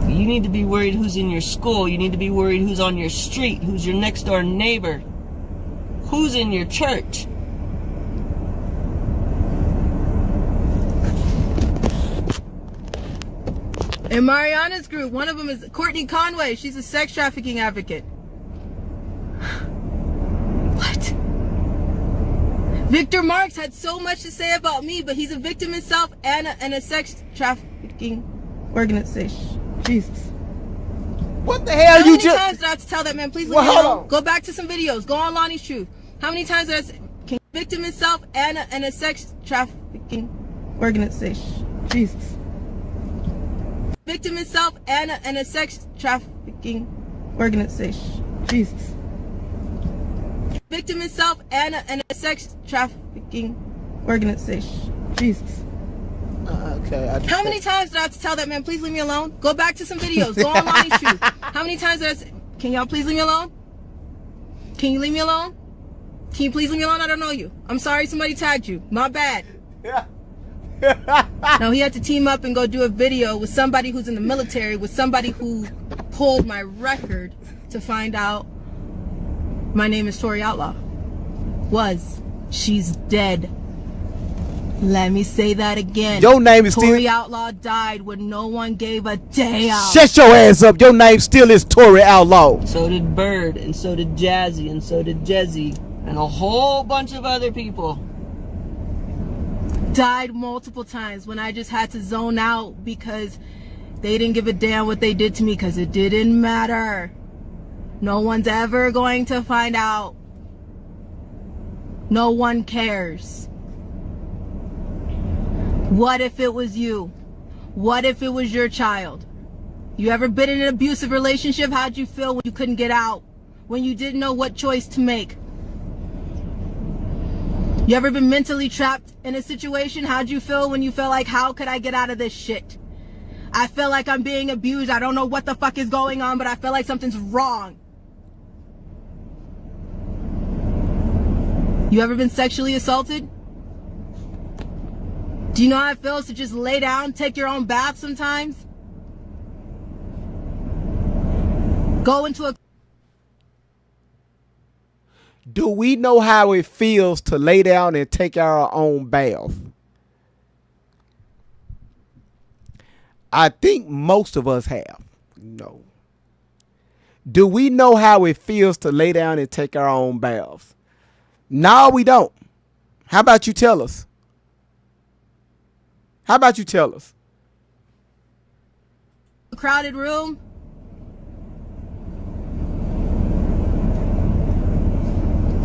You need to be worried who's in your school. You need to be worried who's on your street, who's your next door neighbor, who's in your church. in Mariana's group, one of them is Courtney Conway. She's a sex trafficking advocate. What? Victor Marks had so much to say about me, but he's a victim himself and a sex trafficking organization. Jesus. What the hell How you many just... times did I have to tell that man, please leave Well, me hold alone? on. Go back to some videos. Go on Lonnie's Truth. How many times did I say, can victim himself and a sex trafficking organization? Jesus. Victim himself and a sex trafficking organization. Jesus. Victim himself and a sex trafficking organization. Jesus. Okay. How many times did I have to tell that man, please leave me alone? Go back to some videos. Go on Lonnie's Truth. How many times did I say, can y'all please leave me alone? Can you leave me alone? Can you please leave me alone? I don't know you. I'm sorry somebody tagged you. My bad. No, he had to team up and go do a video with somebody who's in the military, with somebody who pulled my record to find out my name is Tori Outlaw. She's dead. Let me say that again. Your name is Tori still... Outlaw died when no one gave a damn. Shut your ass up. Your name still is Tori Outlaw. So did Bird, and so did Jazzy, and so did Jezzy, and a whole bunch of other people. Died multiple times when I just had to zone out because they didn't give a damn what they did to me because it didn't matter. No one's ever going to find out. No one cares. What if it was you? What if it was your child? You ever been in an abusive relationship? How'd you feel when you couldn't get out? When you didn't know what choice to make? You ever been mentally trapped in a situation? How'd you feel when you felt like, how could I get out of this shit? I feel like I'm being abused. I don't know what the fuck is going on, but I feel like something's wrong. You ever been sexually assaulted? Do you know how it feels to just lay down, take your own bath sometimes? Go into a... Do we know how it feels to lay down and take our own bath? I think most of us have. No. Do we know how it feels to lay down and take our own baths? No, we don't. How about you tell us? How about you tell us? A crowded room.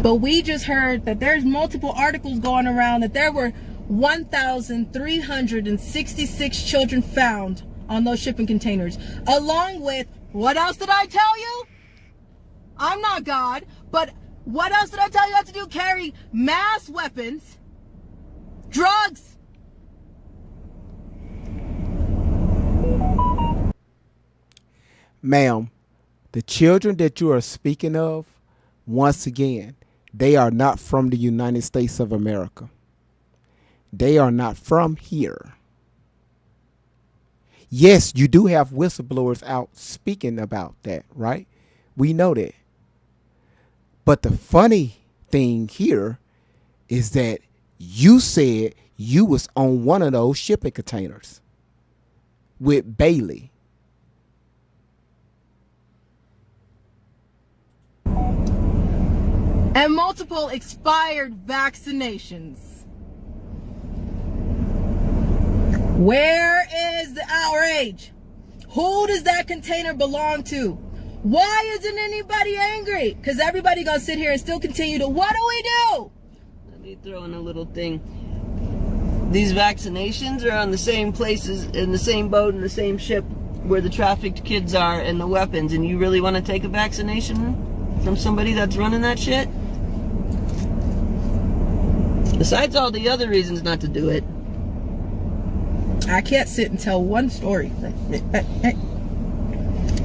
But we just heard that there's multiple articles going around that there were 1,366 children found on those shipping containers. Along with, what else did I tell you? I'm not God, but what else did I tell you how to do? Carry mass weapons, drugs. Ma'am, the children that you are speaking of, once again, they are not from the United States of America. They are not from here. Yes, you do have whistleblowers out speaking about that, right? We know that. But the funny thing here is that you said you was on one of those shipping containers with Bailey. And multiple expired vaccinations. Where is the outrage? Who does that container belong to? Why isn't anybody angry? Because everybody gonna sit here and still continue to, what do we do? Let me throw in a little thing. These vaccinations are on the same places, in the same boat, in the same ship where the trafficked kids are and the weapons. And you really want to take a vaccination from somebody that's running that shit? Besides all the other reasons not to do it. I can't sit and tell one story. It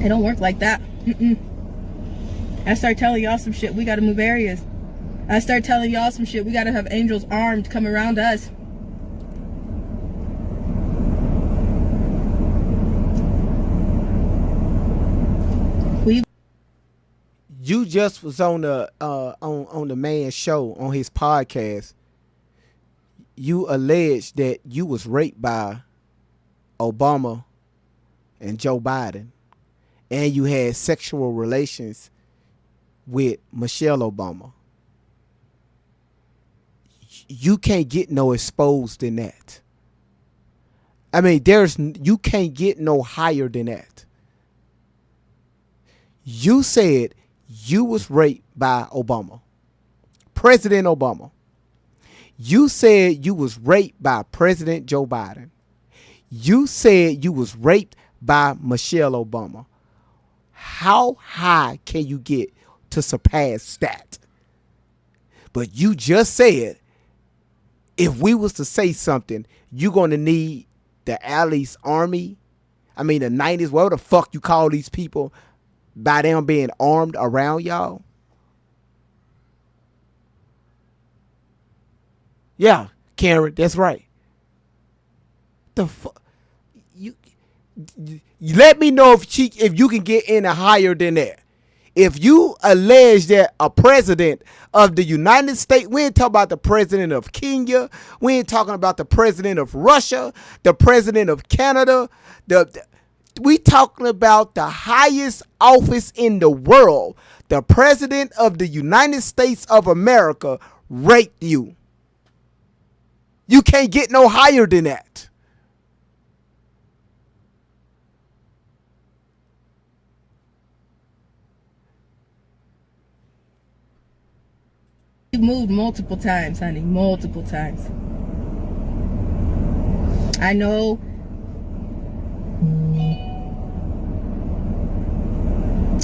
don't work like that. I start telling y'all some shit, we gotta move areas. I start telling y'all some shit, we gotta have angels armed come around us. You just was on the man's show, on his podcast. You alleged that you was raped by Obama and Joe Biden, and you had sexual relations with Michelle Obama. You can't get no exposed than that. I mean, you can't get no higher than that. You said you was raped by Obama, President Obama. You said you was raped by President Joe Biden. You said you was raped by Michelle Obama. How high can you get to surpass that? But you just said, if we was to say something, you're going to need the Alice Army. I mean, the 90s, whatever the fuck you call these people, by them being armed around y'all. Yeah, Karen, that's right. The fuck, Let me know if you can get any higher than that. If you allege that a president of the United States, we ain't talking about the president of Kenya, we ain't talking about the president of Russia, the president of Canada, we talking about the highest office in the world. The president of the United States of America raped you. You can't get no higher than that. You moved multiple times, honey, multiple times. I know.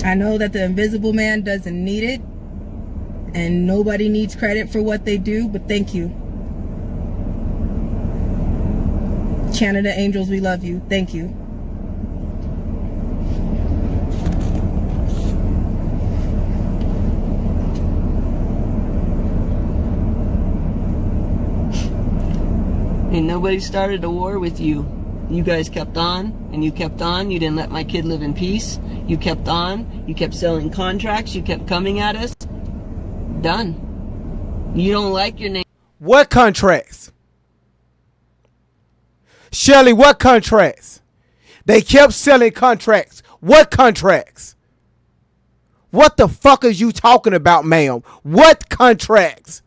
I know that the invisible man doesn't need it, and nobody needs credit for what they do, but thank you. Canada Angels, we love you. Thank you. And nobody started a war with you. You guys kept on, and you kept on. You didn't let my kid live in peace. You kept on. You kept selling contracts. You kept coming at us. Done. You don't like your name. What contracts? Shelley, what contracts? They kept selling contracts. What contracts? What the fuck is you talking about, ma'am? What contracts?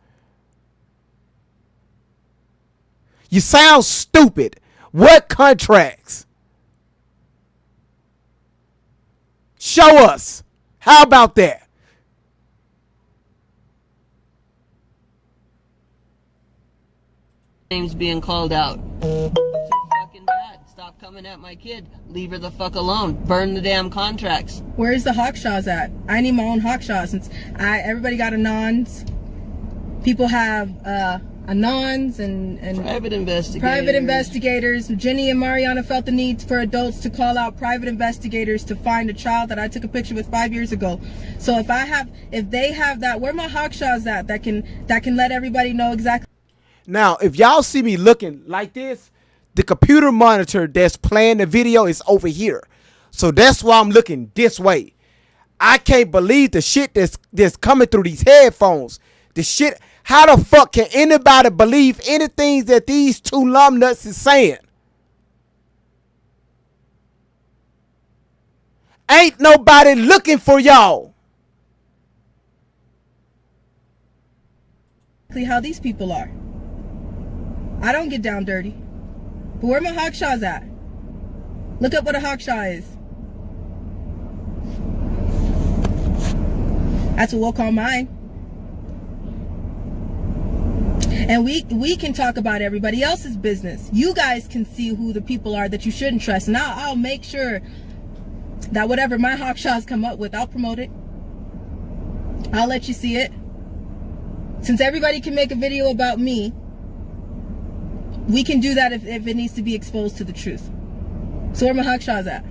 You sound stupid. What contracts? Show us. How about that? Name's being called out. You're fucking bad. Stop coming at my kid. Leave her the fuck alone. Burn the damn contracts. Where's the Hawkshaws at? I need my own Hawkshaw since everybody got Anons. People have Anons and Private investigators. Private investigators. Jenny and Mariana felt the need for adults to call out private investigators to find a child that I took a picture with 5 years ago. So if they have that, where my Hawkshaws at that can let everybody know exactly. Now, if y'all see me looking like this, the computer monitor that's playing the video is over here. So that's why I'm looking this way. I can't believe the shit that's coming through these headphones. The shit. How the fuck can anybody believe anything that these two lumnuts is saying? Ain't nobody looking for y'all. How these people are. I don't get down dirty. But where my Hawkshaws at? Look up what a Hawkshaw is. That's what we'll call mine. And we can talk about everybody else's business. You guys can see who the people are that you shouldn't trust. And I'll make sure that whatever my Hawkshaws come up with, I'll promote it. I'll let you see it. Since everybody can make a video about me, we can do that if it needs to be exposed to the truth. So where my Hawkshaws at?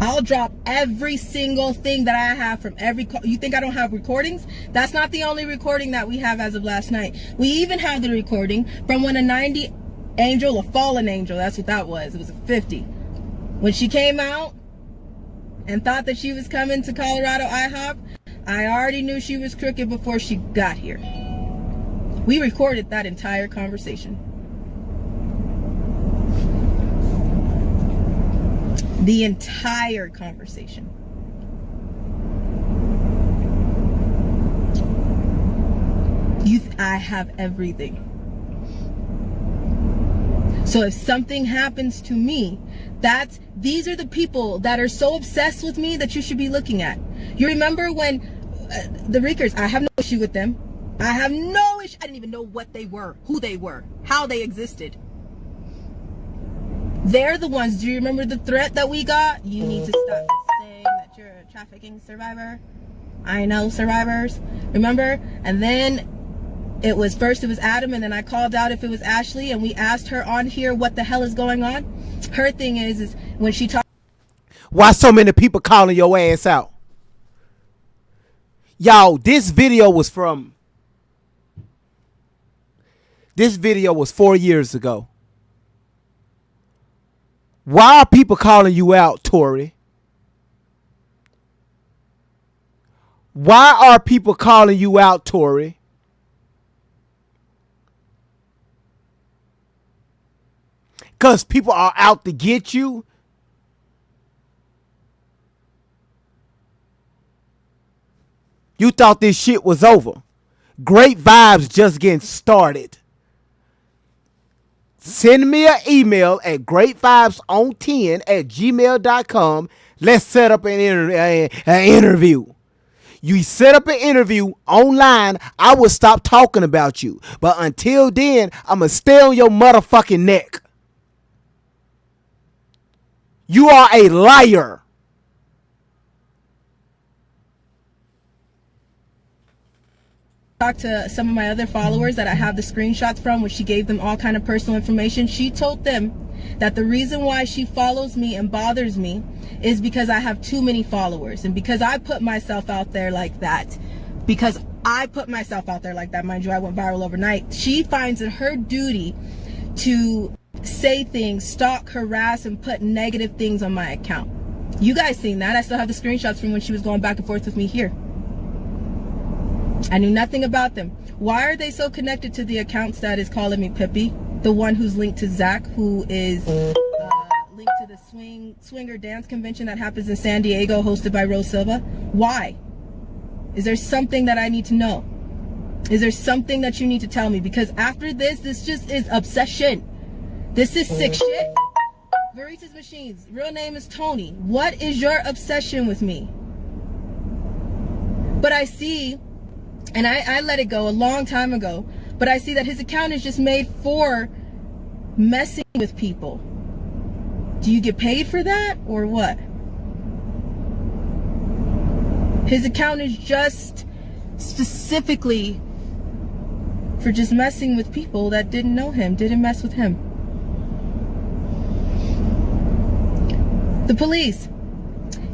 I'll drop every single thing that I have from every call. You think I don't have recordings? That's not the only recording that we have as of last night. We even have the recording from when a 90 angel, a fallen angel, that's what that was. It was a 50. When she came out and thought that she was coming to Colorado IHOP, I already knew she was crooked before she got here. We recorded that entire conversation. The entire conversation. I have everything. So if something happens to me, these are the people that are so obsessed with me that you should be looking at. You remember when the Reekers, I have no issue with them. I have no issue. I didn't even know what they were, who they were, how they existed. They're the ones. Do you remember the threat that we got? You need to stop saying that you're a trafficking survivor. I know survivors. Remember? And then it was Adam, and then I called out if it was Ashley, and we asked her on here what the hell is going on. Her thing is when she talks. Why so many people calling your ass out? Y'all, this video was from This video was 4 years ago. Why are people calling you out, Tory? Why are people calling you out, Tory? Because people are out to get you? You thought this shit was over. Great vibes just getting started. Send me an email at greatvibeson10@gmail.com. Let's set up an interview. You set up an interview online, I will stop talking about you. But until then, I'm going to stay on your motherfucking neck. You are a liar. Talked to some of my other followers that I have the screenshots from, which she gave them all kind of personal information. She told them that the reason why she follows me and bothers me is because I have too many followers, and because I put myself out there like that. Because I put myself out there like that, mind you, I went viral overnight. She finds it her duty to say things, stalk, harass, and put negative things on my account. You guys seen that. I still have the screenshots from when she was going back and forth with me here. I knew nothing about them. Why are they so connected to the accounts that is calling me Pippi? The one who's linked to Zach, who is linked to the swinger dance convention that happens in San Diego, hosted by Rose Silva. Why? Is there something that I need to know? Is there something that you need to tell me? Because after this just is obsession. This is sick shit. Veritas Machines, real name is Tony. What is your obsession with me? But I see, and I let it go a long time ago, but I see that his account is just made for messing with people. Do you get paid for that or what? His account is just specifically for just messing with people that didn't know him, didn't mess with him. The police.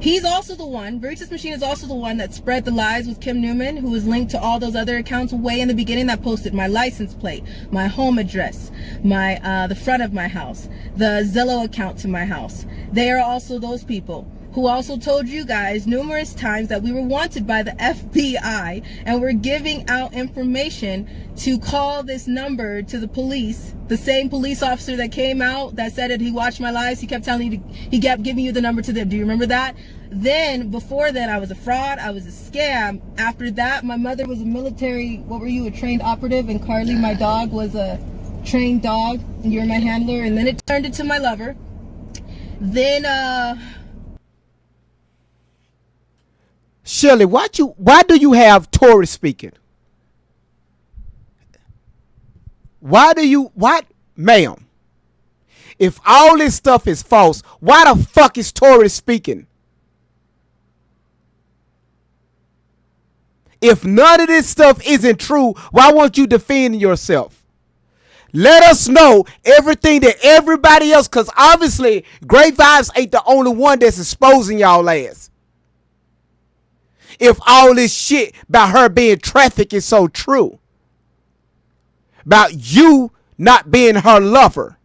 He's also the one, Veritas Machine is also the one that spread the lies with Kim Newman, who was linked to all those other accounts way in the beginning that posted my license plate, my home address, my the front of my house, the Zillow account to my house. They are also those people who also told you guys numerous times that we were wanted by the FBI and were giving out information to call this number to the police. The same police officer that came out that said that he watched my lives, he kept telling you, he kept giving you the number to them. Do you remember that? Then, before then, I was a fraud, I was a scam. After that, my mother was a military, what were you, a trained operative, and Carly, my dog, was a trained dog, and you're my handler, and then it turned into my lover. Then, Shirley, why do you have Tory speaking? Ma'am, if all this stuff is false, why the fuck is Tory speaking? If none of this stuff isn't true, why won't you defend yourself? Let us know everything that everybody else, because obviously Great Vibes ain't the only one that's exposing y'all ass. If all this shit about her being trafficked is so true, about you not being her lover,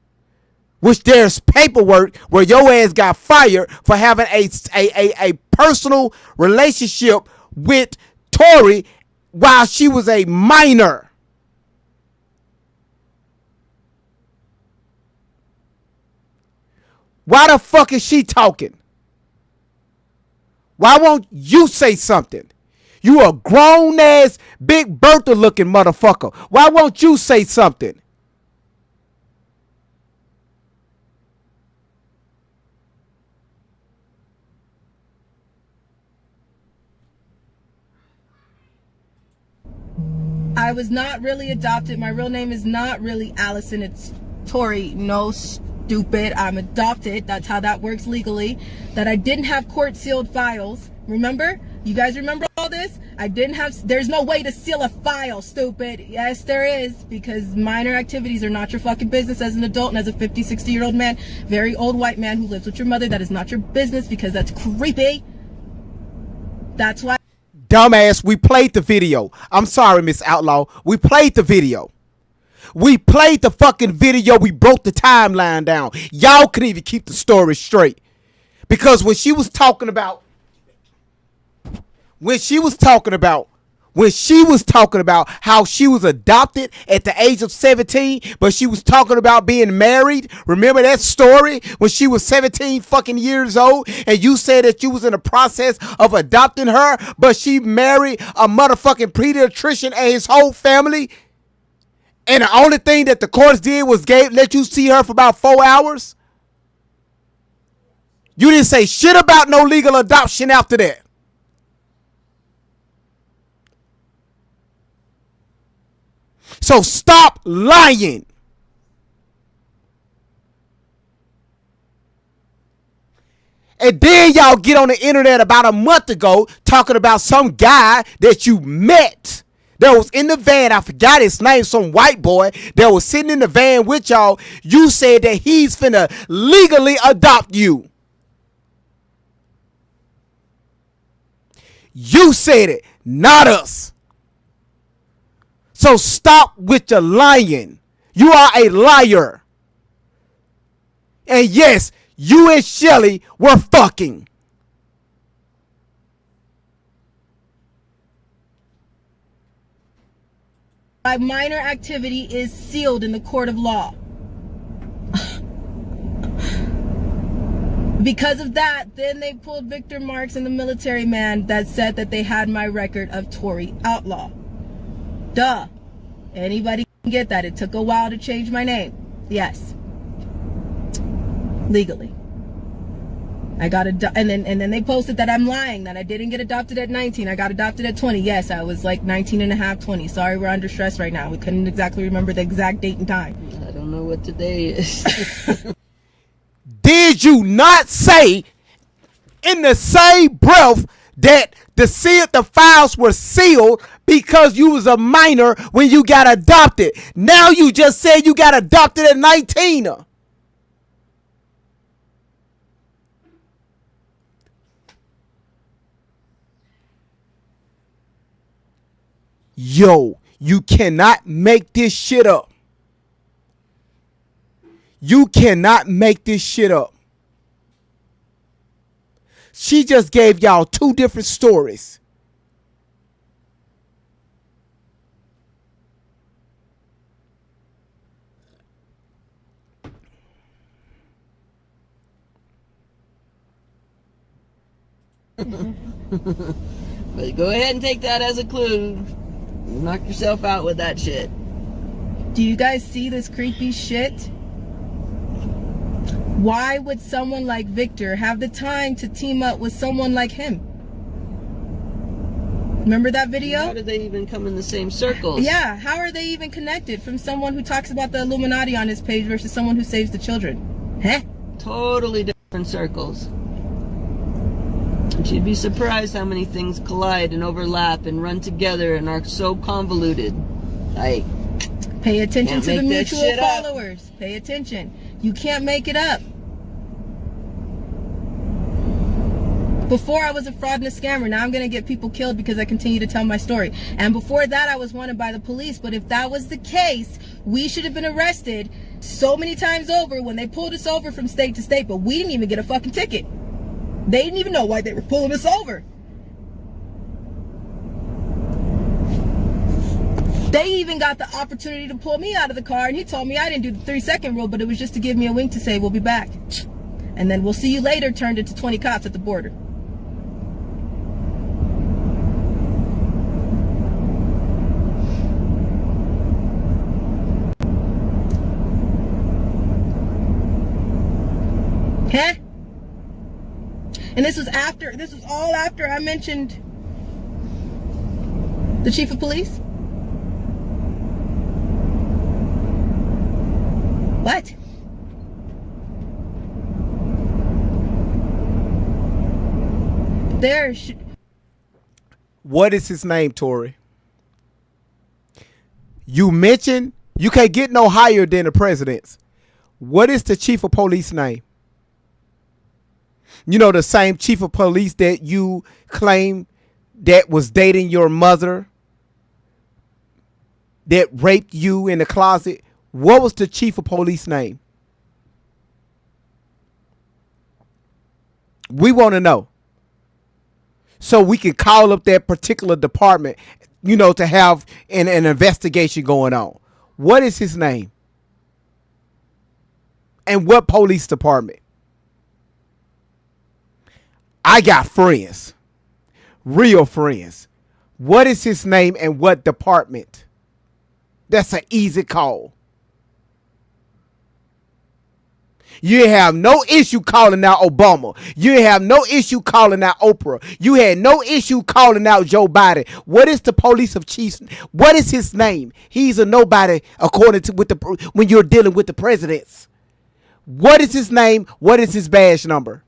which there's paperwork where your ass got fired for having a personal relationship with Tory while she was a minor. Why the fuck is she talking? Why won't you say something? You a grown ass, Big Bertha looking motherfucker. Why won't you say something? I was not really adopted. My real name is not really Allison. It's Tory. No, stupid. I'm adopted. That's how that works legally. That I didn't have court sealed files. Remember? You guys remember all this? I didn't have, there's no way to seal a file, stupid. Yes, there is, because minor activities are not your fucking business as an adult and as a 50, 60-year-old man, very old white man who lives with your mother. That is not your business because that's creepy. That's why. Dumbass, we played the video. I'm sorry, Miss Outlaw. We played the video. We played the fucking video. We broke the timeline down. Y'all couldn't even keep the story straight. Because when she was talking about how she was adopted at the age of 17, but she was talking about being married. Remember that story when she was 17 fucking years old and you said that you was in the process of adopting her, but she married a motherfucking pediatrician and his whole family? And the only thing that the courts did was let you see her for about 4 hours? You didn't say shit about no legal adoption after that. So stop lying. And then y'all get on the internet about a month ago talking about some guy that you met that was in the van. I forgot his name, some white boy that was sitting in the van with y'all. You said that he's finna legally adopt you. You said it, not us. So stop with your lying. You are a liar. And yes, you and Shelly were fucking. My minor activity is sealed in the court of law. Because of that, then they pulled Victor Marks and the military man that said that they had my record of Tory outlaw. Duh. Anybody can get that. It took a while to change my name. Yes. Legally. I got and then they posted that I'm lying, that I didn't get adopted at 19. I got adopted at 20. Yes, I was like 19 and a half, 20. Sorry, we're under stress right now. We couldn't exactly remember the exact date and time. I don't know what today is. Did you not say in the same breath that the files were sealed because you was a minor when you got adopted? Now you just said you got adopted at 19. Yo, you cannot make this shit up. You cannot make this shit up. She just gave y'all two different stories. But go ahead and take that as a clue. Knock yourself out with that shit. Do you guys see this creepy shit? Why would someone like Victor have the time to team up with someone like him? Remember that video? How did they even come in the same circles? Yeah, how are they even connected from someone who talks about the Illuminati on his page versus someone who saves the children? Huh? Totally different circles. And you'd be surprised how many things collide and overlap and run together and are so convoluted. Like, pay attention to the mutual followers. Pay attention. You can't make it up. Before I was a fraud and a scammer. Now I'm going to get people killed because I continue to tell my story. And before that, I was wanted by the police. But if that was the case, we should have been arrested so many times over when they pulled us over from state to state. But we didn't even get a fucking ticket. They didn't even know why they were pulling us over. They even got the opportunity to pull me out of the car, and he told me I didn't do the 3-second rule, but it was just to give me a wink to say we'll be back. And then we'll see you later turned into 20 cops at the border. Huh? And this was all after I mentioned the chief of police? What? What is his name, Tori? You mentioned you can't get no higher than the president's. What is the chief of police name? You know, the same chief of police that you claim that was dating your mother, that raped you in the closet. What was the chief of police name? We want to know. So we can call up that particular department, you know, to have an investigation going on. What is his name? And what police department? I got friends. Real friends. What is his name and what department? That's an easy call. You have no issue calling out Obama. You have no issue calling out Oprah. You had no issue calling out Joe Biden. What is the police of chiefs? What is his name? He's a nobody according to when you're dealing with the presidents. What is his name? What is his badge number?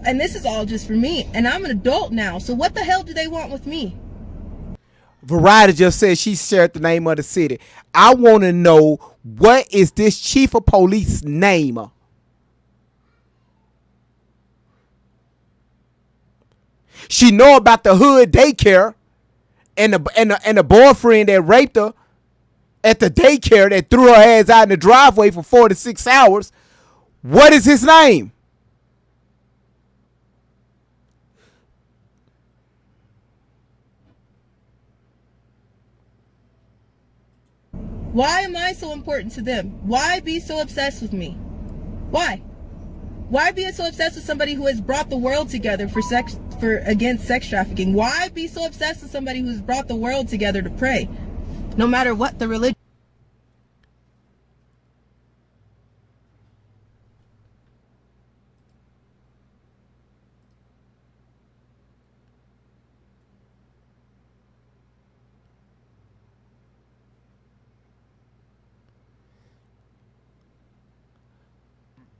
And this is all just for me. And I'm an adult now. So what the hell do they want with me? Variety just said she shared the name of the city. I want to know, what is this chief of police name? She know about the hood daycare and the boyfriend that raped her at the daycare that threw her ass out in the driveway for 4 to 6 hours. What is his name? Why am I so important to them? Why be so obsessed with me? Why? Why be so obsessed with somebody who has brought the world together against sex trafficking? Why be so obsessed with somebody who's brought the world together to pray? No matter what the religion.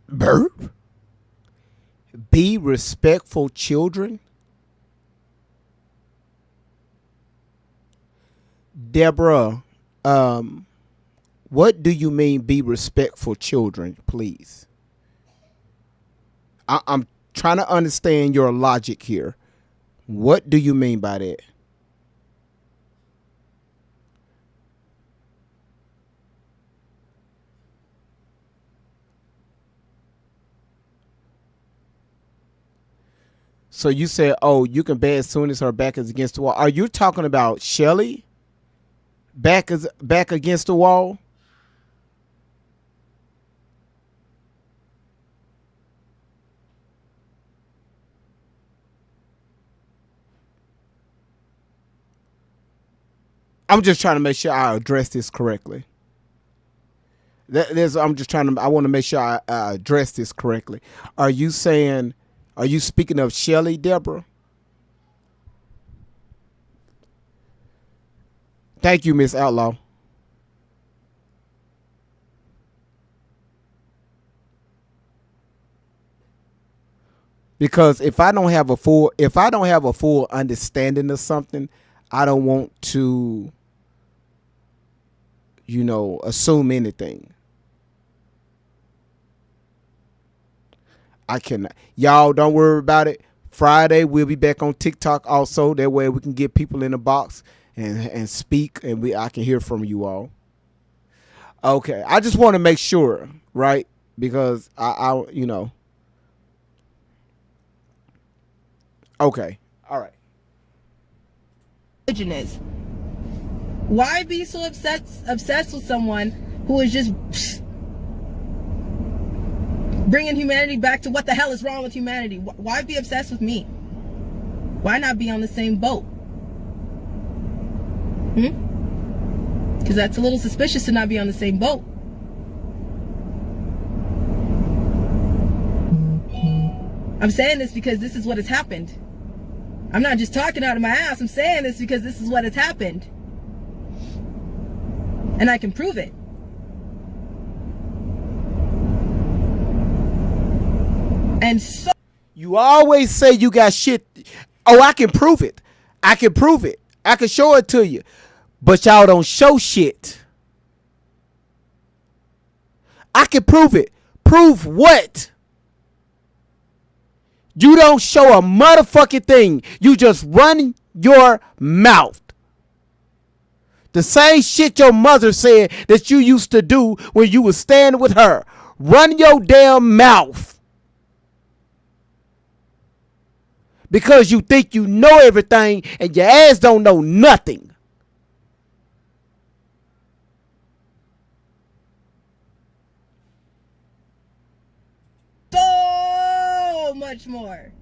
Burp. Be respectful, children. Deborah, what do you mean be respectful, children, please? I'm trying to understand your logic here. What do you mean by that? So you said, oh, you can bet as soon as her back is against the wall. Are you talking about Shelly? Back against the wall? I'm just trying to make sure I address this correctly. I want to make sure I address this correctly. Are you speaking of Shelly, Deborah? Thank you, Miss Outlaw. Because if I don't have a full understanding of something, I don't want to, assume anything. I cannot. Y'all don't worry about it. Friday we'll be back on TikTok also. That way we can get people in the box and speak, and I can hear from you all. Okay, I just want to make sure, right? Because I. Okay, all right. Religion is. Why be so obsessed with someone who is just bringing humanity back to what the hell is wrong with humanity? Why be obsessed with me? Why not be on the same boat? Because that's a little suspicious to not be on the same boat. I'm saying this because this is what has happened. I'm not just talking out of my ass. I'm saying this because this is what has happened. And I can prove it. And so you always say you got shit. Oh, I can prove it. I can prove it. I can show it to you. But y'all don't show shit. I can prove it. Prove what? You don't show a motherfucking thing. You just run your mouth. The same shit your mother said that you used to do when you was standing with her. Run your damn mouth. Because you think you know everything and your ass don't know nothing. So much more.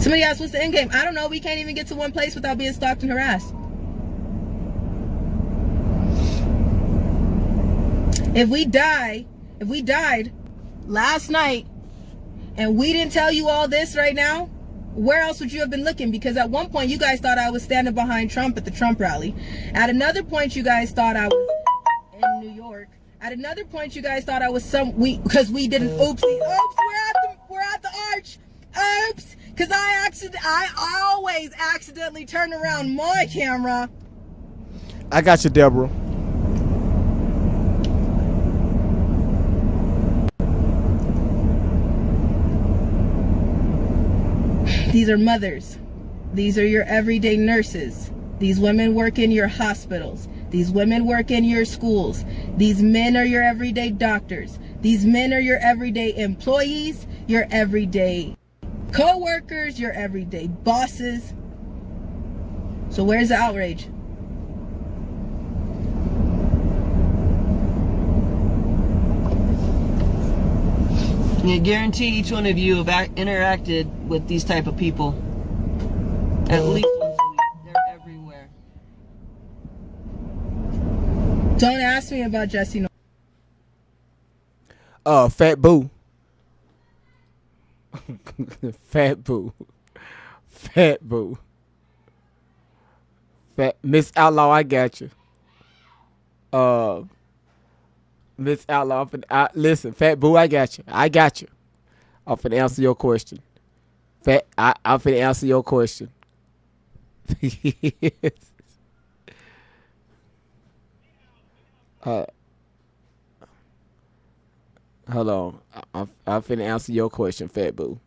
Somebody asked, what's the end game? I don't know. We can't even get to one place without being stalked and harassed. If we died last night and we didn't tell you all this right now, where else would you have been looking? Because at one point you guys thought I was standing behind Trump at the Trump rally. At another point you guys thought I was in New York. At another point you guys thought I was because we did an oopsie. Oops, we're at the arch. Oops. Because I always accidentally turn around my camera. I got you, Deborah. These are mothers. These are your everyday nurses. These women work in your hospitals. These women work in your schools. These men are your everyday doctors. These men are your everyday employees, your everyday co-workers, your everyday bosses. So where's the outrage? I guarantee each one of you have interacted with these type of people at least once a week. They're everywhere. Don't ask me about Jesse. Fat Boo. Fat Boo. Fat Boo. Fat Miss Outlaw, I got you. Miss Outlaw, listen, Fat Boo, I got you. I'm finna answer your question. I'm finna answer your question. Hold on. I'm finna answer your question, Fat Boo.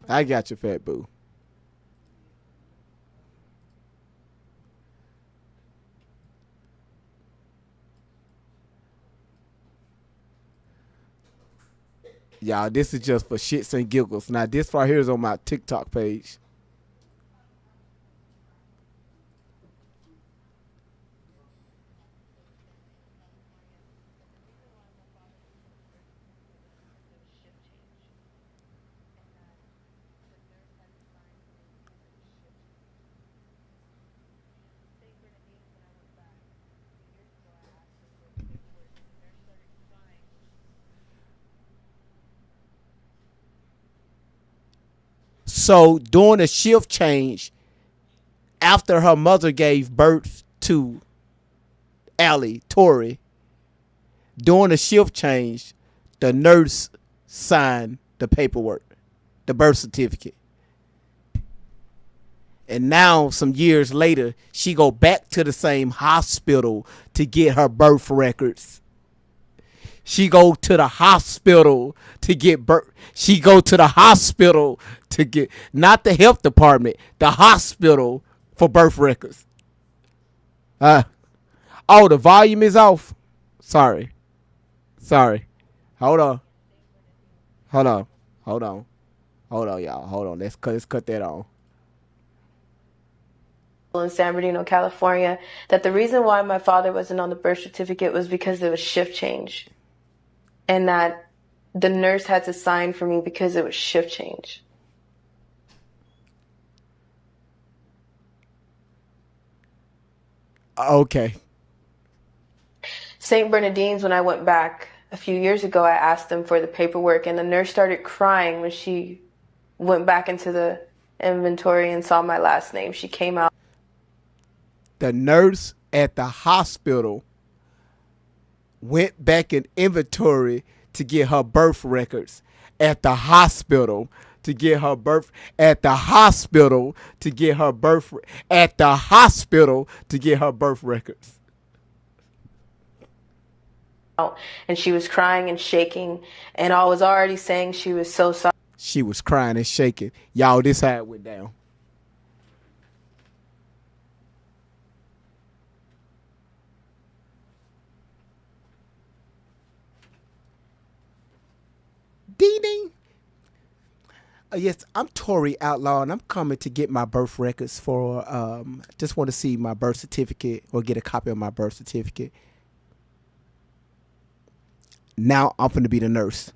I got you, Fat Boo. Y'all, this is just for shits and giggles. Now, this right here is on my TikTok page. So during a shift change, after her mother gave birth to Tori, during a shift change, the nurse signed the paperwork, the birth certificate. And now, some years later, she go back to the same hospital to get her birth records. She go to the hospital to get birth. She go to the hospital to get, not the health department, the hospital for birth records. Oh, the volume is off. Sorry. Hold on, y'all. Hold on. Let's cut that on. In San Bernardino, California, that the reason why my father wasn't on the birth certificate was because it was shift change. And that the nurse had to sign for me because it was shift change. Okay. St. Bernardine's, when I went back a few years ago, I asked them for the paperwork, and the nurse started crying when she went back into the inventory and saw my last name. She came out. The nurse at the hospital went back in inventory to get her birth records at the hospital to get her birth at the hospital to get her birth at the hospital to get her birth records. And she was crying and shaking, and I was already saying she was so sorry. She was crying and shaking. Y'all, this how it went down. Ding ding. Yes, I'm Tori Outlaw, and I'm coming to get my birth records for. Just want to see my birth certificate or get a copy of my birth certificate. Now I'm going to be the nurse.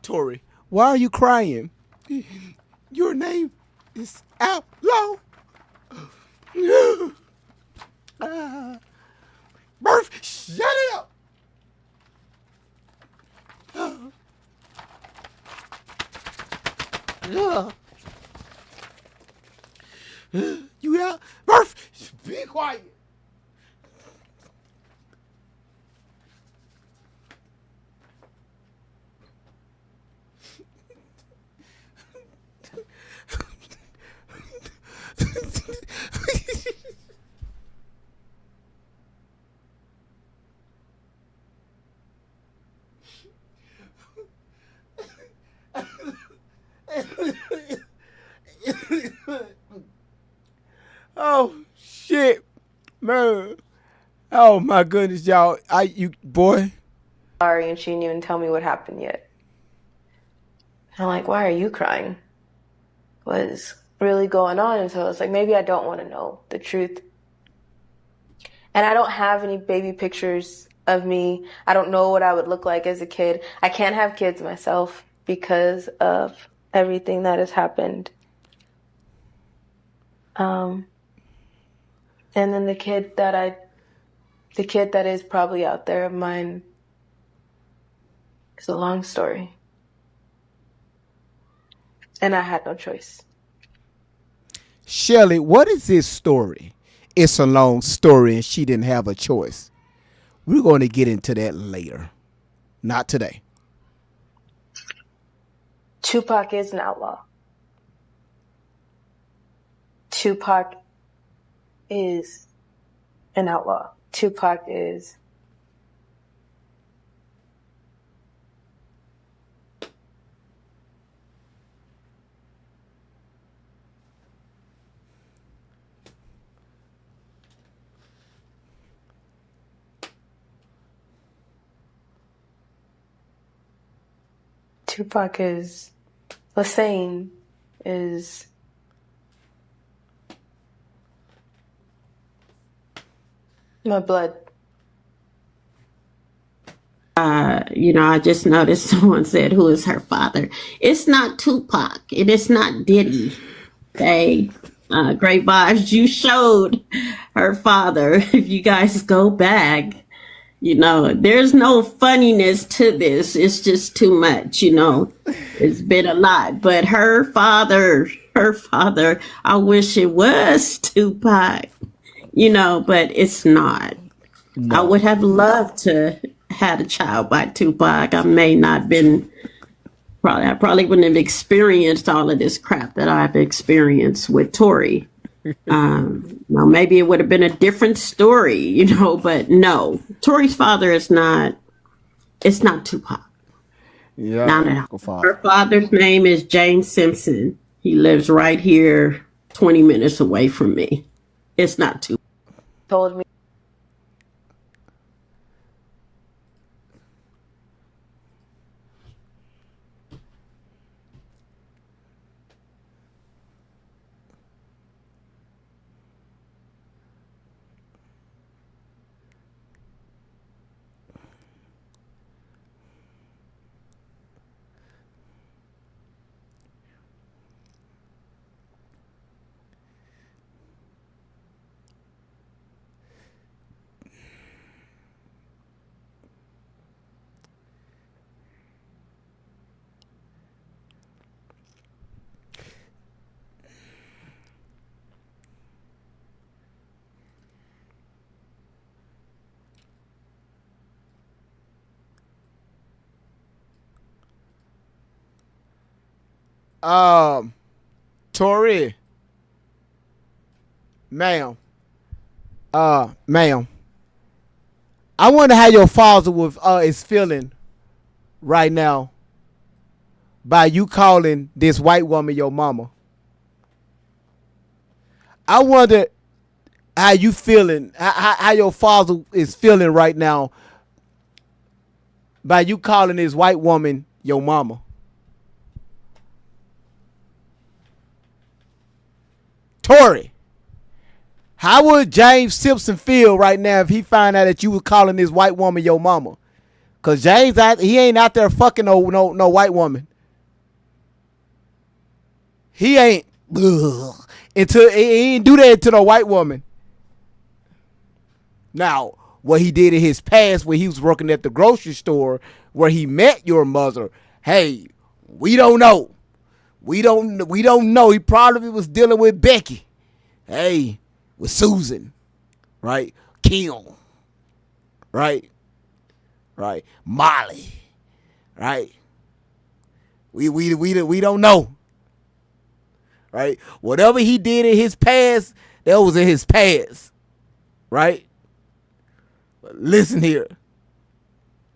Tori, why are you crying? Your name is Outlaw. Birth, shut it up. You out? Birth, be quiet. Oh shit, man! Oh my goodness, y'all! You boy. Sorry, and she didn't even tell me what happened yet. I'm like, why are you crying? What's really going on? And so I was like, maybe I don't want to know the truth. And I don't have any baby pictures of me. I don't know what I would look like as a kid. I can't have kids myself because of everything that has happened. And then the kid that is probably out there of mine is a long story. And I had no choice. Shelly, what is this story? It's a long story and she didn't have a choice. We're going to get into that later. Not today. Tupac is an outlaw. Tupac is an outlaw. Tupac is Lassane is my blood. I just noticed someone said, who is her father? It's not Tupac. It is not Diddy. Okay. Great Vibes, you showed her father. If you guys go back, there's no funniness to this. It's just too much, It's been a lot. But her father, I wish it was Tupac, but it's not. No. I would have loved to had a child by Tupac. I may not been I probably wouldn't have experienced all of this crap that I've experienced with Tori. Now maybe it would have been a different story, but no, Tori's father it's not Tupac. Yeah. Not at all. Her father's name is James Simpson. He lives right here 20 minutes away from me. It's not Tupac. Told me. Tori, ma'am, ma'am, I wonder how your father is feeling right now by you calling this white woman your mama. I wonder how you feeling, how your father is feeling right now by you calling this white woman your mama. Tori, how would James Simpson feel right now if he find out that you was calling this white woman your mama? Cause James, he ain't out there fucking no white woman. He ain't. Until he ain't do that to no white woman. Now, what he did in his past when he was working at the grocery store where he met your mother, hey, we don't know. We don't know. He probably was dealing with Becky. Hey, with Susan. Right? Kim. Right? Right? Molly. Right? We don't know. Right? Whatever he did in his past, that was in his past. Right? But listen here.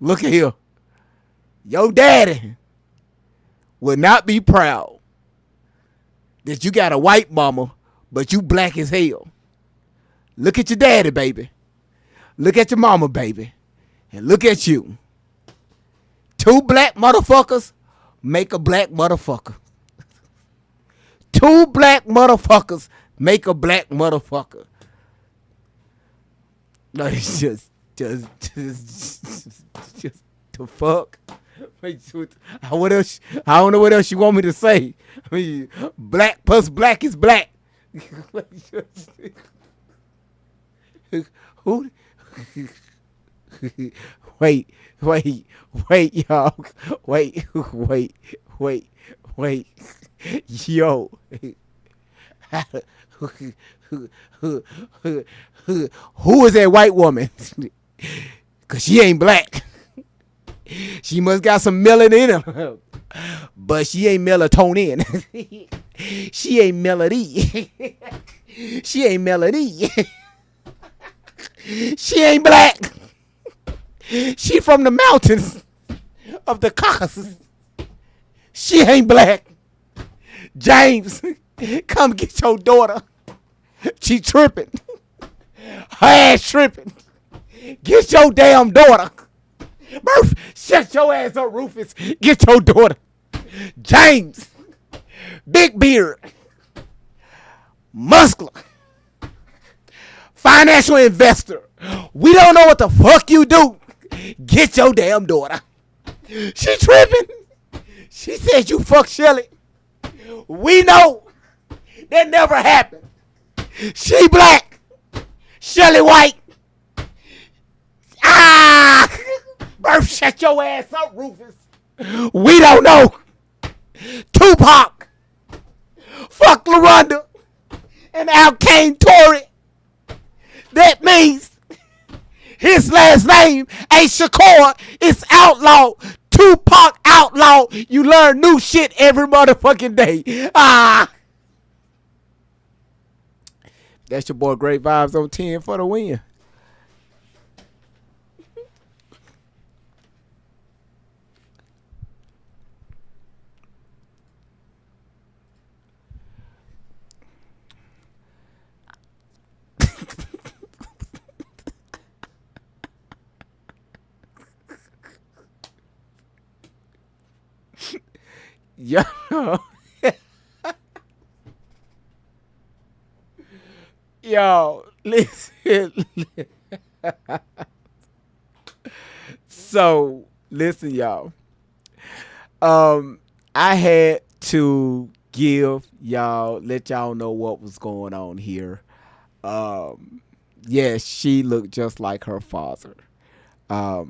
Look at here. Your daddy will not be proud that you got a white mama, but you black as hell. Look at your daddy, baby. Look at your mama, baby. And look at you. Two black motherfuckers make a black motherfucker. Two black motherfuckers make a black motherfucker. No, it's just the fuck. What else? I don't know what else you want me to say. I mean, black plus black is black. Who? Wait, y'all. Wait. Yo. Who is that white woman? Cause she ain't black. She must got some melanin in her. But she ain't melatonin. She ain't melody. She ain't melody. She ain't black. She from the mountains of the Caucasus. She ain't black. James, come get your daughter. She tripping. Her ass tripping. Get your damn daughter. Murph, shut your ass up, Rufus. Get your daughter. James, big beard, muscular, financial investor. We don't know what the fuck you do. Get your damn daughter. She tripping. She said you fuck Shelly. We know that never happened. She black. Shelly white. Murph, shut your ass up, Rufus. We don't know. Tupac. Fuck LaRonda. And out came Tory. That means his last name ain't Shakur. It's Outlaw. Tupac Outlaw. You learn new shit every motherfucking day. That's your boy Great Vibes on 10 for the win. Yo. Yo, listen. So, listen, y'all. I had to let y'all know what was going on here. Yes, she looked just like her father. I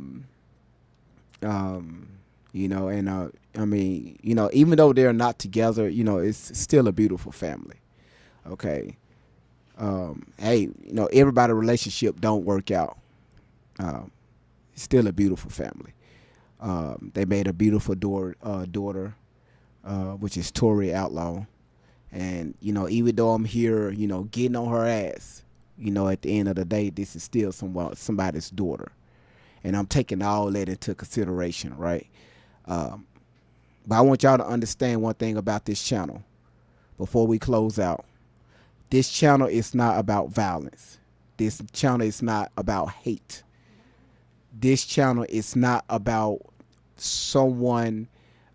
mean, even though they're not together, it's still a beautiful family. Okay. Hey, everybody relationship don't work out. It's still a beautiful family. They made a beautiful daughter. which is Tori Outlaw. And, even though I'm here, getting on her ass, at the end of the day, this is still somebody's daughter. And I'm taking all that into consideration, right? But I want y'all to understand one thing about this channel before we close out. This channel is not about violence. This channel is not about hate. This channel is not about someone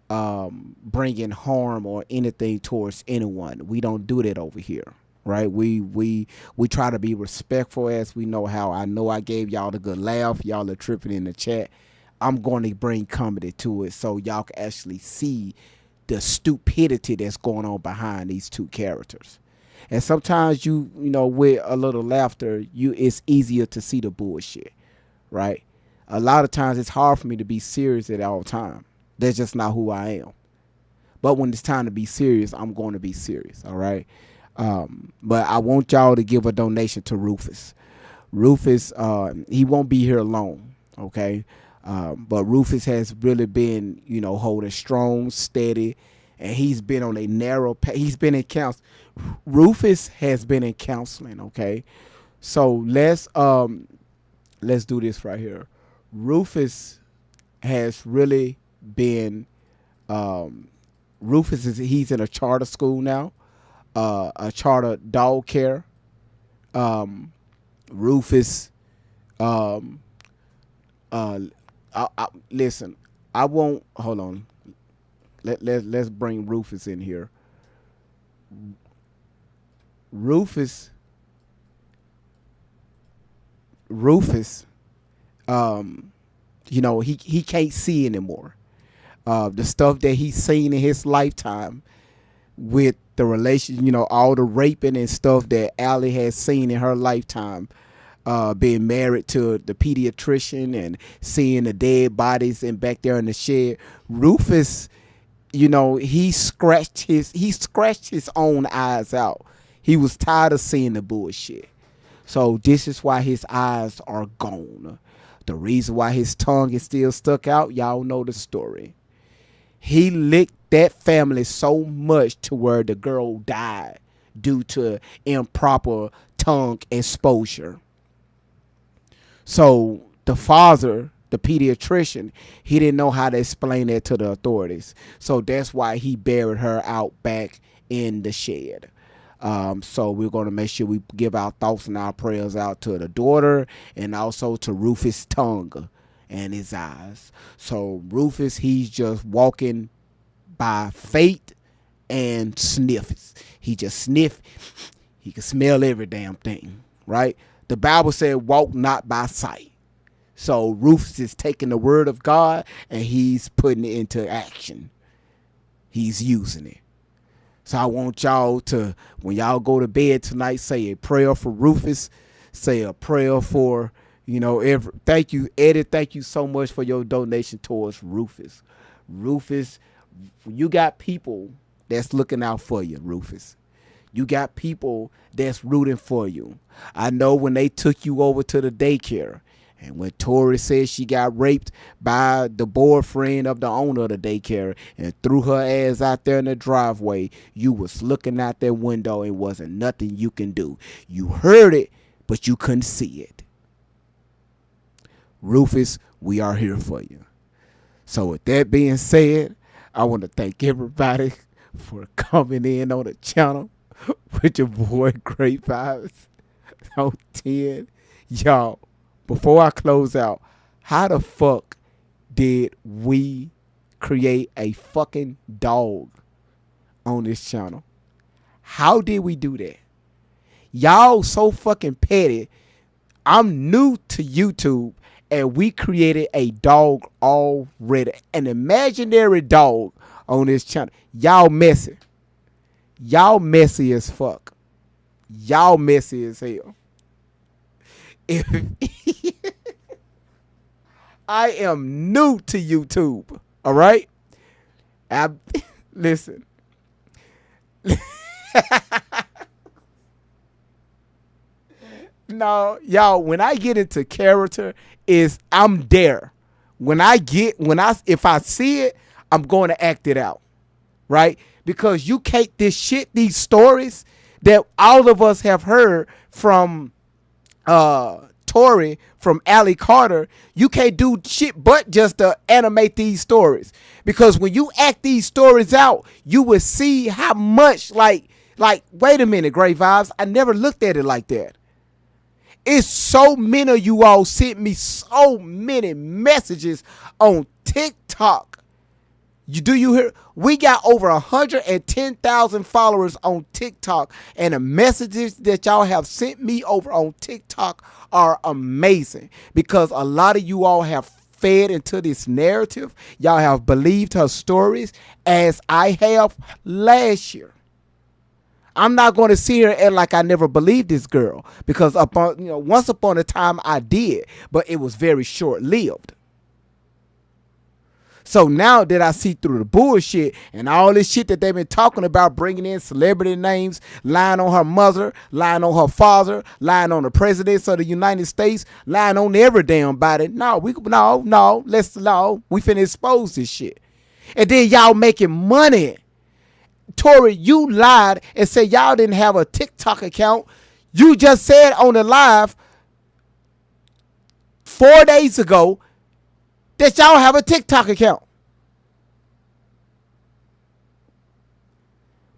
bringing harm or anything towards anyone. We don't do that over here, right? We try to be respectful as we know how. I know I gave y'all the good laugh. Y'all are tripping in the chat. I'm going to bring comedy to it so y'all can actually see the stupidity that's going on behind these two characters. And sometimes with a little laughter, it's easier to see the bullshit, right? A lot of times it's hard for me to be serious at all time. That's just not who I am. But when it's time to be serious, I'm going to be serious, all right? But I want y'all to give a donation to Rufus. Rufus, he won't be here long, okay? But Rufus has really been, holding strong, steady, and he's been on a narrow path. He's been in counseling. Rufus has been in counseling, okay? So let's do this right here. Rufus has really been he's in a charter school now, a charter dog care. Rufus listen, I won't hold on. Let's bring Rufus in here. Rufus he can't see anymore. The stuff that he's seen in his lifetime with the relation, all the raping and stuff that Allie has seen in her lifetime, being married to the pediatrician and seeing the dead bodies and back there in the shed. Rufus, he scratched his own eyes out. He was tired of seeing the bullshit. So this is why his eyes are gone. The reason why his tongue is still stuck out, y'all know the story. He licked that family so much to where the girl died due to improper tongue exposure. So the father, the pediatrician, he didn't know how to explain that to the authorities. So that's why he buried her out back in the shed. So we're going to make sure we give our thoughts and our prayers out to the daughter and also to Rufus' tongue and his eyes. So Rufus, he's just walking by faith and sniffs. He just sniff. He can smell every damn thing, right? The Bible said, walk not by sight. So Rufus is taking the word of God and he's putting it into action. He's using it. So I want y'all to, when y'all go to bed tonight, say a prayer for Rufus. Say a prayer for, thank you, Eddie. Thank you so much for your donation towards Rufus. Rufus, you got people that's looking out for you, Rufus. You got people that's rooting for you. I know when they took you over to the daycare, and when Tori said she got raped by the boyfriend of the owner of the daycare and threw her ass out there in the driveway, you was looking out that window and wasn't nothing you can do. You heard it, but you couldn't see it. Rufus, we are here for you. So with that being said, I want to thank everybody for coming in on the channel with your boy Great Vibes on 10. Y'all, before I close out, how the fuck did we create a fucking dog on this channel? How did we do that? Y'all so fucking petty. I'm new to YouTube and we created a dog already. An imaginary dog on this channel. Y'all messy. Y'all messy as fuck. Y'all messy as hell. I am new to YouTube. All right? Listen. No, y'all, when I get into character, I'm there. If I see it, I'm going to act it out. right? Because you can't, these stories that all of us have heard from Tory, from Allie Carter, you can't do shit but just to animate these stories. Because when you act these stories out, you will see how much like, wait a minute, Great Vibes, I never looked at it like that. It's so many of you all sent me so many messages on TikTok. Do you hear? We got over 110,000 followers on TikTok, and the messages that y'all have sent me over on TikTok are amazing, because a lot of you all have fed into this narrative. Y'all have believed her stories as I have last year. I'm not going to sit here and like I never believed this girl, because once upon a time I did, but it was very short lived. So now that I see through the bullshit and all this shit that they've been talking about, bringing in celebrity names, lying on her mother, lying on her father, lying on the presidents of the United States, lying on every damn body. We finna expose this shit. And then y'all making money. Tory, you lied and said y'all didn't have a TikTok account. You just said on the live 4 days ago that y'all have a TikTok account.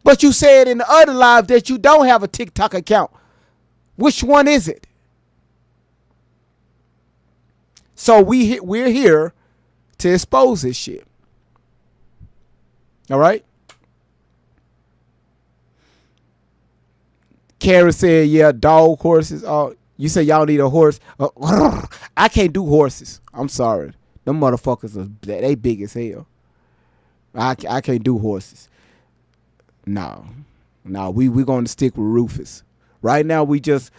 But you said in the other live that you don't have a TikTok account. Which one is it? So we're here to expose this shit. All right? Kara said, yeah, dog, horses. Oh, you say y'all need a horse. I can't do horses. I'm sorry. Them motherfuckers they big as hell. I can't do horses. No, we gonna stick with Rufus. Right now we just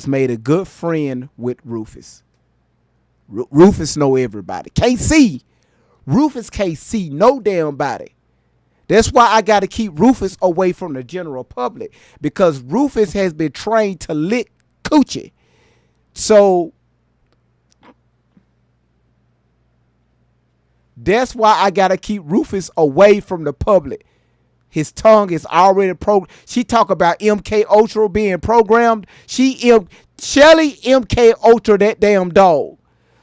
made a good friend with Rufus. Rufus know everybody. Can't see. Rufus can't see no damn body. That's why I got to keep Rufus away from the general public, because Rufus has been trained to lick coochie. So that's why I got to keep Rufus away from the public. His tongue is already programmed. She talk about MK Ultra being programmed. Shelly MK Ultra that damn dog.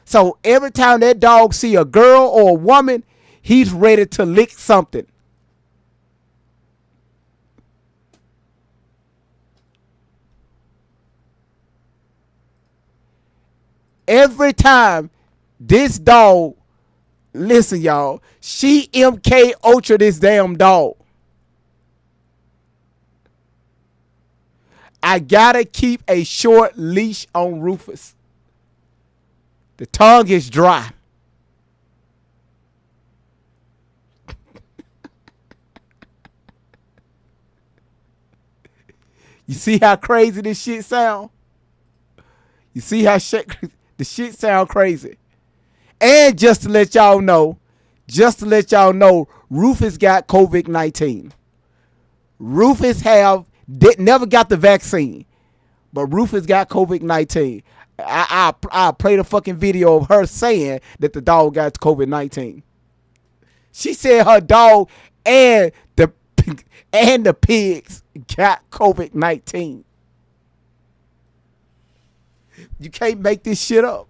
So every time that dog see a girl or a woman, he's ready to lick something. Every time this dog, listen y'all, she MK Ultra this damn dog. I gotta keep a short leash on Rufus. The tongue is dry. You see how crazy this shit sound? You see how the shit sound crazy? And just to let y'all know, Rufus got COVID-19. Rufus never got the vaccine, but Rufus got COVID-19. I'll play the fucking video of her saying that the dog got COVID-19. She said her dog and the pigs got COVID-19. You can't make this shit up.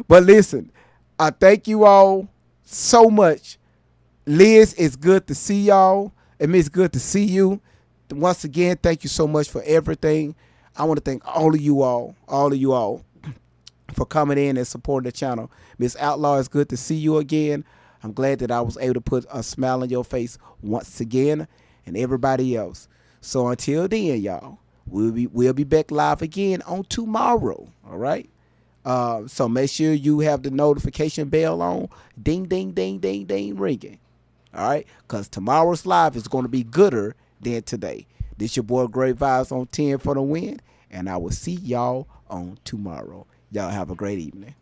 But listen, I thank you all so much. Liz, it's good to see y'all. It's good to see you. Once again, thank you so much for everything. I want to thank all of you all for coming in and supporting the channel. Miss Outlaw, it's good to see you again. I'm glad that I was able to put a smile on your face once again, and everybody else. So until then, y'all, we'll be back live again on tomorrow. All right. So make sure you have the notification bell on. Ding, ding, ding, ding, ding, ringing. All right. Because tomorrow's live is going to be gooder than today. This your boy Great Vibes on 10 for the win. And I will see y'all on tomorrow. Y'all have a great evening.